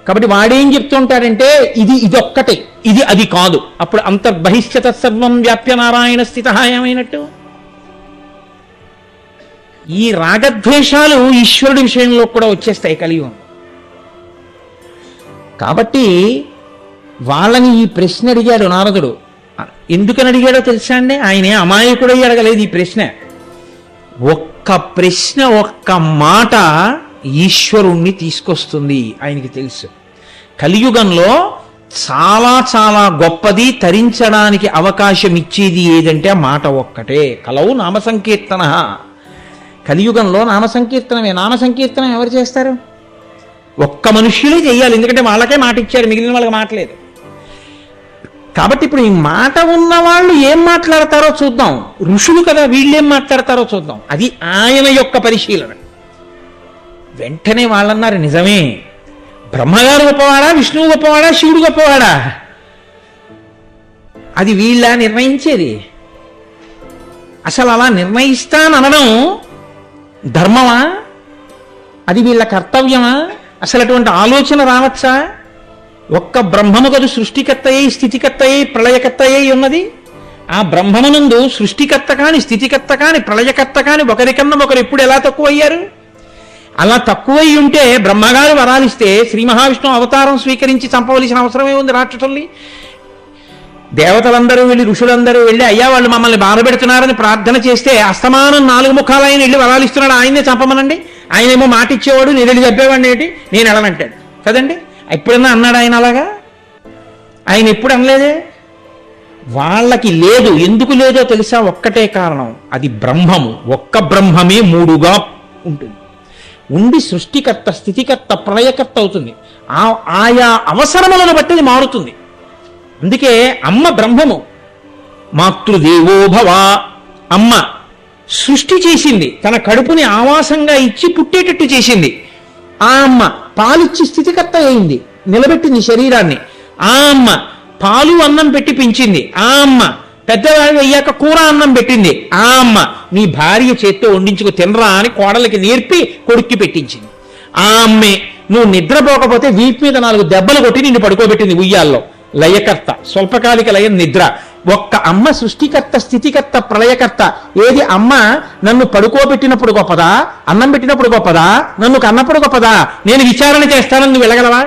కాబట్టి వాడేం చెప్తుంటాడంటే ఇది ఇదొక్కటే, ఇది అది కాదు. అప్పుడు అంతర్బహిష్యత సర్వం వ్యాప్య నారాయణ స్థిత ఏమైనట్టు? ఈ రాగద్వేషాలు ఈశ్వరుడి విషయంలో కూడా వచ్చేస్తాయి కలియుగం. కాబట్టి వాళ్ళని ఈ ప్రశ్న అడిగాడు నారదుడు. ఎందుకని అడిగాడో తెలుసా అండి? ఆయనే అమాయకుడై అడగలేదు ఈ ప్రశ్న. ఒక్క ప్రశ్న, ఒక్క మాట ఈశ్వరుణ్ణి తీసుకొస్తుంది, ఆయనకి తెలుసు. కలియుగంలో చాలా చాలా గొప్పది, తరించడానికి అవకాశం ఇచ్చేది ఏదంటే ఆ మాట ఒక్కటే. కలవు నామ సంకీర్తన. కలియుగంలో నామ సంకీర్తనమే. నామ సంకీర్తనం ఎవరు చేస్తారు? ఒక్క మనుష్యులే చెయ్యాలి, ఎందుకంటే వాళ్ళకే మాట ఇచ్చారు, మిగిలిన వాళ్ళకి మాట లేదు. కాబట్టి ఇప్పుడు ఈ మాట ఉన్న వాళ్ళు ఏం మాట్లాడతారో చూద్దాం. ఋషులు కదా, వీళ్ళేం మాట్లాడతారో చూద్దాం. అది ఆయన యొక్క పరిశీలన. వెంటనే వాళ్ళన్నారు, నిజమే, బ్రహ్మగారు గొప్పవాడా, విష్ణువు గొప్పవాడా, శివుడు గొప్పవాడా? అది వీళ్ళ నిర్ణయించేది. అసలు అలా నిర్ణయిస్తాననడం ధర్మమా? అది వీళ్ళ కర్తవ్యమా? అసలు అటువంటి ఆలోచన రావచ్చా? ఒక్క బ్రహ్మము కదు సృష్టికర్తయే, స్థితికర్తయే, ప్రళయకర్తయే ఉన్నది. ఆ బ్రహ్మమునందు సృష్టికర్త కాని, స్థితికర్త కాని, ప్రళయకర్త కాని ఒకరికన్నా ఒకరు ఎప్పుడు ఎలా తక్కువయ్యారు? అలా తక్కువై ఉంటే బ్రహ్మగారు వరాలిస్తే శ్రీ మహావిష్ణువు అవతారం స్వీకరించి చంపవలసిన అవసరమే ఉంది రాక్షసుల్ని. దేవతలందరూ వెళ్ళి, ఋషులందరూ వెళ్ళి, అయ్యా వాళ్ళు మమ్మల్ని బాధ పెడుతున్నారని ప్రార్థన చేస్తే అస్తమానం 4 ముఖాలైన వెళ్ళి వరాలిస్తున్నాడు, ఆయన్నే చంపమనండి. ఆయనేమో మాట ఇచ్చేవాడు, నేను వెళ్ళి చెప్పేవాడిని ఏంటి, నేను వెళ్ళనంటాడు కదండి. ఎప్పుడన్నా అన్నాడు ఆయన అలాగా? ఆయన ఎప్పుడు అనలేదే. వాళ్ళకి లేదు. ఎందుకు లేదో తెలుసా? ఒక్కటే కారణం, అది బ్రహ్మము. ఒక్క బ్రహ్మమే మూడుగా ఉంటుంది. ఉండి సృష్టికర్త, స్థితికర్త, ప్రళయకర్త అవుతుంది. ఆయా అవసరములను బట్టి అది మారుతుంది. అందుకే అమ్మ బ్రహ్మము. మాతృదేవోభవ, అమ్మ సృష్టి చేసింది, తన కడుపుని ఆవాసంగా ఇచ్చి పుట్టేటట్టు చేసింది. ఆ అమ్మ పాలిచ్చి స్థితికర్త అయింది, నిలబెట్టింది శరీరాన్ని. ఆ అమ్మ పాలు అన్నం పెట్టి పెంచింది. ఆ అమ్మ పెద్దవాడు అయ్యాక కూర అన్నం పెట్టింది. ఆ అమ్మ నీ భార్య చేత్తో వండించుకు తినరా అని కోడలికి నేర్పి కొడుక్కి పెట్టించింది. ఆ అమ్మే నువ్వు నిద్రపోకపోతే వీపు మీద 4 దెబ్బలు కొట్టి నిన్ను పడుకోబెట్టింది ఉయ్యాల్లో. లయకర్త, స్వల్పకాలిక లయం నిద్ర. ఒక్క అమ్మ సృష్టికర్త, స్థితికర్త, ప్రళయకర్త. ఏది అమ్మ నన్ను పడుకోబెట్టినప్పుడు గొప్పదా, అన్నం పెట్టినప్పుడు గొప్పదా, నన్ను కన్నప్పుడు గొప్పదా? నేను విచారణ చేస్తానని నువ్వు వెళ్ళగలవా?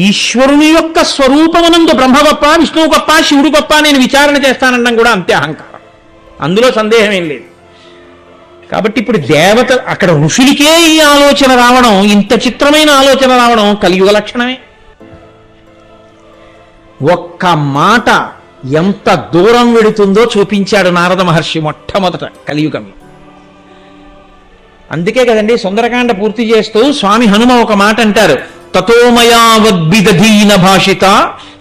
ఈశ్వరుని యొక్క స్వరూపమునందు బ్రహ్మ గొప్ప, విష్ణువు గొప్ప, శివుడు గొప్ప, నేను విచారణ చేస్తానడం కూడా అంతే అహంకారం. అందులో సందేహం ఏం లేదు. కాబట్టి ఇప్పుడు దేవత, అక్కడ ఋషులకే ఈ ఆలోచన రావడం, ఇంత చిత్రమైన ఆలోచన రావడం కలియుగ లక్షణమే. ఒక్క మాట ఎంత దూరం వెడుతుందో చూపించాడు నారద మహర్షి మొట్టమొదట కలియుగంలో. అందుకే కదండి సుందరకాండ పూర్తి చేస్తూ స్వామి హనుమ ఒక మాట అంటారు, తతోమయావద్భిదధీన భాషిత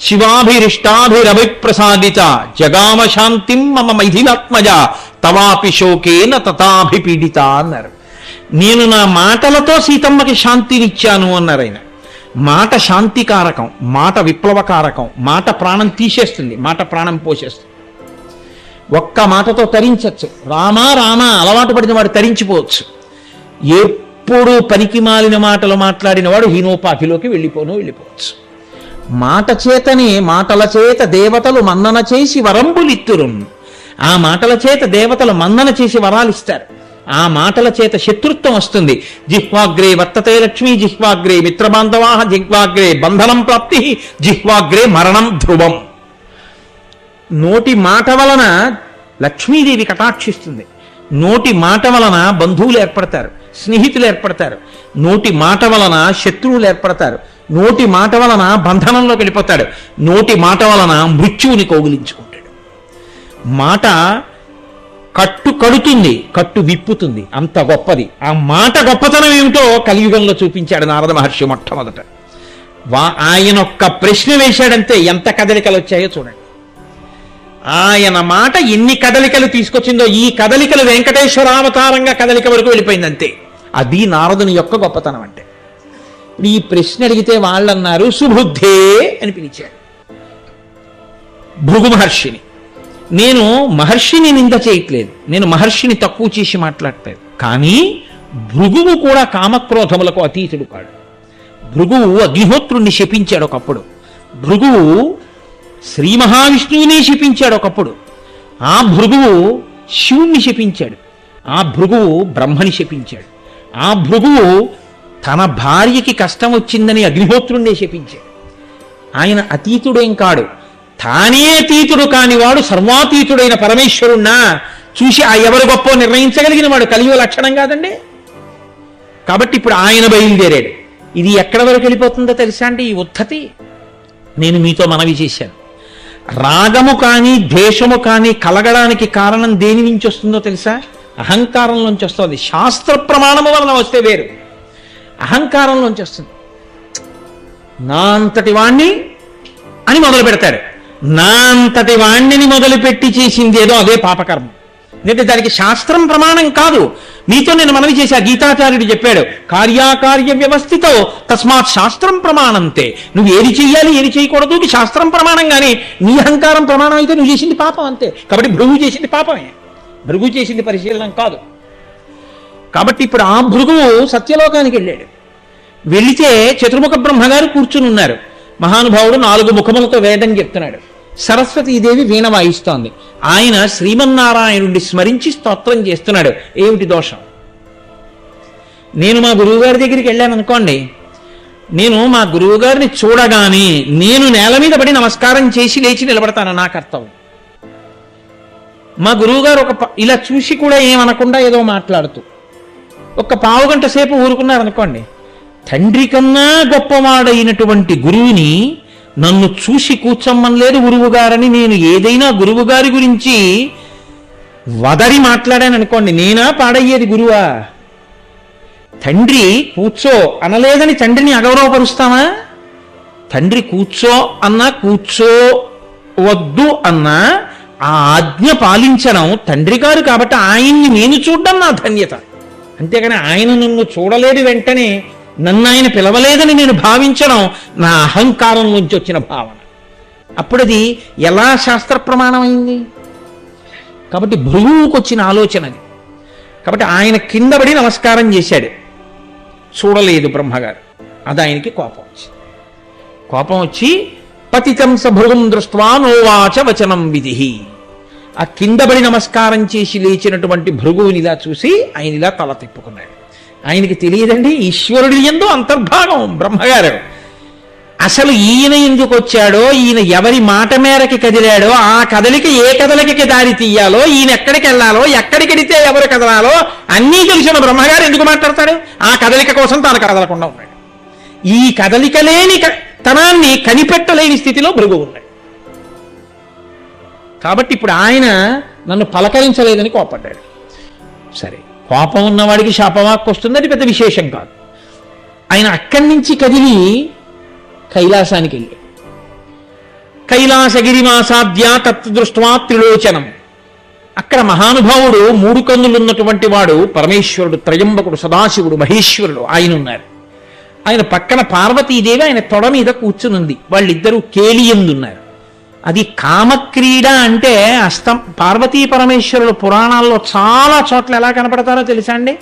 శివాభిరిష్టాభిరభిప్రసాదిత జగామ శాంతిం మమ మైథిలాత్మజ తవాపి శోకేన తథాభిపీడిత అన్నారు. నేను నా మాటలతో సీతమ్మకి శాంతినిచ్చాను అన్నారు ఆయన. మాట శాంతికారకం, మాట విప్లవకారకం. మాట ప్రాణం తీసేస్తుంది, మాట ప్రాణం పోసేస్తుంది. ఒక్క మాటతో తరించచ్చు. రామా రామా అలవాటు పడిన వాడు తరించిపోవచ్చు. ఎప్పుడు పనికి మాలిన మాటలు మాట్లాడిన వాడు హీనోపాధిలోకి వెళ్ళిపోవచ్చు. మాట చేతనే, మాటల చేత దేవతలు మన్నన చేసి వరంబులిత్తురు. ఆ మాటల చేత దేవతలు మన్నన చేసి వరాలు ఇస్తారు. ఆ మాటల చేత శత్రుత్వం వస్తుంది. జిహ్వాగ్రే వర్తతే లక్ష్మీ, జిహ్వాగ్రే మిత్రబాంధవా, జిహ్వాగ్రే బంధనం ప్రాప్తి, జిహ్వాగ్రే మరణం ధ్రువం. నోటి మాట వలన లక్ష్మీదేవి కటాక్షిస్తుంది. నోటి మాట వలన బంధువులు ఏర్పడతారు, స్నేహితులు ఏర్పడతారు. నోటి మాట వలన శత్రువులు ఏర్పడతారు. నోటి మాట వలన బంధనంలోకి వెళ్ళిపోతాడు. నోటి మాట వలన మృత్యువుని కౌగిలించుకుంటాడు. మాట కట్టు కడుతుంది, కట్టు విప్పుతుంది. అంత గొప్పది. ఆ మాట గొప్పతనం ఏమిటో కలియుగంలో చూపించాడు నారద మహర్షి మొట్టమొదట. ఆయన ఒక్క ప్రశ్న వేశాడంతే ఎంత కదలికలు వచ్చాయో చూడండి. ఆయన మాట ఎన్ని కదలికలు తీసుకొచ్చిందో, ఈ కదలికలు వెంకటేశ్వరావతారంగా కదలిక వరకు వెళ్ళిపోయింది అంతే. అది నారదుని యొక్క గొప్పతనం అంటే. ఈ ప్రశ్న అడిగితే వాళ్ళన్నారు సుబుద్ధే అని పిలిచాడు భృగు మహర్షిని. నేను మహర్షిని నింద చేయట్లేదు, నేను మహర్షిని తక్కువ చేసి మాట్లాడట్లేదు. కానీ భృగువు కూడా కామక్రోధములకు అతీతుడు కాడు. భృగువు అగ్నిహోత్రుణ్ణి శపించాడు ఒకప్పుడు. భృగువు శ్రీ మహావిష్ణువుని శపించాడు ఒకప్పుడు. ఆ భృగువు శివుణ్ణి శపించాడు. ఆ భృగువు బ్రహ్మని శపించాడు. ఆ భృగువు తన భార్యకి కష్టం వచ్చిందని అగ్నిహోత్రుణ్ణి శపించాడు. ఆయన అతీతుడేం కాడు. తానే అతీతుడు కానివాడు సర్వాతీతుడైన పరమేశ్వరుణ్ణా చూసి ఆ ఎవరు గొప్ప నిర్ణయించగలిగిన వాడు కలియుగ లక్షణం కాదండి. కాబట్టి ఇప్పుడు ఆయన బయలుదేరాడు. ఇది ఎక్కడ వరకు వెళ్ళిపోతుందో తెలుసా అండి ఈ ఉద్ధతి? నేను మీతో మనవి చేశాను. రాగము కానీ ద్వేషము కానీ కలగడానికి కారణం దేని నుంచి వస్తుందో తెలుసా? అహంకారంలోంచి వస్తుంది. శాస్త్ర ప్రమాణము వలన వస్తే వేరు, అహంకారంలోంచి వస్తుంది. నా అంతటి వాణ్ణి అని మొదలు పెడతాడు. నా అంతటి వాణ్ణిని మొదలుపెట్టి చేసింది ఏదో అదే పాపకర్మ. ఎందుకంటే దానికి శాస్త్రం ప్రమాణం కాదు. మీతో నేను మనవి చేశా, గీతాచార్యుడు చెప్పాడు, కార్యాకార్య వ్యవస్థితో తస్మాత్ శాస్త్రం ప్రమాణంతే. నువ్వు ఏది చెయ్యాలి ఏది చేయకూడదు శాస్త్రం ప్రమాణం. కానీ నీ అహంకారం ప్రమాణం అయితే నువ్వు చేసింది పాపం అంతే. కాబట్టి భృగు చేసింది పాపమే, భృగు చేసింది పరిశీలనం కాదు. కాబట్టి ఇప్పుడు ఆ భృగువు సత్యలోకానికి వెళ్ళాడు. వెళితే చతుర్ముఖ బ్రహ్మగారు కూర్చుని ఉన్నారు. మహానుభావుడు 4 ముఖములతో వేదం చెప్తున్నాడు. సరస్వతీదేవి వీణ వాయిస్తోంది. ఆయన శ్రీమన్నారాయణుడిని స్మరించి స్తోత్రం చేస్తున్నాడు. ఏమిటి దోషం? నేను మా గురువుగారి దగ్గరికి వెళ్ళాను అనుకోండి, నేను మా గురువుగారిని చూడగానే నేను నేల మీద పడి నమస్కారం చేసి లేచి నిలబడతాను, నా కర్తవ్యం. మా గురువుగారు ఇలా చూసి కూడా ఏమనకుండా ఏదో మాట్లాడుతూ ఒక పావుగంట సేపు ఊరుకున్నారనుకోండి, తండ్రి కన్నా గొప్పవాడైనటువంటి గురువుని నన్ను చూసి కూర్చోమ్మనలేదు గురువుగారని నేను ఏదైనా గురువుగారి గురించి వదరి మాట్లాడాను అనుకోండి, నేనా పాడయ్యేది గురువా? తండ్రి కూర్చో అనలేదని తండ్రిని అగౌరవపరుస్తామా? తండ్రి కూర్చో అన్నా కూర్చోవద్దు అన్నా ఆ ఆజ్ఞ పాలించడం తండ్రి గారు కాబట్టి ఆయన్ని నేను చూడడం నా ధన్యత. అంతేగాని ఆయన నన్ను చూడలేదు వెంటనే నన్ను ఆయన పిలవలేదని నేను భావించడం నా అహంకారం నుంచి వచ్చిన భావన. అప్పుడది ఎలా శాస్త్ర ప్రమాణమైంది? కాబట్టి భృగువుకు వచ్చిన ఆలోచన అది. కాబట్టి ఆయన కింద పడి నమస్కారం చేశాడు, చూడలేదు బ్రహ్మగారు. అది ఆయనకి కోపం వచ్చి పతితం స భృగుం దృష్ట్వా నోవాచ వచనం విధిహి. ఆ కిందబడి నమస్కారం చేసి లేచినటువంటి భృగువుని ఇలా చూసి ఆయన ఇలా తల తిప్పుకున్నాడు. ఆయనకి తెలియదండి ఈశ్వరుడి యందు అంతర్భాగం బ్రహ్మగారు. అసలు ఈయన ఎందుకు వచ్చాడో, ఈయన ఎవరి మాట మేరకి కదిలాడో, ఆ కదలిక ఏ కదలికకి దారి తీయాలో, ఈయన ఎక్కడికి వెళ్ళాలో, ఎక్కడికెడితే ఎవరు కదలాలో అన్నీ తెలిసిన బ్రహ్మగారు ఎందుకు మాట్లాడతాడు? ఆ కదలిక కోసం తాను కదలకుండా ఉన్నాడు. ఈ కదలిక లేని తనాన్ని కనిపెట్టలేని స్థితిలో భృగువు ఉన్నాడు. కాబట్టి ఇప్పుడు ఆయన నన్ను పలకరించలేదని కోపడ్డాడు. సరే, కోపం ఉన్నవాడికి శాపవాక్కు వస్తుంది, అది పెద్ద విశేషం కాదు. ఆయన అక్కడి నుంచి కదిలి కైలాసానికి వెళ్ళాడు. కైలాసగిరిమాసాద్య తత్దృష్ట్వా త్రిలోచనం. అక్కడ మహానుభావుడు 3 కన్నులు ఉన్నటువంటి వాడు పరమేశ్వరుడు, త్రయంబకుడు, సదాశివుడు, మహేశ్వరుడు ఆయన ఉన్నారు. ఆయన పక్కన పార్వతీదేవి ఆయన తొడ మీద కూర్చునుంది. వాళ్ళిద్దరూ కేళియందున్నారు. అది కామక్రీడ అంటే పార్వతీ పరమేశ్వరుడు పురాణాల్లో చాలా చోట్ల ఎలా కనపడతారో తెలుసా అండి?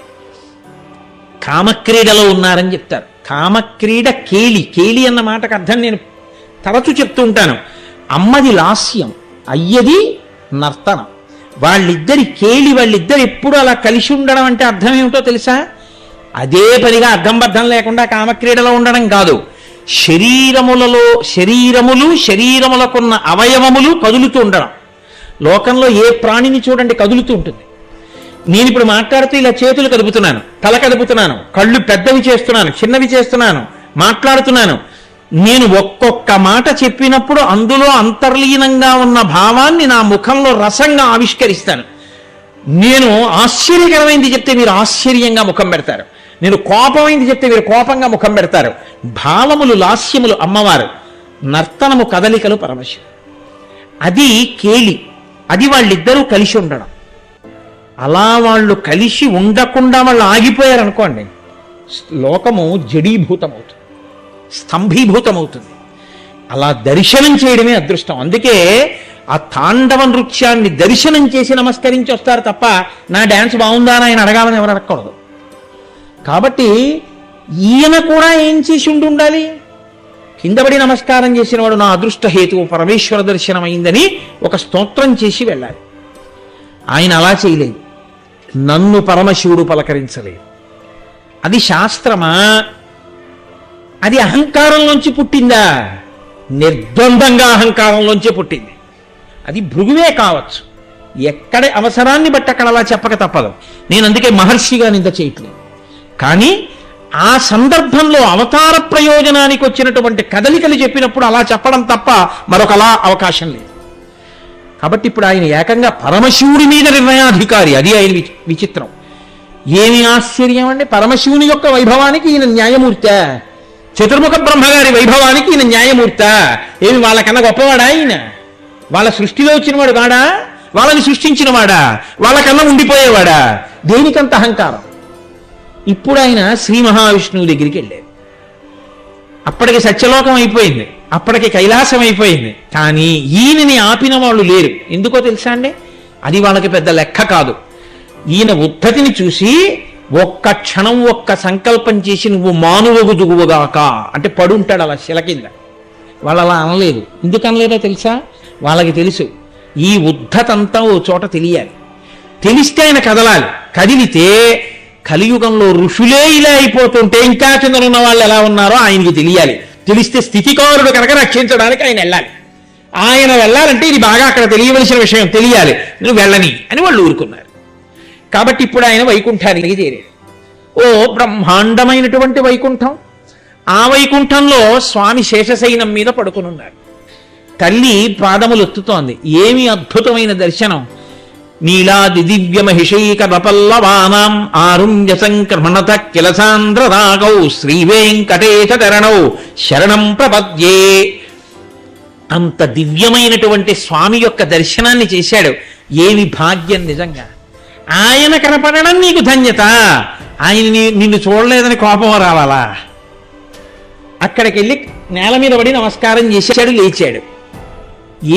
కామక్రీడలో ఉన్నారని చెప్తారు. కామక్రీడ కేళి అన్న మాటకు అర్థం నేను తరచు చెప్తూ ఉంటాను. అమ్మది లాస్యం, అయ్యది నర్తనం. వాళ్ళిద్దరు ఎప్పుడు అలా కలిసి ఉండడం అంటే అర్థం ఏమిటో తెలుసా? అదే పనిగా అర్థం బద్ధం లేకుండా కామక్రీడలో ఉండడం కాదు. శరీరములకున్న అవయవములు కదులుతూ ఉండడం. లోకంలో ఏ ప్రాణిని చూడండి కదులుతూ ఉంటుంది. నేను ఇప్పుడు మాట్లాడుతూ ఇలా చేతులు కదుపుతున్నాను, తల కదుపుతున్నాను, కళ్ళు పెద్దవి చేస్తున్నాను, చిన్నవి చేస్తున్నాను, మాట్లాడుతున్నాను. నేను ఒక్కొక్క మాట చెప్పినప్పుడు అందులో అంతర్లీనంగా ఉన్న భావాన్ని నా ముఖంలో రసంగా ఆవిష్కరిస్తాను. నేను ఆశ్చర్యకరమైంది చెప్తే మీరు ఆశ్చర్యంగా ముఖం పెడతారు. నేను కోపమైంది చెప్తే మీరు కోపంగా ముఖం పెడతారు. భావములు లాస్యములు అమ్మవారు, నర్తనము కదలికలు పరమశివుడు. అది కేళి. అది వాళ్ళిద్దరూ కలిసి ఉండడం. అలా వాళ్ళు కలిసి ఉండకుండా వాళ్ళు ఆగిపోయారనుకోండి, లోకము జడీభూతమవుతుంది, స్తంభీభూతమవుతుంది. అలా దర్శనం చేయడమే అదృష్టం. అందుకే ఆ తాండవ నృత్యాన్ని దర్శనం చేసి నమస్కరించి వస్తారు తప్ప నా డ్యాన్స్ బాగుందా అని ఆయన అడగాలని ఎవరు అడగకూడదు. కాబట్టి ఈయన కూడా ఏం చేసి ఉండాలి? కిందపడి నమస్కారం చేసిన వాడు నా అదృష్ట హేతువు పరమేశ్వర దర్శనం అయిందని ఒక స్తోత్రం చేసి వెళ్ళాలి. ఆయన అలా చేయలేదు. నన్ను పరమశివుడు పలకరించలేదు. అది శాస్త్రమా? అది అహంకారంలోంచి పుట్టిందా? నిర్ద్వందంగా అహంకారంలోంచి పుట్టింది. అది భృగువే కావచ్చు. ఎక్కడ అవసరాన్ని బట్టి అక్కడ అలా చెప్పక తప్పదు. నేను అందుకే మహర్షిగా నింద చేయట్లేదు. కానీ ఆ సందర్భంలో అవతార ప్రయోజనానికి వచ్చినటువంటి కదలికలు చెప్పినప్పుడు అలా చెప్పడం తప్ప మరొకలా అవకాశం లేదు. కాబట్టి ఇప్పుడు ఆయన ఏకంగా పరమశివుడి మీద నిర్ణయాధికారి. అది ఆయన విచిత్రం. ఏమి ఆశ్చర్యం అండి! పరమశివుని యొక్క వైభవానికి ఈయన న్యాయమూర్త, చతుర్ముఖ బ్రహ్మగారి వైభవానికి ఈయన న్యాయమూర్త. ఏమి వాళ్ళకన్నా గొప్పవాడా? ఆయన వాళ్ళ సృష్టిలో వచ్చినవాడు కాడా? వాళ్ళని సృష్టించినవాడా? వాళ్ళకన్నా ఉండిపోయేవాడా? దేనికంత అహంకారం? ఇప్పుడు ఆయన శ్రీ మహావిష్ణువు దగ్గరికి వెళ్ళారు. అప్పటికి సత్యలోకం అయిపోయింది, అప్పటికి కైలాసం అయిపోయింది. కానీ ఈయనని ఆపిన వాళ్ళు లేరు. ఎందుకో తెలుసా అండి? అది వాళ్ళకి పెద్ద లెక్క కాదు. ఈయన ఉద్ధతిని చూసి ఒక్క క్షణం ఒక్క సంకల్పం చేసి నువ్వు మానువగు దుగువగాక అంటే పడుంటాడు అలా శిల కింద. వాళ్ళు అలా అనలేదు. ఎందుకు అనలేదో తెలుసా? వాళ్ళకి తెలుసు ఈ ఉద్ధతంతా ఓ చోట తెలియాలి. తెలిస్తే ఆయన కదలాలి. కదిలితే కలియుగంలో ఋషులే ఇలా అయిపోతుంటే ఇంకా కింద ఉన్న వాళ్ళు ఎలా ఉన్నారో ఆయనకి తెలియాలి. తెలిస్తే స్థితికారుడు కనుక రక్షించడానికి ఆయన వెళ్ళాలి. ఆయన వెళ్ళాలంటే ఇది బాగా అక్కడ తెలియవలసిన విషయం, తెలియాలి, నువ్వు వెళ్ళని అని వాళ్ళు ఊరుకున్నారు. కాబట్టి ఇప్పుడు ఆయన వైకుంఠానికి చేరాడు. ఓ బ్రహ్మాండమైనటువంటి వైకుంఠం. ఆ వైకుంఠంలో స్వామి శేషశయనం మీద పడుకునున్నారు. తల్లి పాదములు ఎత్తుతోంది. ఏమి అద్భుతమైన దర్శనం! నీలాది దివ్య మహిషైక రపల్లవానాం ఆరుణ్య సంక్రమణత కిలసాంద్రరాగౌ శ్రీ వెంకటేశ చరణౌ శరణం ప్రపద్యే. అంత దివ్యమైనటువంటి స్వామి యొక్క దర్శనాన్ని చేశాడు. ఏమి భాగ్యం నిజంగా! ఆయన కనపడడం నీకు ధన్యత. ఆయన నిన్ను చూడలేదని కోపం రావాలా? అక్కడికి వెళ్ళి నేల మీద పడి నమస్కారం చేశాడు, లేచాడు.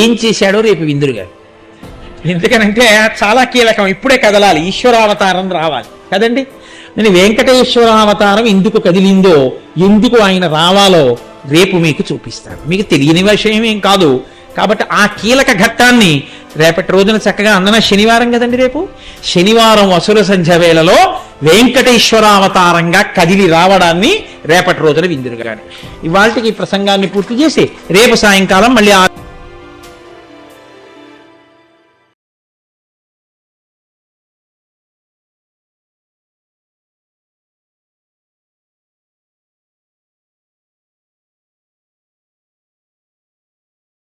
ఏం చేశాడో రేపు విందురు గారు. ఎందుకనంటే చాలా కీలకం. ఇప్పుడే కదలాలి, ఈశ్వరావతారం రావాలి కదండి. నేను వెంకటేశ్వరావతారం ఎందుకు కదిలిందో, ఎందుకు ఆయన రావాలో రేపు మీకు చూపిస్తాను. మీకు తెలియని విషయం ఏం కాదు. కాబట్టి ఆ కీలక ఘట్టాన్ని రేపటి రోజున చక్కగా అందన శనివారం కదండి, రేపు శనివారం అసుర సంధ్య వేళలో వెంకటేశ్వరావతారంగా కదిలి రావడాన్ని రేపటి రోజున విందురుగాని. ఇవాళకి ఈ ప్రసంగాన్ని పూర్తి చేసి రేపు సాయంకాలం మళ్ళీ